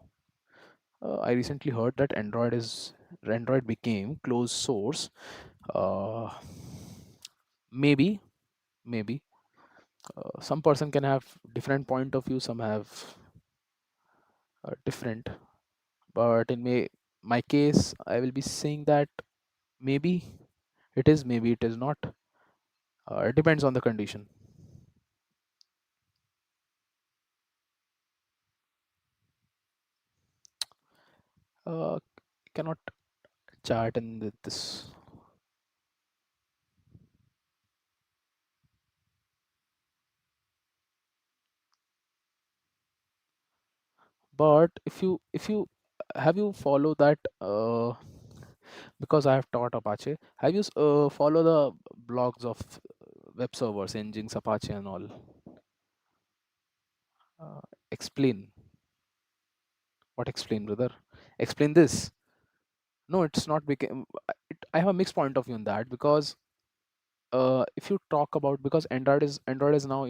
I recently heard that Android became closed source. Uh, maybe, maybe. Some person can have different point of view, some have different, but in my case I will be saying that maybe it is, maybe it is not. It depends on the condition. uh, Cannot chat in this. But if you have you follow that, because I have taught Apache, have you follow the blogs of web servers, Nginx, Apache and all? Explain. What explain, brother? Explain this. No, it's not became I have a mixed point of view on that, because if you talk about, because Android is now,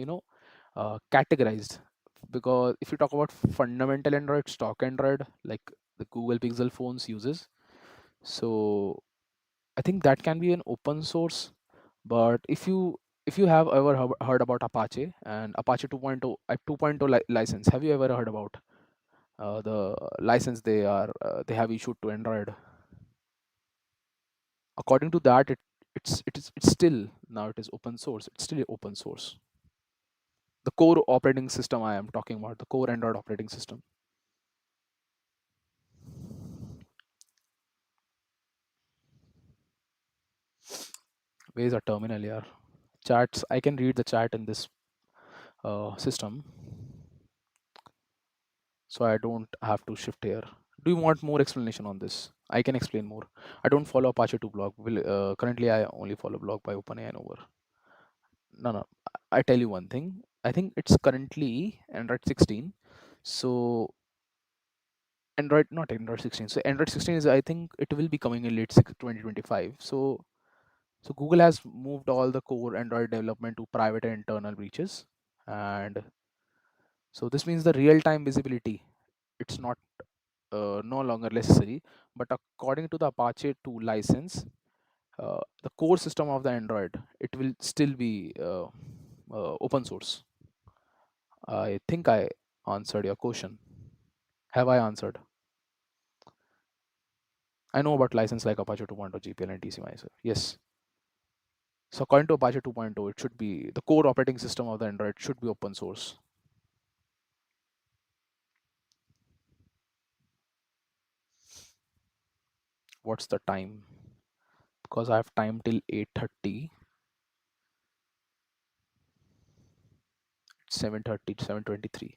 categorized. Because if you talk about fundamental Android, stock Android, like the Google Pixel phones uses, so I think that can be an open source. But if you have ever heard about Apache and Apache 2.0, 2.0 license, have you ever heard about the license they have issued to Android? According to that, it's still, now it is open source. It's still open source. The core operating system I am talking about, the core Android operating system. Where is a terminal here? Chats. I can read the chat in this system, so I don't have to shift here. Do you want more explanation on this? I can explain more. I don't follow Apache 2 blog. Currently, I only follow blog by OpenAI and over. No, no. I tell you one thing. I think it's currently Android 16. So Android, not Android 16. So Android 16 is, I think it will be coming in late 2025. So Google has moved all the core Android development to private and internal reaches, and so this means the real-time visibility, it's not no longer necessary. But according to the Apache 2 license, the core system of the Android, it will still be open source. I think I answered your question. Have I answered? I know about license like Apache 2.0, GPL, and TC myself. Yes. So according to Apache 2.0, it should be the core operating system of the Android should be open source. What's the time? Because I have time till 8:30. 7:30, 7:23.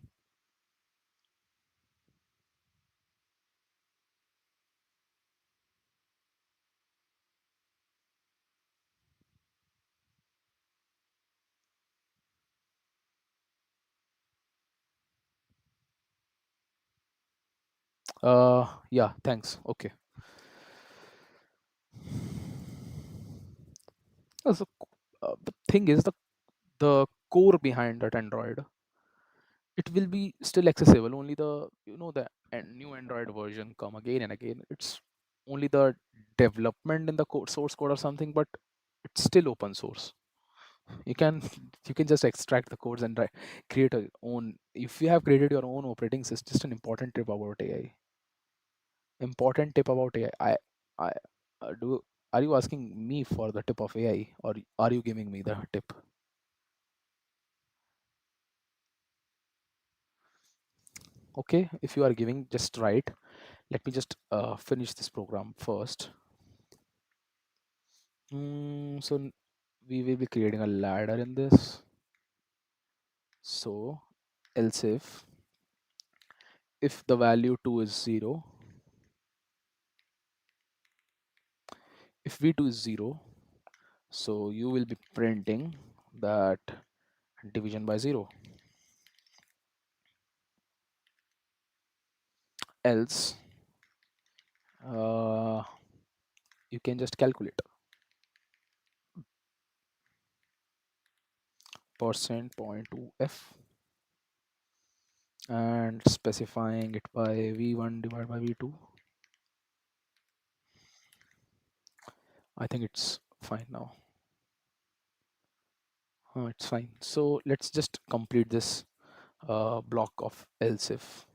Yeah, thanks. Okay. So, the thing is, the core behind that Android, it will be still accessible. Only the, the new Android version come again and again. It's only the development in the code, source code or something, but it's still open source. You can you can just extract the codes and create a own. If you have created your own operating system, just an important tip about AI. Important tip about AI. I do. Are you asking me for the tip of AI, or are you giving me the tip? Okay, if you are giving, just right. Let me just finish this program first. We will be creating a ladder in this. So else if the value 2 is 0, if v2 is 0, so you will be printing that division by 0. Else uh, you can just calculate percent point 2f and specifying it by v1 divided by v2. I think it's fine now. It's fine. So let's just complete this block of else if.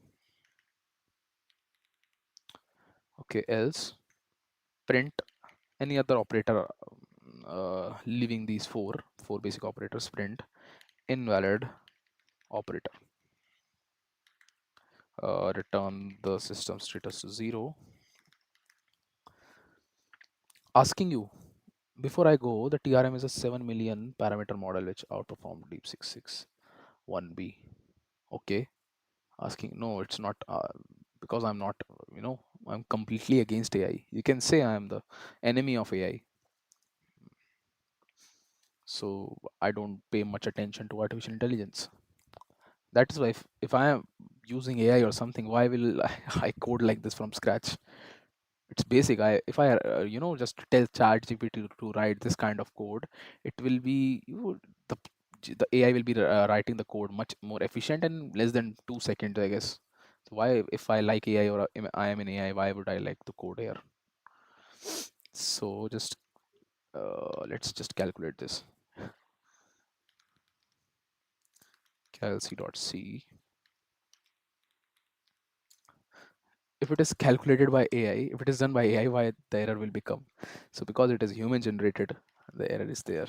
Okay, else print any other operator leaving these four basic operators. Print invalid operator. Return the system status to 0. Asking you, before I go, the TRM is a 7 million parameter model which outperformed Deep 661B. Okay. Asking, no, it's not, because I'm not, I'm completely against AI. You can say I am the enemy of AI. So I don't pay much attention to artificial intelligence. That is why if I am using AI or something, why will I code like this from scratch? It's basic. If I just tell ChatGPT to write this kind of code, it will be the AI will be writing the code much more efficient and less than 2 seconds, I guess. So why, if I like AI or I am in AI, why would I like the code here? So just let's just calculate this. calc.c. If it is calculated by AI, if it is done by AI, why the error will become? So because it is human generated, the error is there.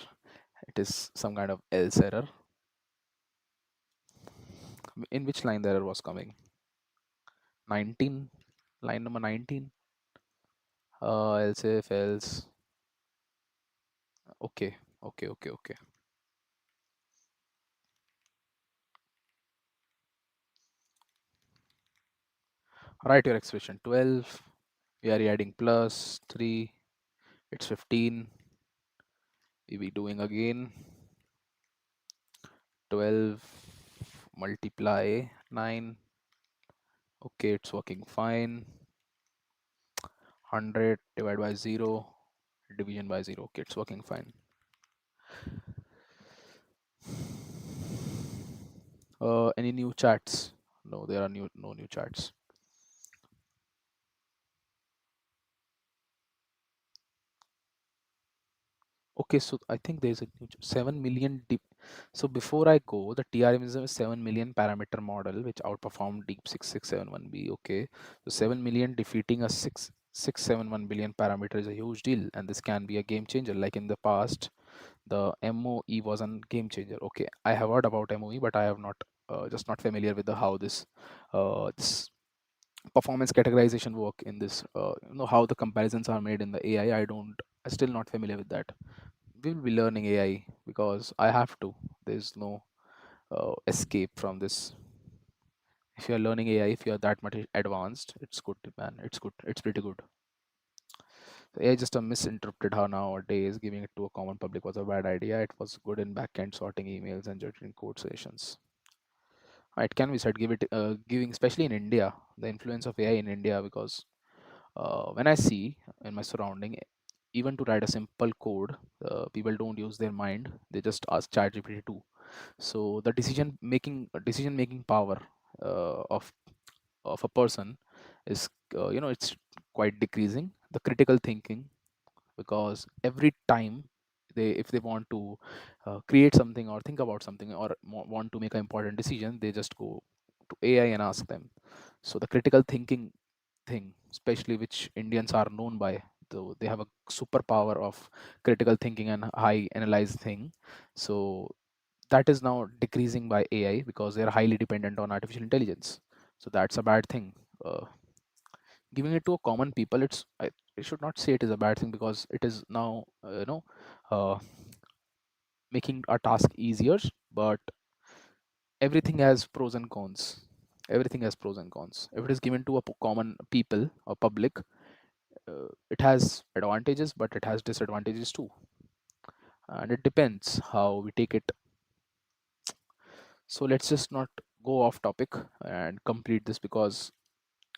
It is some kind of else error. In which line the error was coming? 19, line number 19. Else if else. Okay, okay. Write your expression. 12. We are adding plus 3. It's 15. We be doing again. 12 multiply 9. Okay, it's working fine. 100 divided by 0. Division by 0. Okay, it's working fine. Any new chats? No, there are no new chats. Okay, so I think there's a 7 million deep. So before I go, the TRM is a 7 million parameter model which outperformed Deep 6671B. Okay, so 7 million defeating a 6671 billion parameter is a huge deal, and this can be a game changer. Like in the past, the MOE was a game changer. Okay, I have heard about MOE, but I have not just not familiar with the how this performance categorization work in this. How the comparisons are made in the AI. I still not familiar with that. We will be learning AI because I have to. There's no escape from this. If you're learning AI, if you're that much advanced, it's good, man. It's good. It's pretty good. AI just a misinterpreted how nowadays giving it to a common public was a bad idea. It was good in backend sorting emails and judging code sessions. It can be said, giving, especially in India, the influence of AI in India, because when I see in my surrounding, even to write a simple code, people don't use their mind. They just ask ChatGPT to. So the decision making power of a person is it's quite decreasing. The critical thinking, because every time if they want to create something or think about something or want to make an important decision, they just go to AI and ask them. So the critical thinking thing, especially which Indians are known by, though they have a superpower of critical thinking and high analyze thing. So that is now decreasing by AI because they are highly dependent on artificial intelligence. So that's a bad thing. Giving it to a common people, I should not say it is a bad thing, because it is now uh, making our task easier. But everything has pros and cons. Everything has pros and cons. If it is given to a common people or public, it has advantages, but it has disadvantages too, and it depends how we take it. So let's just not go off topic and complete this, because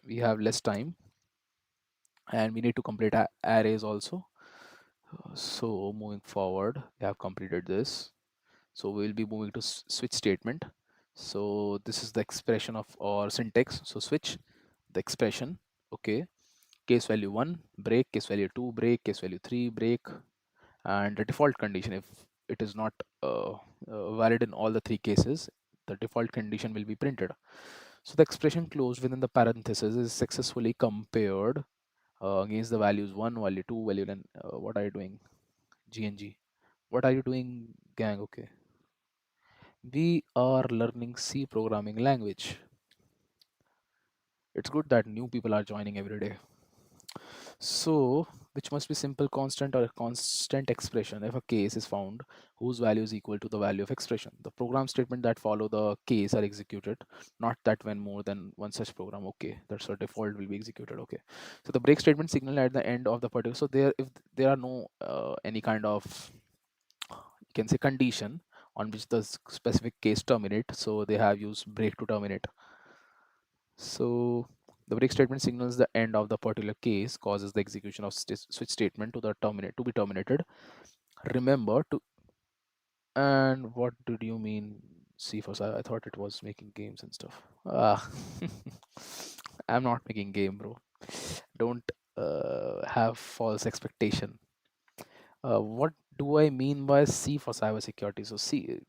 we have less time and we need to complete arrays also. So moving forward, we have completed this. So we'll be moving to switch statement. So this is the expression of or syntax. So switch the expression. Okay, case value 1 break, case value 2 break, case value 3 break, and the default condition, if it is not valid in all the three cases, the default condition will be printed. So the expression closed within the parenthesis is successfully compared against the values 1, value 2, value n. What are you doing? GNG. What are you doing, gang? Okay. We are learning C programming language. It's good that new people are joining every day. So, which must be simple constant or a constant expression if a case is found whose value is equal to the value of expression. The program statement that follow the case are executed, not that when more than one such program. Okay, that's a default will be executed. Okay, so the break statement signal at the end of the particular. So there, if there are no any kind of, you can say, condition on which the specific case terminate, so they have used break to terminate. So the break statement signals the end of the particular case, causes the execution of switch statement to the terminate to be terminated. Remember to. And what did you mean, CFOS? I thought it was making games and stuff. Ah, I'm not making game, bro. Don't have false expectation. What do I mean by C for cybersecurity? So C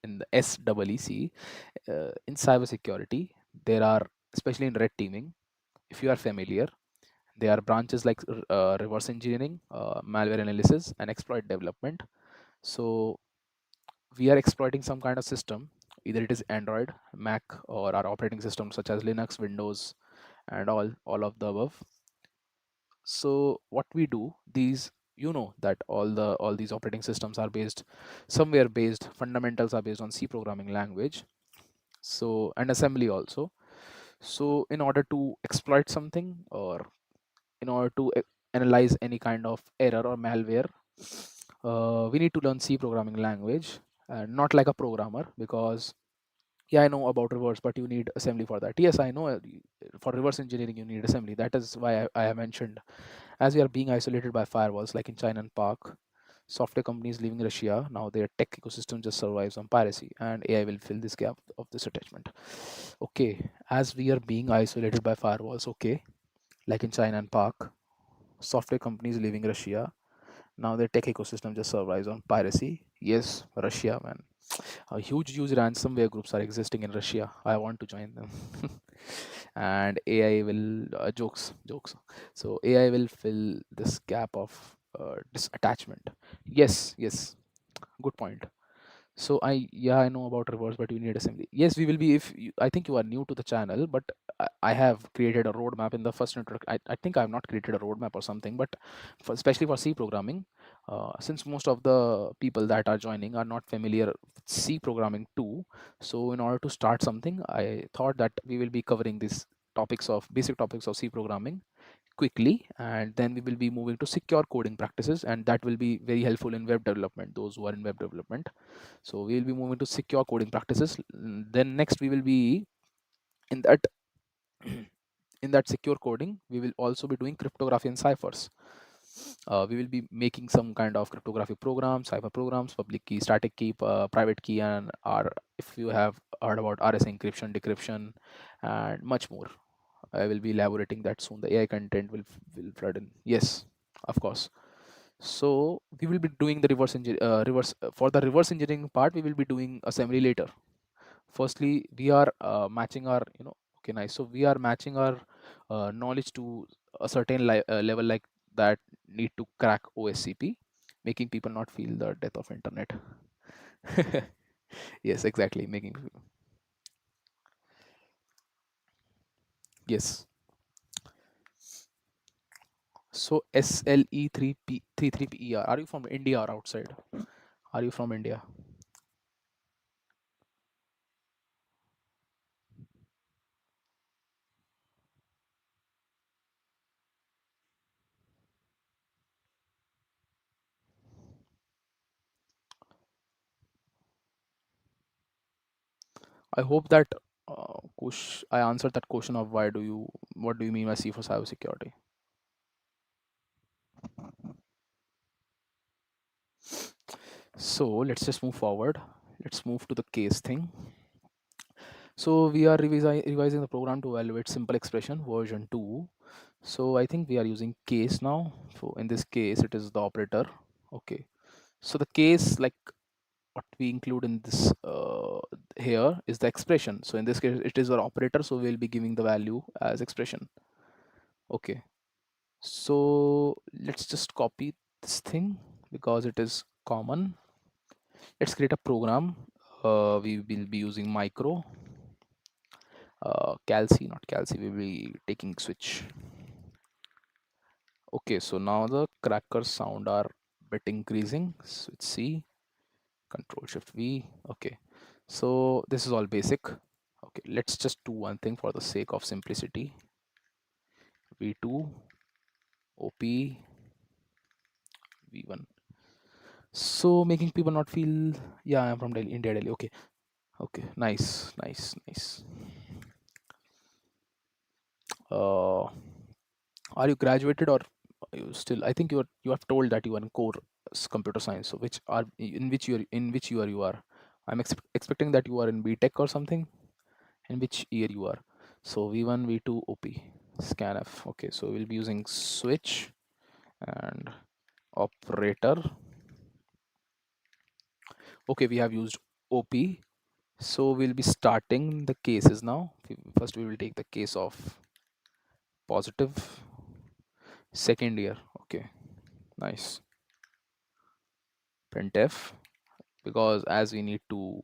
in the SEEC, in cybersecurity, there are, especially in red teaming, if you are familiar, there are branches like reverse engineering, malware analysis, and exploit development. So we are exploiting some kind of system, either it is Android, Mac, or our operating system such as Linux, Windows, and all of the above. So what we do, these, you know that all these operating systems are based somewhere based, fundamentals are based on C programming language, so, and assembly also. So in order to exploit something, or in order to analyze any kind of error or malware, we need to learn C programming language, not like a programmer, because yeah, I know about reverse, but you need assembly for that. Yes, I know, for reverse engineering you need assembly. That is why I have mentioned, as we are being isolated by firewalls like in China and Pak, software companies leaving Russia, now their tech ecosystem just survives on piracy, and AI will fill this gap of this attachment. Okay, as we are being isolated by firewalls, okay, like in China and Pak, software companies leaving Russia, now their tech ecosystem just survives on piracy. Yes, Russia, man. A huge ransomware groups are existing in Russia. I want to join them. And AI will, jokes. So AI will fill this gap of disattachment. Yes, good point. So yeah, I know about reverse, but you need assembly. Yes, we will be, if you, I think you are new to the channel, but I have created a roadmap in the first introduction. I think I have not created a roadmap or something, but especially for C programming, since most of the people that are joining are not familiar with C programming too. So in order to start something, I thought that we will be covering these topics of basic topics of C programming quickly, and then we will be moving to secure coding practices, and that will be very helpful in web development, those who are in web development. So we will be moving to secure coding practices. Then next we will be in that in that secure coding, we will also be doing cryptography and ciphers. We will be making some kind of cryptography programs, cipher programs, public key, static key, private key, and R, if you have heard about RSA encryption, decryption, and much more. I will be elaborating that soon. The AI content will flood in. Yes, of course. So we will be doing the reverse for the reverse engineering part. We will be doing assembly later. Firstly, we are matching our, okay, nice. So we are matching our knowledge to a certain level, like that need to crack OSCP, making people not feel the death of internet. Yes, exactly. Making, yes. So SLE33PER. Are you from India or outside? Are you from India? I hope that I answered that question of what do you mean by C for cybersecurity? So let's just move forward. Let's move to the case thing. So we are revising the program to evaluate simple expression version 2. So I think we are using case now. So in this case, it is the operator. Okay. So the case, like what we include in this here is the expression. So in this case, it is our operator. So we'll be giving the value as expression. Okay. So let's just copy this thing because it is common. Let's create a program. We will be using micro, not calci. We will be taking switch. Okay, so now the crackers sound are bit increasing. Switch C, Control Shift V. Okay, so this is all basic. Okay, let's just do one thing for the sake of simplicity. V2, OP, V1. So making people not feel, yeah, I'm from Delhi, India, Delhi. Okay, okay, nice, nice, nice. Uh, are you graduated or are you still? I think you have told that you are in core computer science. So which are in which you are? I'm expecting that you are in BTech or something. In which year you are? So V1, V2, OP, scanf. Okay, so we'll be using switch and operator. Okay, we have used OP. So we'll be starting the cases now. First, we will take the case of positive. Second year. Okay, nice. Printf, because as we need to.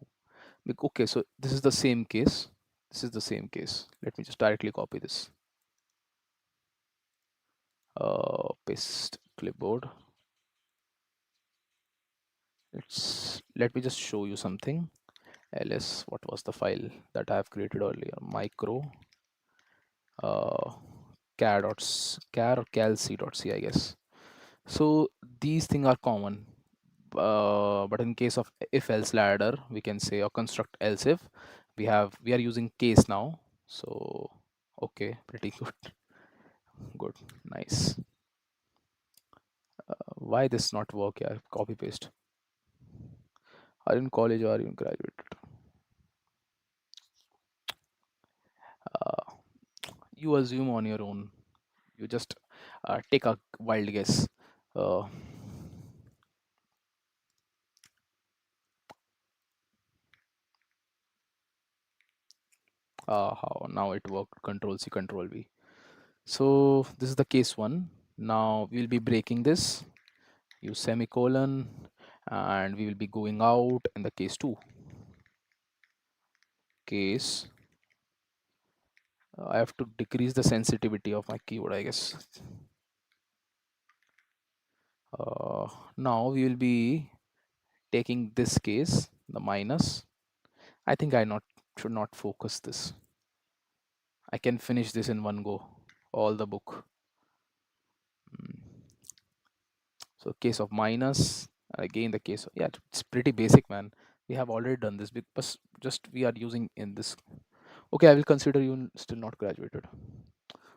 Okay, so this is the same case. This is the same case. Let me just directly copy this. Paste clipboard. Let me just show you something. ls, what was the file that I have created earlier? Micro char or calc.c, I guess. So these things are common, but in case of if else ladder, we can say or construct else if we are using case now. So okay, pretty good. Good, nice. Why this not work? Yeah, copy paste. Are you in college or are you graduated? uh, you assume on your own. You just take a wild guess. uh, how now it worked? Control C, Control V. So this is the case one. Now we will be breaking this, use semicolon, and we will be going out in the case 2. Case, I have to decrease the sensitivity of my keyboard, I guess. uh, Now we will be taking this case, the minus. I think I not should not focus this. I can finish this in one go, all the book. So case of minus, again the case of, yeah, it's pretty basic, man. We have already done this because just we are using in this. Okay, I will consider you still not graduated.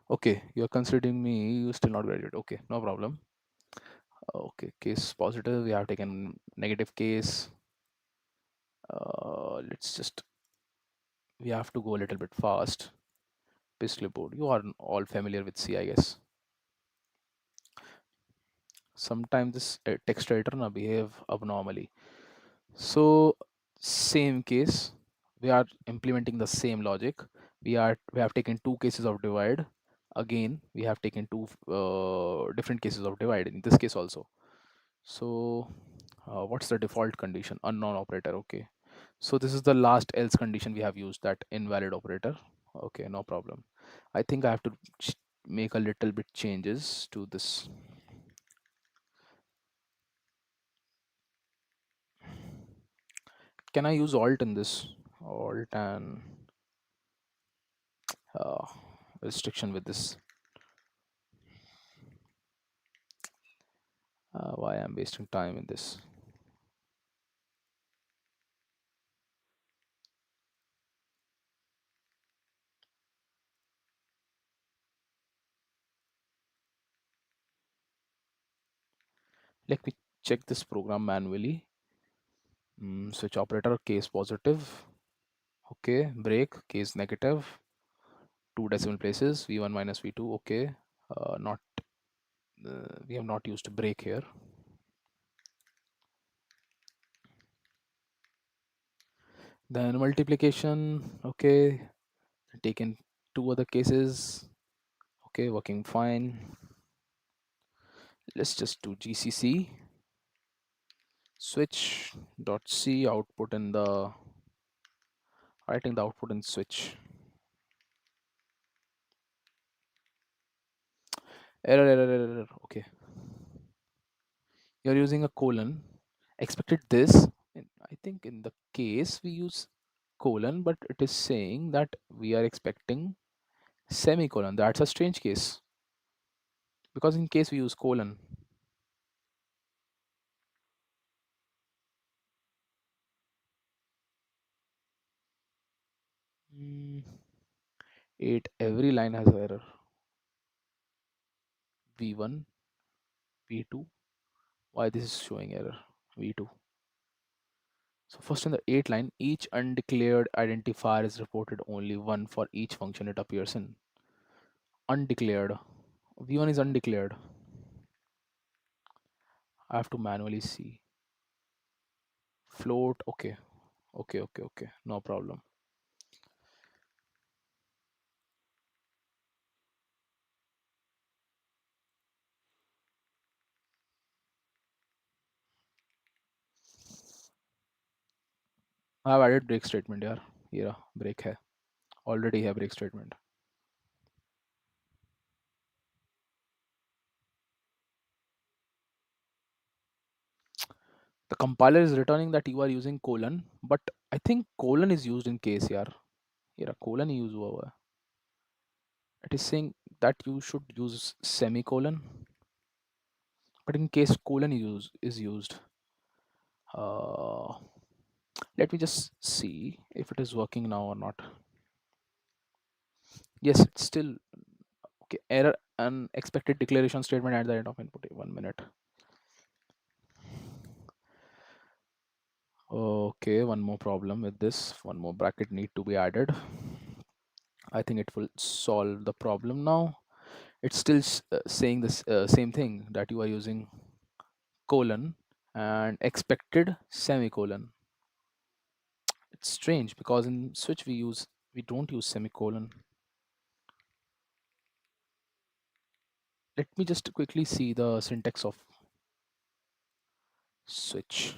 Okay, you are considering me, you still not graduated. Okay, no problem. Okay, case positive, we have taken negative case. Let's just, we have to go a little bit fast. Pistol board, you are all familiar with C, I guess. Sometimes this text editor na behave abnormally. So same case, we are implementing the same logic. We have taken two cases of divide. Again, we have taken two different cases of divide in this case also. So what's the default condition? Unknown operator. Okay. So this is the last else condition we have used, that invalid operator. Okay, no problem. I think I have to make a little bit changes to this. Can I use alt in this? Alt and uh, restriction with this. Why I'm wasting time in this? Let me check this program manually. Switch operator, case positive. Okay, break, case negative. Two decimal places, v1 minus v2. Okay, not we have not used break here. Then multiplication, okay, taken two other cases, okay, working fine. Let's just do GCC switch dot c output in the writing the output in switch. Error. Okay, you're using a colon. Expected this. I think in the case we use colon, but it is saying that we are expecting semicolon. That's a strange case because in case we use colon. Mm, 8 every line has error. V1, V2. Why this is showing error? V2. So first in the 8 line, each undeclared identifier is reported only one for each function it appears in. Undeclared. V1 is undeclared. I have to manually see. Float. Okay. Okay. No problem. I have added break statement here. Here, break hai. Already है break statement. The compiler is returning that you are using colon, but I think colon is used in case यार. Here colon he use हुआ है. It is saying that you should use semicolon, but in case colon is used, uh, let me just see if it is working now or not. Yes, it's still okay. Error unexpected declaration statement at the end of input. 1 minute. Okay, one more problem with this. One more bracket need to be added. I think it will solve the problem now. It's still saying this same thing that you are using colon and expected semicolon. It's strange because in switch we don't use semicolon. Let me just quickly see the syntax of switch.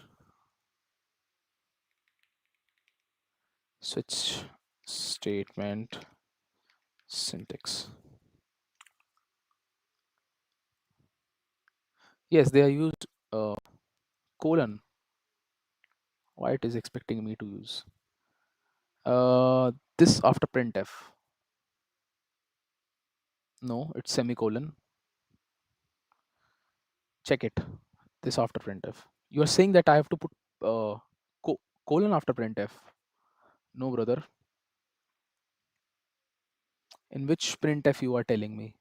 Switch statement syntax. Yes, they are used colon. Why it is expecting me to use this after printf? No, it's semicolon. Check it. This after printf. You are saying that I have to put colon after printf. No, brother. In which printf you are telling me?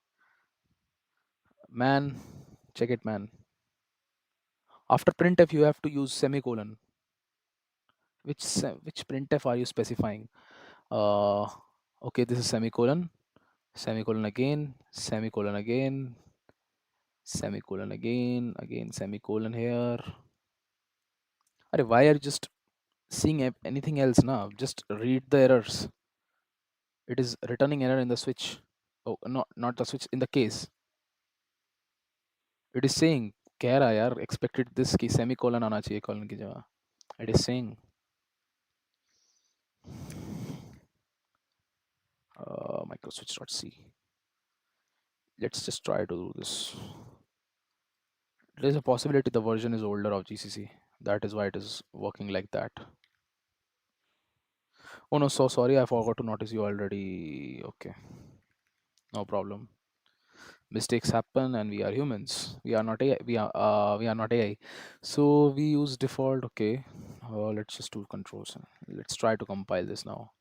Man, check it, man. After printf, you have to use semicolon. Which printf are you specifying? Uh, okay, this is semicolon, semicolon again, semicolon again, semicolon again, semicolon here. Arey, why are you just seeing anything else now? Just read the errors. It is returning error in the switch. Oh, not the switch, in the case. It is saying कह रहा है यार expected this की semicolon आना चाहिए colon की जगह. It is saying microswitch.c. Let's just try to do this. There is a possibility the version is older of GCC. That is why it is working like that. Oh no, so sorry, I forgot to notice you already. Okay, no problem. Mistakes happen, and we are humans. We are not AI. We are not AI. So we use default. Okay, let's just do controls. Let's try to compile this now.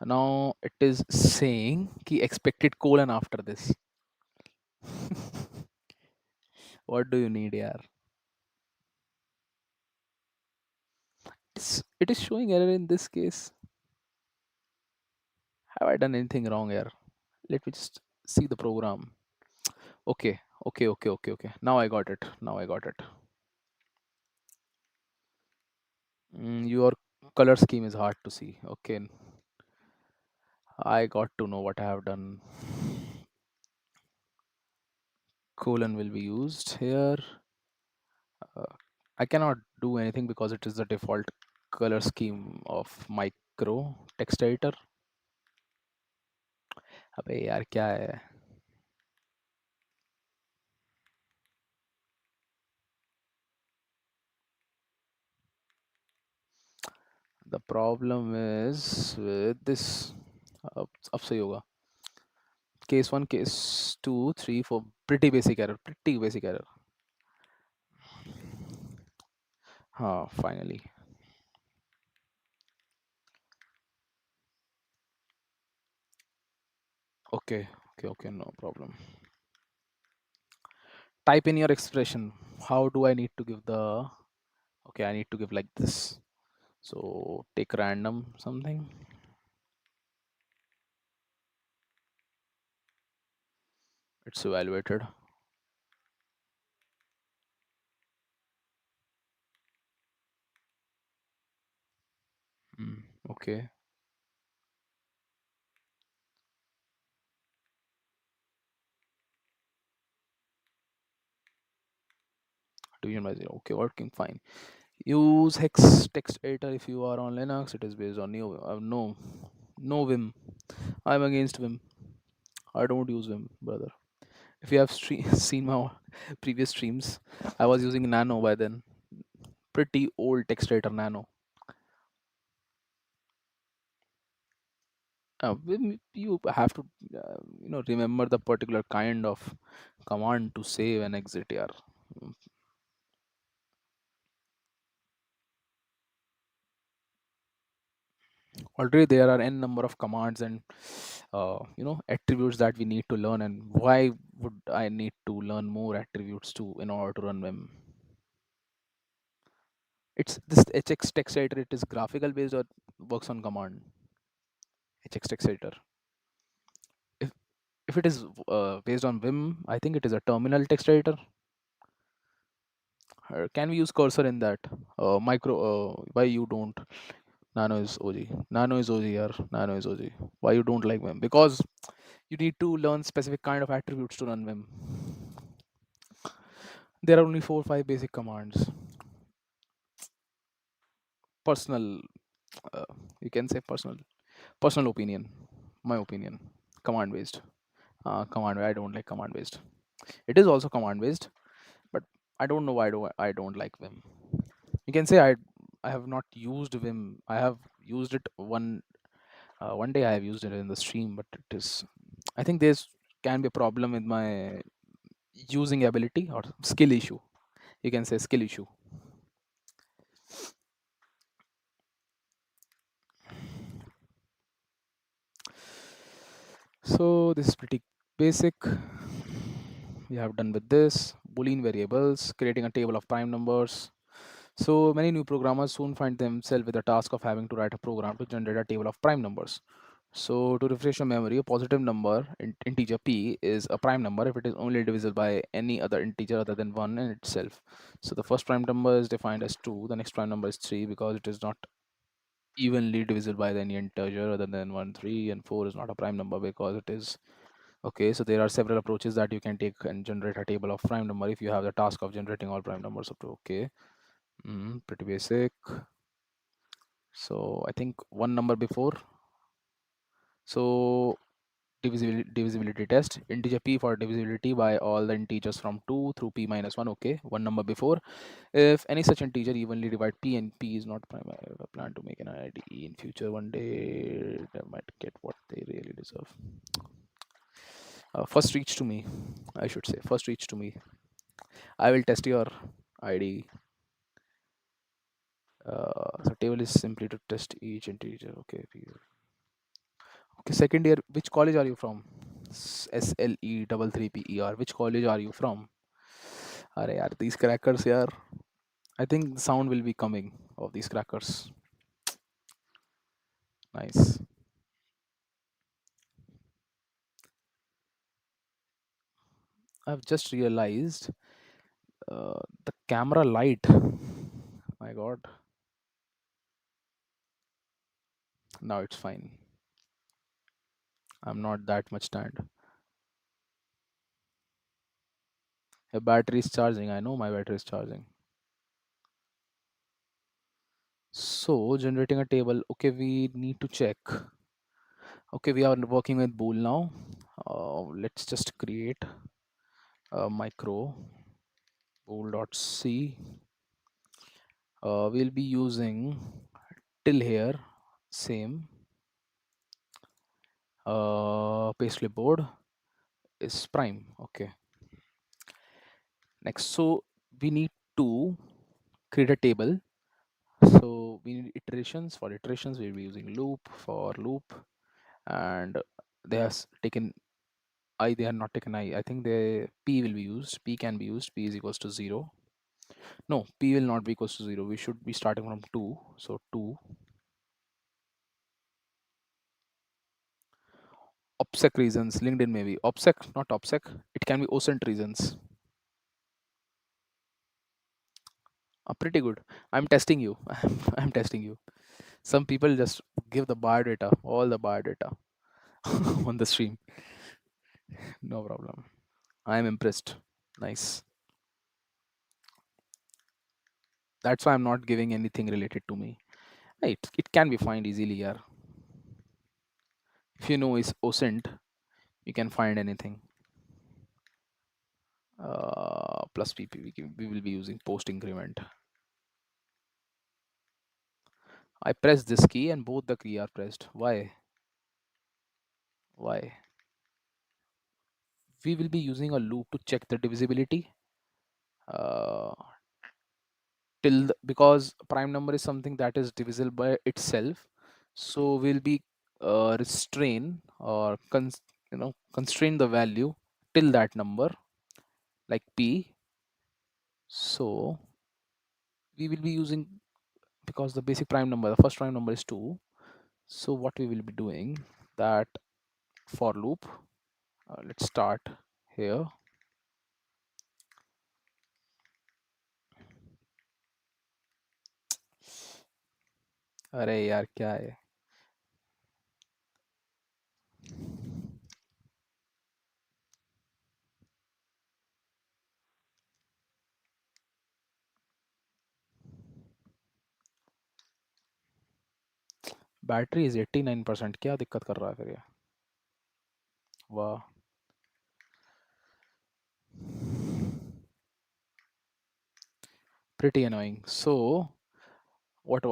Now it is saying ki expected colon after this. What do you need, yaar? It is showing error in this case. Have I done anything wrong here? Let me just see the program. Okay. Now I got it. You are Color scheme is hard to see. Okay, I got to know what I have done. Colon will be used here. Uh, I cannot do anything because it is the default color scheme of micro text editor. अबे यार क्या है? The problem is with this. अब सही होगा. Case 1, case 2, 3, 4. Pretty basic error. Pretty basic error. हाँ, finally. Okay, okay, okay, no problem. Type in your expression. How do I need to give the... Okay, I need to give like this. So take random something. It's evaluated. Okay. Division by 0. Okay, working fine. Use hex text editor if you are on Linux. It is based on no Vim. I'm against Vim. I don't use Vim, brother. If you have seen my previous streams, I was using Nano by then. Pretty old text editor Nano. You have to remember the particular kind of command to save and exit here. Already there are n number of commands and attributes that we need to learn, and why would I need to learn more attributes to in order to run them? It's this hx text editor. It is graphical based or works on command? Hx text editor. If it is based on Vim, I think it is a terminal text editor. Can we use cursor in that? Micro. Why you don't? Nano is OG. Nano is OG here. Nano is OG. Why you don't like Vim? Because you need to learn specific kind of attributes to run Vim. There are only 4 or 5 basic commands. Personal, uh, you can say personal opinion. My opinion. Command based. Command. I don't like command based. It is also command based, but I don't know why do I don't like Vim. You can say I have not used Vim. I have used it one day. I have used it in the stream, but it is. I think there's can be a problem with my using ability or skill issue. You can say skill issue. So this is pretty basic. We have done with this. Boolean variables, creating a table of prime numbers. So many new programmers soon find themselves with the task of having to write a program to generate a table of prime numbers. So to refresh your memory, a positive number, integer p, is a prime number if it is only divisible by any other integer other than 1 in itself. So the first prime number is defined as 2, the next prime number is 3 because it is not evenly divisible by any integer other than 1, 3, and 4 is not a prime number because it is. Okay, so there are several approaches that you can take and generate a table of prime number if you have the task of generating all prime numbers up to. Okay, pretty basic. So I think one number before. So divisibility test, integer p for divisibility by all the integers from 2 through p minus 1. Okay, one number before. If any such integer evenly divide p and p is not prime, I have a plan to make an IDE in future. One day they might get what they really deserve. First reach to me, I should say. First reach to me. I will test your ID. So table is simply to test each integer. Okay. Okay. Second year. Which college are you from? SLE 33PER. Which college are you from? Are yaar, these crackers yaar. I think the sound will be coming of these crackers. Nice. I've just realized the camera light. My God. Now it's fine. I'm not that much tired. Your battery is charging. I know my battery is charging. So generating a table. Okay, we need to check. Okay, we are working with bool now. Let's just create a micro bool.c. We'll be using till here same paste clipboard is prime. Okay, next, so we need to create a table. So we need iterations. For iterations we'll be using loop for loop, and they have taken I, they are not taken I think the p will be used, p can be used, p is equals to 0. No, p will not be equals to 0, we should be starting from 2. So 2 obsec reasons, LinkedIn maybe obsec, not obsec, it can be osint reasons. Pretty good. I'm testing you. I'm testing you. Some people just give the biodata, all the biodata on the stream. No problem. I'm impressed. Nice. That's why I'm not giving anything related to me. It can be found easily, yeah. If you know is OSINT, you can find anything. Plus PP, we will be using post increment. I press this key and both the key are pressed. Why? Why? We will be using a loop to check the divisibility. Uh, because prime number is something that is divisible by itself, so we'll be restrain or constrain the value till that number, like p. So we will be using, because the basic prime number, the first prime number is 2. So what we will be doing, that for loop, let's start here. अरे यार क्या है, battery is 89%, क्या दिक्कत कर रहा है फिर ये, वाह. Pretty annoying. So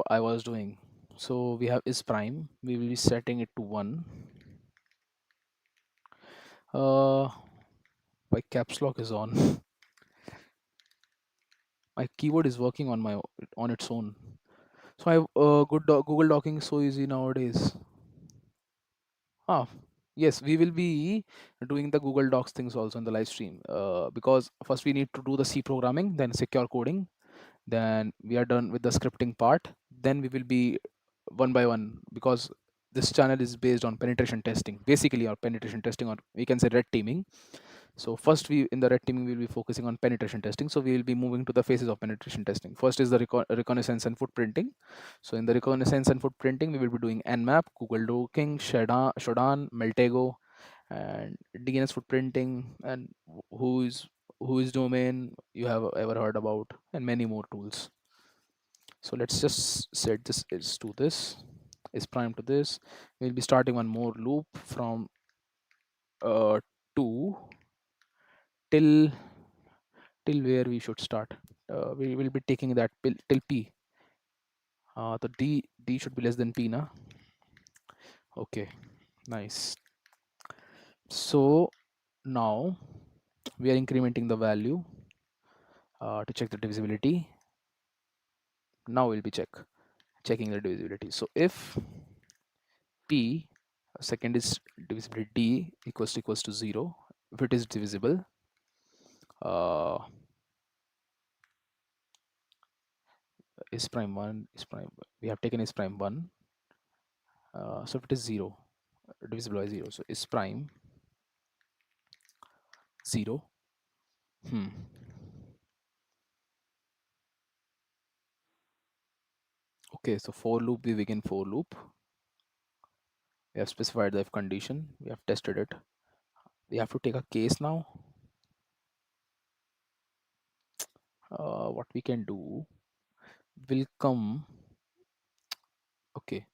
I was doing, so we have is prime, we will be setting it to 1. uh my caps lock is on. My keyboard is working on its own. So I Google docking is so easy nowadays. Ah, yes, we will be doing the Google Docs things also in the live stream. Because first we need to do the C programming, then secure coding, then we are done with the scripting part. Then we will be one by one, because this channel is based on penetration testing, basically, or penetration testing, or we can say red teaming. So first, we in the red teaming we will be focusing on penetration testing. So we will be moving to the phases of penetration testing. First is the reconnaissance and footprinting. So in the reconnaissance and footprinting, we will be doing Nmap, Google Docking, Shodan, Meltego, and DNS footprinting, and who is domain you have ever heard about, and many more tools. So let's just set this is to this, is prime to this. We'll be starting one more loop from 2 till where we should start. We will be taking that till p. The d should be less than p na. Okay, nice. So now we are incrementing the value to check the divisibility. Now we'll be checking the divisibility. So if p, second is divisibility, d equals to 0, if it is divisible, uh, is prime 1 is prime, we have taken is prime 1. So if it is 0, divisible by 0, so is prime 0. Hmm. Okay, so for loop, we begin for loop. We have specified the if condition. We have tested it. We have to take a case now. What we can do will come. Okay,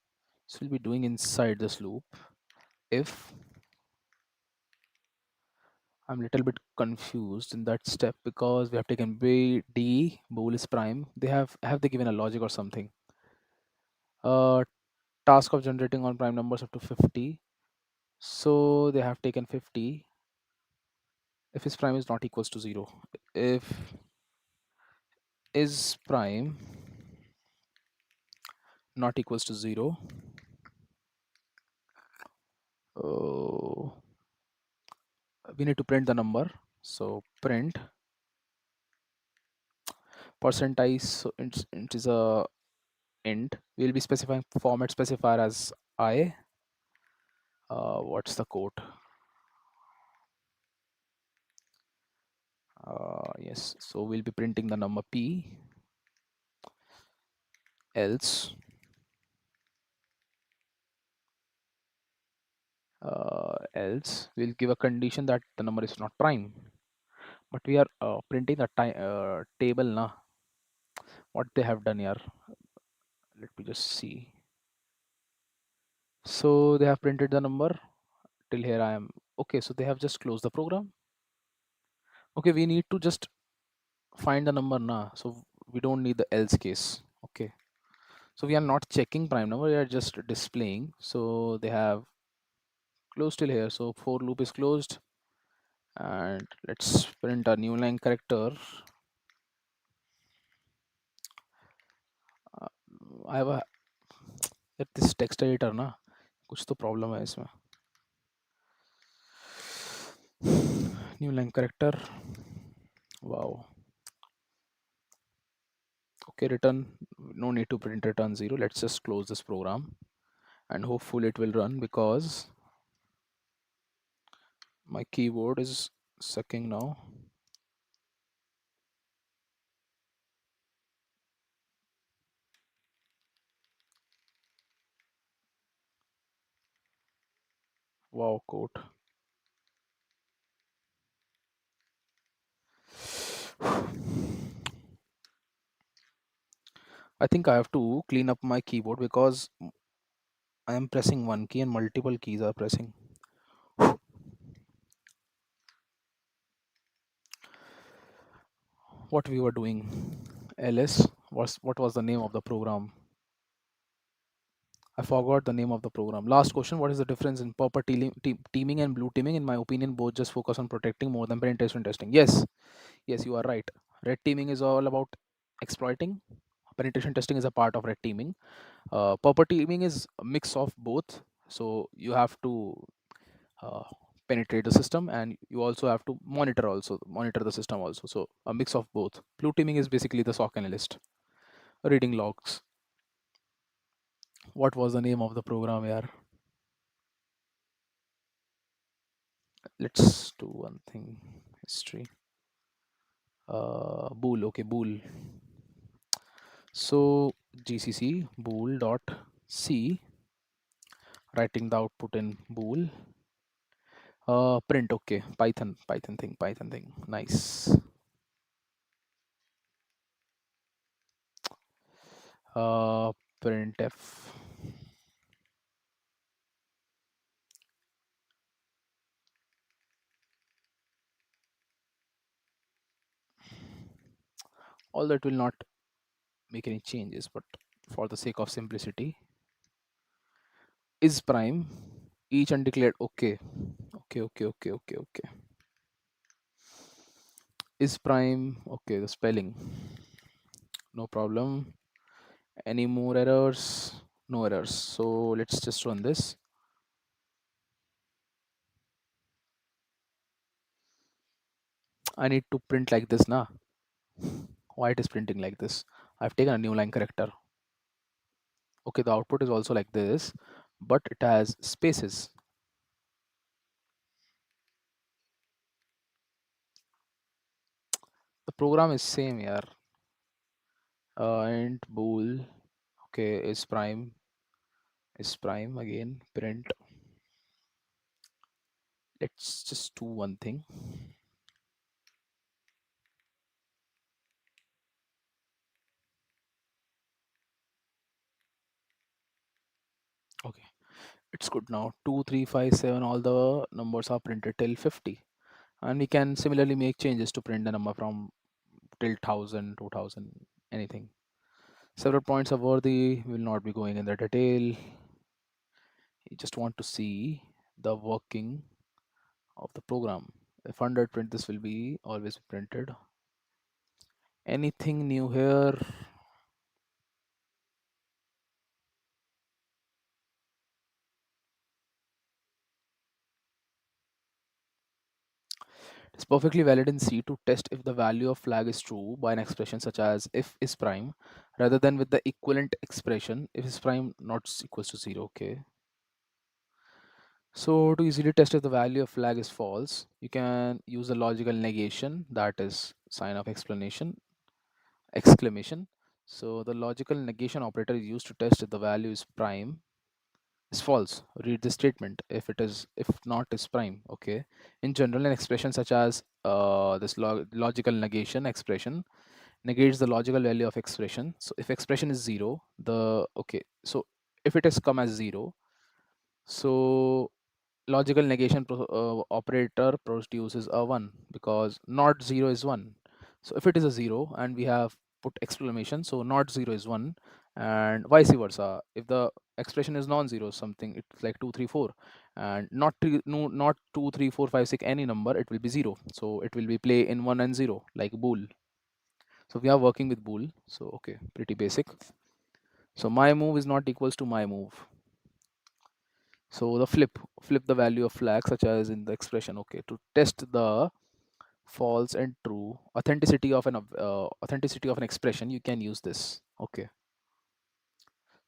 so we'll be doing inside this loop. If I'm a little bit confused in that step because we have taken B, D, bool is prime. Have they given a logic or something? Uh, task of generating on prime numbers up to 50. So they have taken 50. If is prime is not equals to 0. If is prime not equals to 0, uh, we need to print the number. So print percentage, so it is a int. We'll be specifying format specifier as I. What's the code? Yes, so we'll be printing the number p, else we'll give a condition that the number is not prime, but we are printing the table na. What they have done here, let me just see. So they have printed the number till here. I am okay. So they have just closed the program. Okay, we need to just find the number na, so we don't need the else case. Okay, so we are not checking prime number, we are just displaying. So they have closed till here, so for loop is closed, and let's print a new line character. uh, I have a this text editor ना, कुछ तो problem है इसमें. New line character. Wow. Okay, return. No need to print return 0. Let's just close this program and hopefully it will run because my keyboard is sucking now. Wow, code. I think I have to clean up my keyboard because I am pressing one key and multiple keys are pressing. What we were doing? ls what was the name of the program? I forgot the name of the program. Last question: what is the difference in purple teaming and blue teaming? In my opinion, both just focus on protecting more than penetration testing. Yes, yes, you are right. Red teaming is all about exploiting. Penetration testing is a part of red teaming. Purple teaming is a mix of both. So you have to uh, penetrate the system, and you also have to monitor the system also. So a mix of both. Blue teaming is basically the SOC analyst reading logs. What was the name of the program here? Let's do one thing. History. Bool. Okay, bool. So gcc bool dot c, writing the output in bool. Print. Okay, python thing. Nice. Printf. All that will not make any changes, but for the sake of simplicity, is prime each undeclared. Okay. Is prime. Okay, the spelling, no problem. Any more errors? No errors. So let's just run this. I need to print like this now. Why it is printing like this? I've taken a new line character. Okay, the output is also like this, but it has spaces. The program is same here. Int bool. Okay, is prime again. Print. Let's just do one thing. Okay, it's good now. 2, 3, 5, 7, all the numbers are printed till 50. And we can similarly make changes to print the number from till 1000, 2000, anything. Several points are worthy. We will not be going in the detail. You just want to see the working of the program. If 100 print, this will be always be printed. Anything new here? It's perfectly valid in C to test if the value of flag is true by an expression such as if is prime, rather than with the equivalent expression if is prime not equals to 0. Okay. So to easily test if the value of flag is false, you can use the logical negation, that is sign of exclamation. So the logical negation operator is used to test if the value is prime is false. Read the statement. If not is prime. Okay. In general, an expression such as this logical negation expression negates the logical value of expression. So if expression is zero, so if it has come as zero, so logical negation operator produces a 1, because not 0 is 1. So if it is a 0 and we have put exclamation, so not 0 is 1, and vice versa. If the expression is non-zero, something it's like 2 3 4, and not no, not 2 3 4 5 6 any number, it will be 0. So it will be play in 1 and 0 like bool. So we are working with bool. So okay, pretty basic. So my move is not equals to my move. So the flip the value of flag such as in the expression. Okay, to test the false and true authenticity of an expression, you can use this. Okay.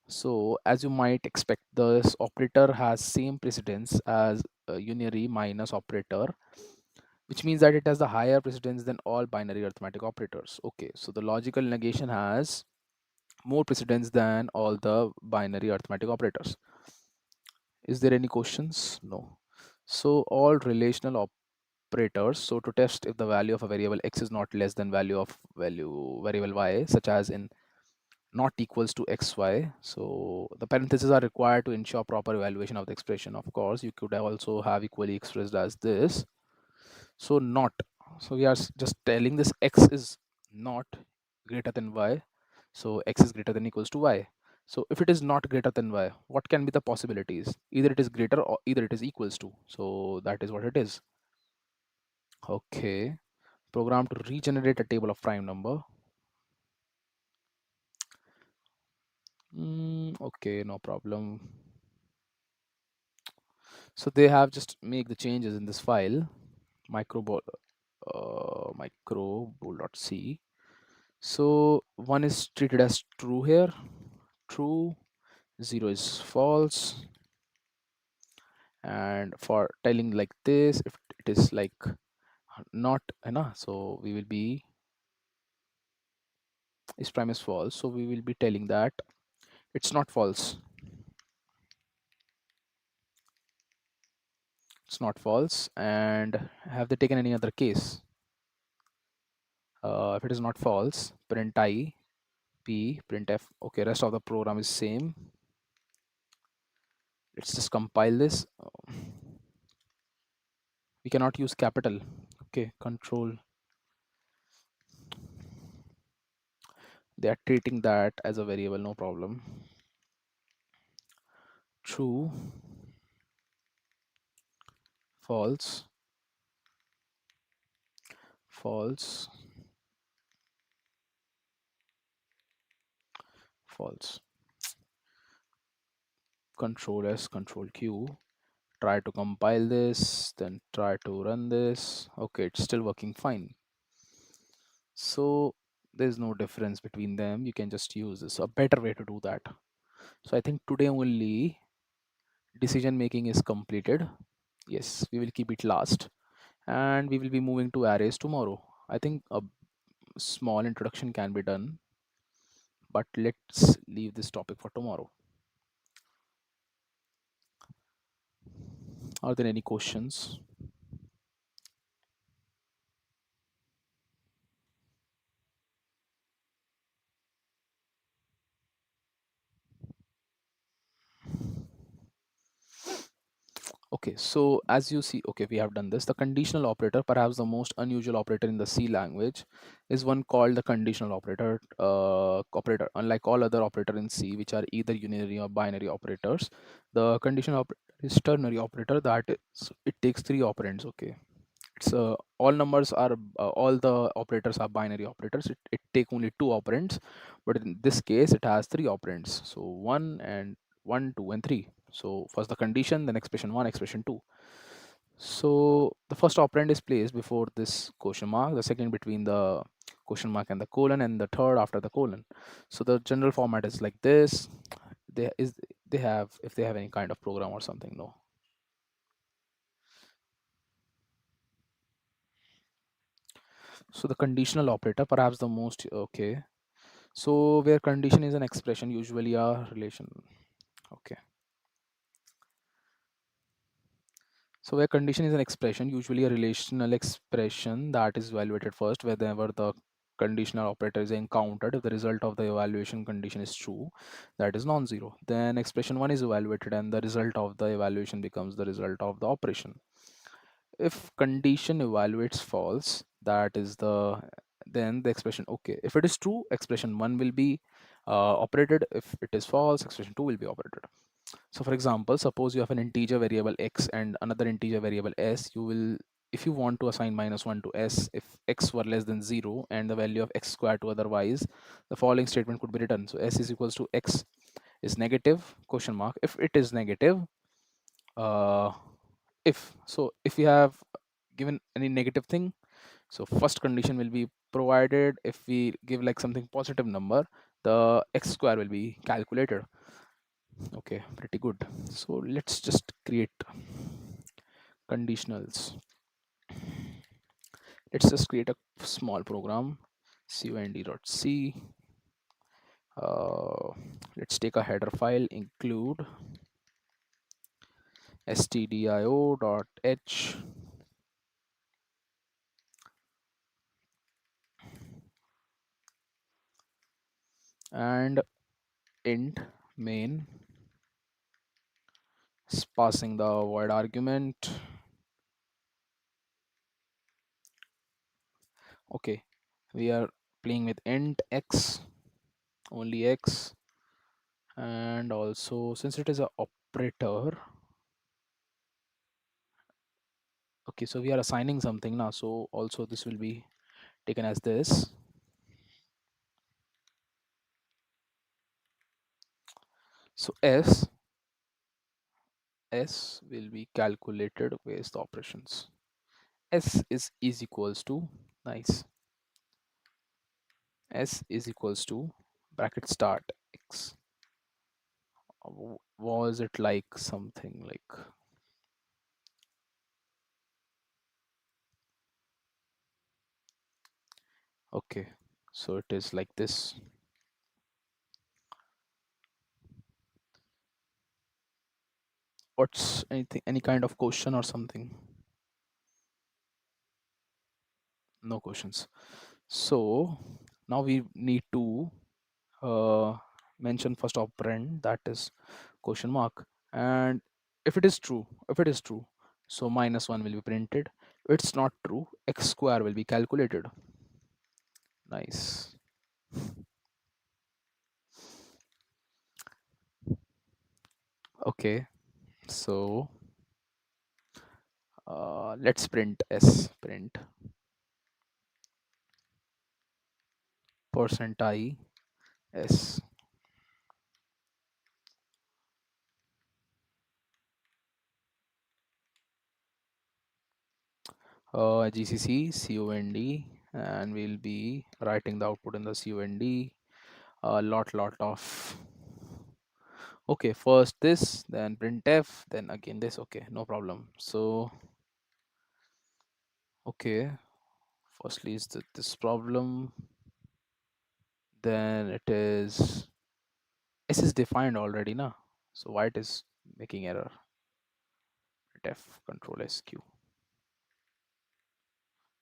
So as you might expect, this operator has same precedence as a unary minus operator, which means that it has the higher precedence than all binary arithmetic operators. Okay, so the logical negation has more precedence than all the binary arithmetic operators. Is there any questions? No. So all relational operators, so to test if the value of a variable x is not less than value of variable y, such as in not equals to xy, so the parentheses are required to ensure proper evaluation of the expression. Of course, you could have also have equally expressed as this. So not, so we are just telling this x is not greater than y, so x is greater than equals to y. So if it is not greater than y, what can be the possibilities? Either it is greater or either it is equals to. So that is what it is. Okay. Program to regenerate a table of prime number. Okay, no problem. So they have just make the changes in this file, microbol.c. So one is treated as true here, true, 0 is false, and for telling like this, if it is like not enough, so we will be is prime is false, so we will be telling that it's not false. It's not false. And have they taken any other case? If it is not false, print I, P, print F. Okay, rest of the program is same. Let's just compile this. We cannot use capital. Okay, control. They are treating that as a variable, no problem. True, false, false, false. Control S, control Q. Try to compile this, then try to run this. Okay, it's still working fine. So there's no difference between them. You can just use this. A better way to do that. So I think today only decision making is completed. Yes, we will keep it last, and we will be moving to arrays tomorrow. I think a small introduction can be done, but let's leave this topic for tomorrow. Are there any questions? Okay, so as you see, okay, we have done this. The conditional operator, perhaps the most unusual operator in the C language, is one called the conditional operator. Operator, unlike all other operator in C, which are either unary or binary operators, the conditional operator is ternary operator. That is, it takes three operands. Okay, it's all numbers are all the operators are binary operators. It take only two operands, but in this case, it has three operands. So one, two, and three. So first the condition, then expression one, expression two. So the first operand is placed before this question mark, the second between the question mark and the colon, and the third after the colon. So the general format is like this. They is they have if they have any kind of program or something. No. So the conditional operator, perhaps the most okay. So where condition is an expression, usually a relation. Okay. So where condition is an expression, usually a relational expression that is evaluated first. Whenever the conditional operator is encountered, if the result of the evaluation condition is true, that is non-zero. Then expression one is evaluated and the result of the evaluation becomes the result of the operation. If condition evaluates false, that is then the expression okay. If it is true, expression one will be operated. If it is false, expression two will be operated. So for example, suppose you have an integer variable x and another integer variable s. You will, if you want to assign -1 to s, if x were less than 0 and the value of x squared to otherwise, the following statement could be written. So s is equals to x is negative question mark. If it is negative, uh, if you have given any negative thing, so first condition will be provided. If we give like something positive number, the x square will be calculated. Okay, pretty good. So let's just create conditionals. Let's just create a small program, cond.c. uh, let's take a header file, include stdio.h, and int main is passing the void argument. Okay, we are playing with int x, only x, and also since it is a operator, okay, so we are assigning something now, so also this will be taken as this. So s will be calculated with the operations. S is equals to, nice, s is equals to bracket start x. Was it like something like, okay, so it is like this. What's anything, any kind of question or something? No questions. So now we need to uh, mention first operand, that is question mark. And if it is true, so -1 will be printed. It's not true, x square will be calculated. Nice. Okay, so let's print print %i s. GCC cond, and we'll be writing the output in the cond. A lot of, okay, first this, then printf, then again this. Okay, no problem. So okay, firstly is this problem, then it is s is defined already now, so why it is making error? Printf control sq.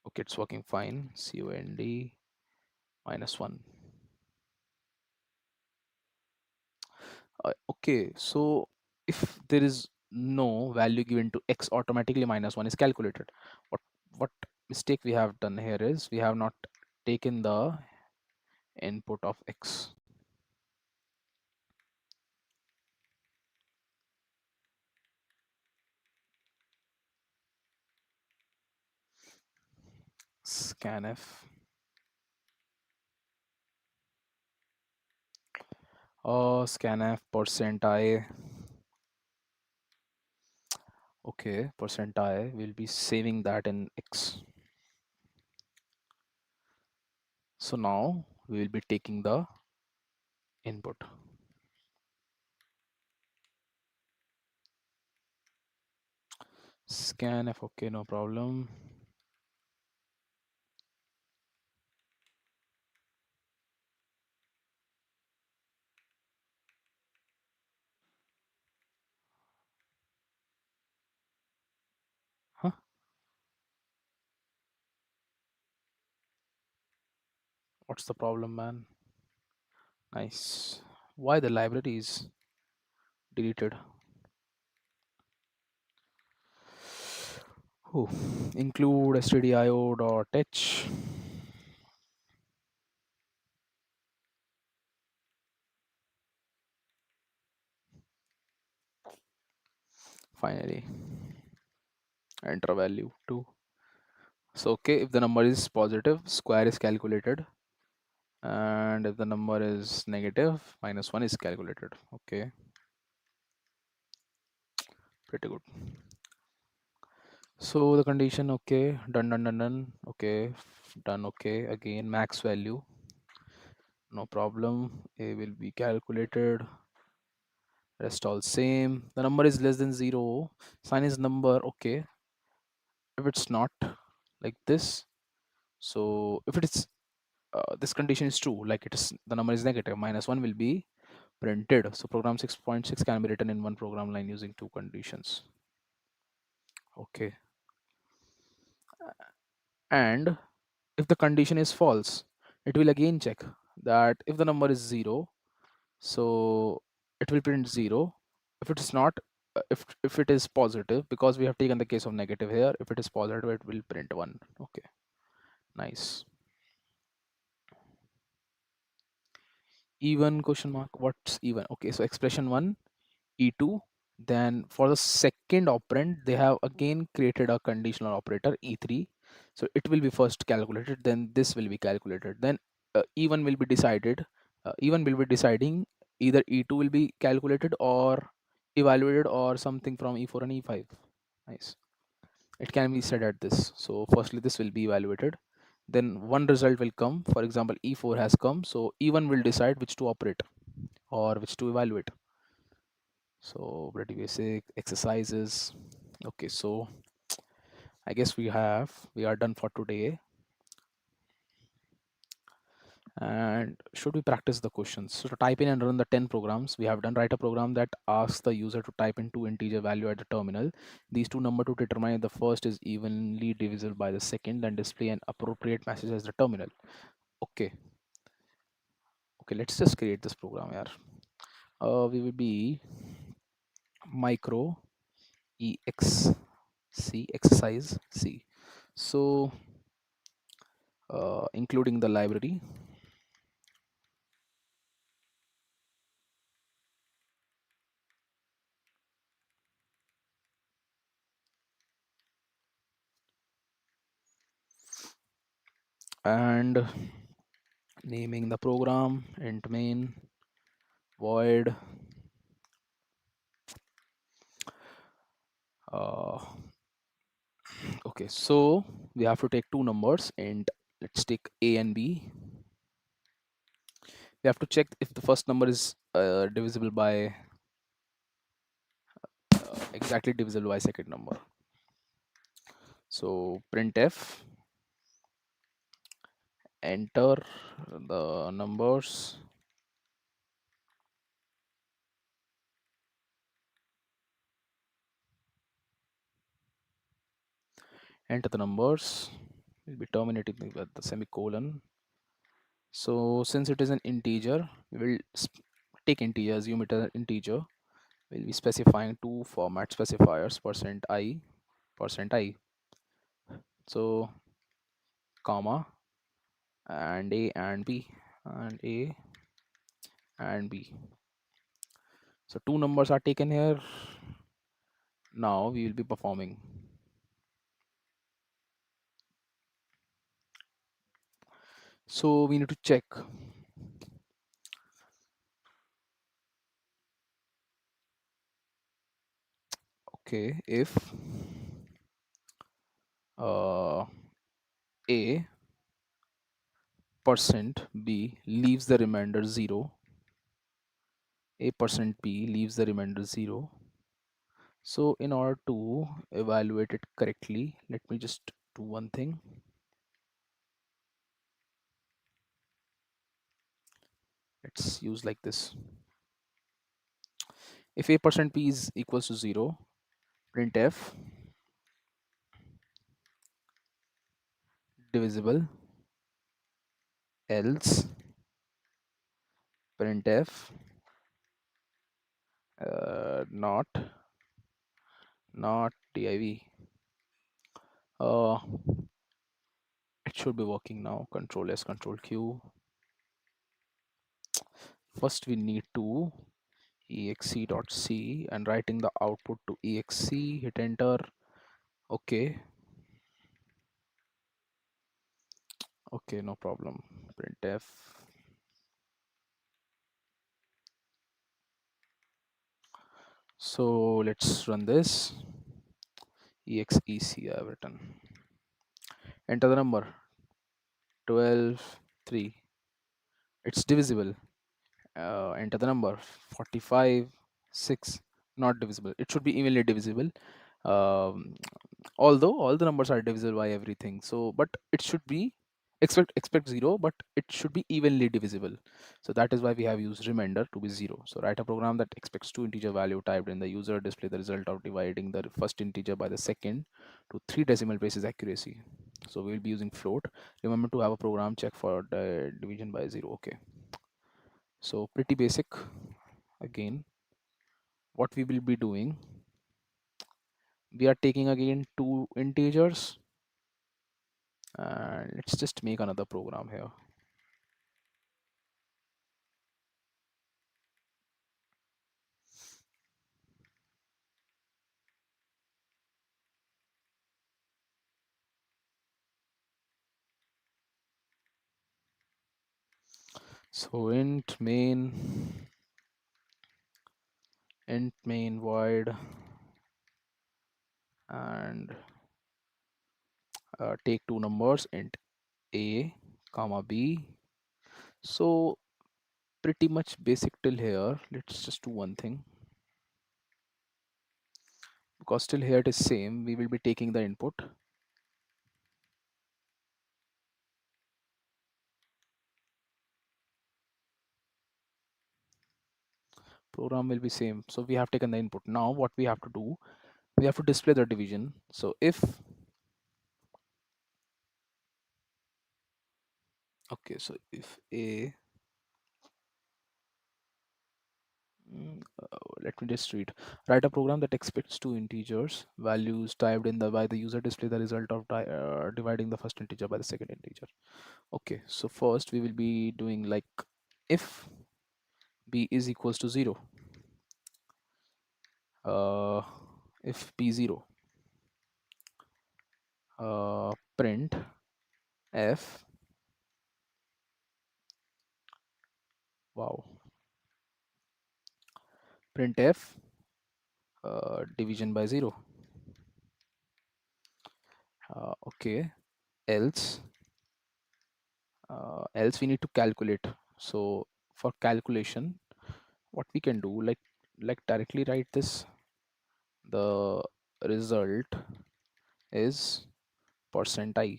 Okay, it's working fine. Cond -1. Okay, so if there is no value given to x, automatically -1 is calculated. What mistake we have done here is we have not taken the input of x. Scanf, scanf percent I. Okay, percent I will be saving that in x. So now we will be taking the input. Scanf, okay, no problem. Huh? What's the problem, man? Nice. Why the library is deleted? Oh, include stdio.h. Finally, enter value 2. So okay, if the number is positive, square is calculated, and if the number is negative, -1 is calculated. Okay, pretty good. So the condition, okay, done. Okay, done. Okay, again max value, no problem. A will be calculated. Rest all same. The number is less than 0. Sign is number. Okay, if it's not like this, so if it is this condition is true, like it is the number is negative, -1 will be printed. So program 6.6 can be written in one program line using two conditions. Okay, and if the condition is false, it will again check that if the number is 0, so it will print 0. If it is not, if it is positive, because we have taken the case of negative here, if it is positive, it will print 1. Okay, nice. Even question mark, what's even? Okay, so expression 1 E2. Then for the second operand, they have again created a conditional operator E3. So it will be first calculated, then this will be calculated. Then even will be decided. Even will be deciding either E2 will be calculated or evaluated or something from E4 and E5. Nice. It can be said at this. So firstly, this will be evaluated. Then one result will come. For example, E4 has come. So E1 will decide which to operate or which to evaluate. So pretty basic exercises. Okay, so I guess we are done for today. And should we practice the questions? So to type in and run the 10 programs we have done, write a program that asks the user to type in two integer value at the terminal. These two number to determine if the first is evenly divisible by the second, then display an appropriate message as the terminal. Okay. Okay, let's just create this program here. We will be micro exc exercise C. So including the library, and naming the program int main void uh, okay, so we have to take two numbers and let's take a and b. We have to check if the first number is divisible by exactly divisible by second number. So printf, enter the numbers, enter the numbers, will be terminating with the semicolon. So since it is an integer, we will take integer, assume it as an integer. We'll be specifying two format specifiers, percent I. So comma and A and B and A and B. So two numbers are taken here. Now we will be performing. So we need to check. Okay, if A percent B leaves the remainder 0, A percent B leaves the remainder 0. So in order to evaluate it correctly, let me just do one thing. Let's use like this. If A percent B is equals to 0, printf divisible, else printf not div. Uh, it should be working now. Control S, Control Q. First, we need to exe.c and writing the output to exe. Hit enter. Okay. Okay, no problem. Printf. So let's run this. Exec I have written. Enter the number 12, 3. It's divisible. Enter the number 45, 6. Not divisible. It should be evenly divisible. Um, although all the numbers are divisible by everything. So, but it should be expect 0, but it should be evenly divisible. So that is why we have used remainder to be 0. So write a program that expects two integer value typed in the user, display the result of dividing the first integer by the second to 3 decimal places accuracy. So we will be using float. Remember to have a program check for the division by 0. Okay. So pretty basic. Again, what we will be doing, we are taking again two integers and let's just make another program here. So int main void and take two numbers, int a comma b. So pretty much basic till here. Let's just do one thing, because till here it is same. We will be taking the input. Program will be same. So we have taken the input. Now what we have to do, we have to display the division. So if okay, so if a let me just read. Write a program that expects two integers values typed in the by the user, display the result of dividing the first integer by the second integer. Okay, so first we will be doing like if b is equals to 0, uh, if b 0, print f, wow, print f division by 0. Okay, else else we need to calculate. So for calculation, what we can do, like directly write this, the result is percent I,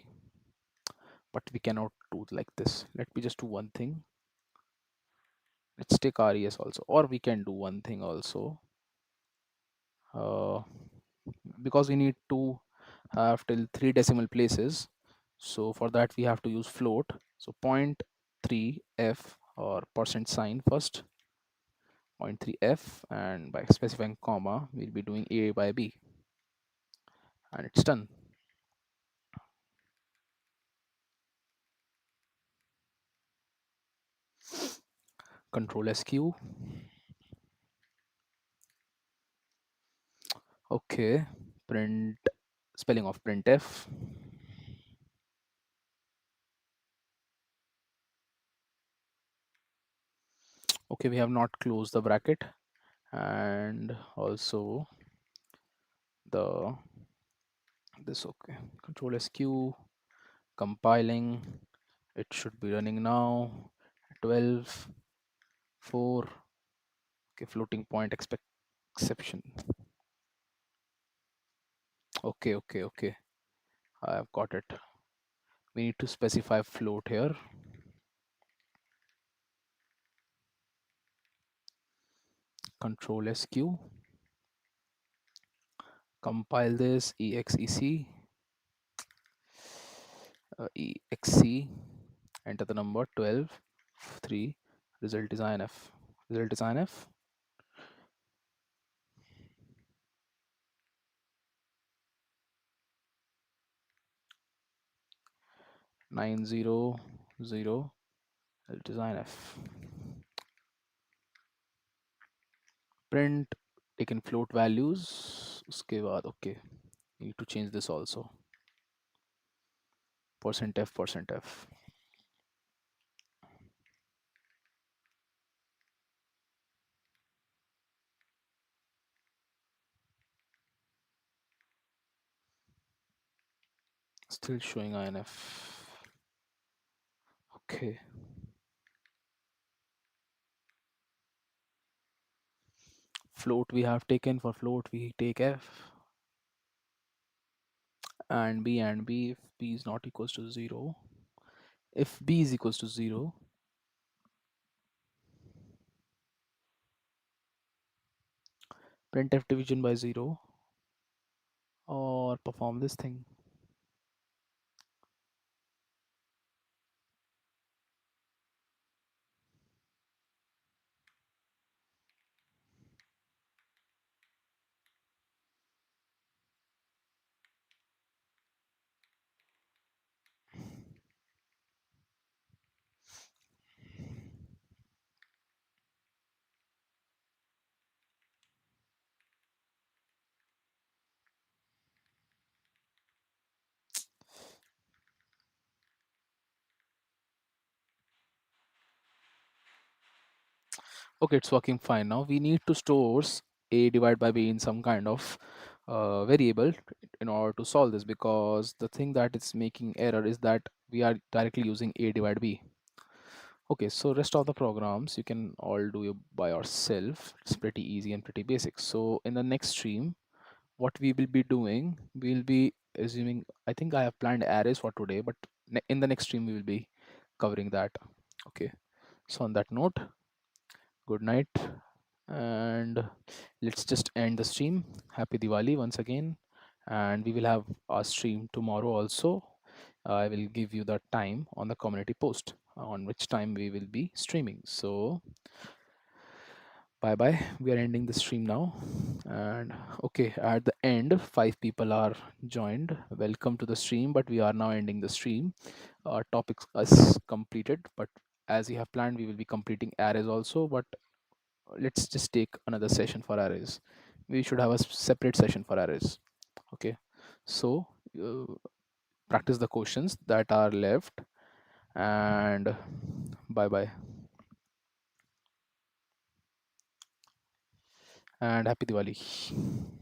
but we cannot do like this. Let me just do one thing. Let's take res also, or we can do one thing also, uh, because we need to have till 3 decimal places. So for that we have to use float. So 0.3 f or percent sign first, 0.3f, and by specifying comma we'll be doing a by b, and it's done. Control SQ. Okay, print spelling of printf. Okay, we have not closed the bracket, and also the this. Okay, control SQ, compiling. It should be running now. 12 4. Okay, floating point exception. Okay, I have got it. We need to specify float here. Control SQ, compile this, exec, exec, enter the number 12 3. Result is INF. Result is INF. Nine zero zero. Result is INF. Print taken float values. उसके बाद okay. Need to change this also. %f. Still showing INF. Okay. Float we have taken. For float we take f and b, if b is not equals to 0. If b is equals to 0, printf division by 0, or perform this thing. Okay, it's working fine now. We need to store a divided by b in some kind of variable in order to solve this, because the thing that is making error is that we are directly using a divided b. Okay, so rest of the programs you can all do it by yourself. It's pretty easy and pretty basic. So in the next stream, what we will be doing, we'll be assuming, I think I have planned arrays for today, but in the next stream we will be covering that. Okay, so on that note, good night, and let's just end the stream. Happy Diwali once again, and we will have our stream tomorrow also. I will give you the time on the community post on which time we will be streaming. So bye bye, we are ending the stream now. And okay, at the end 5 people are joined. Welcome to the stream, but we are now ending the stream. Our topics is completed, but as we have planned, we will be completing arrays also, but let's just take another session for arrays. We should have a separate session for arrays. Okay, so practice the questions that are left, and bye bye, and happy Diwali.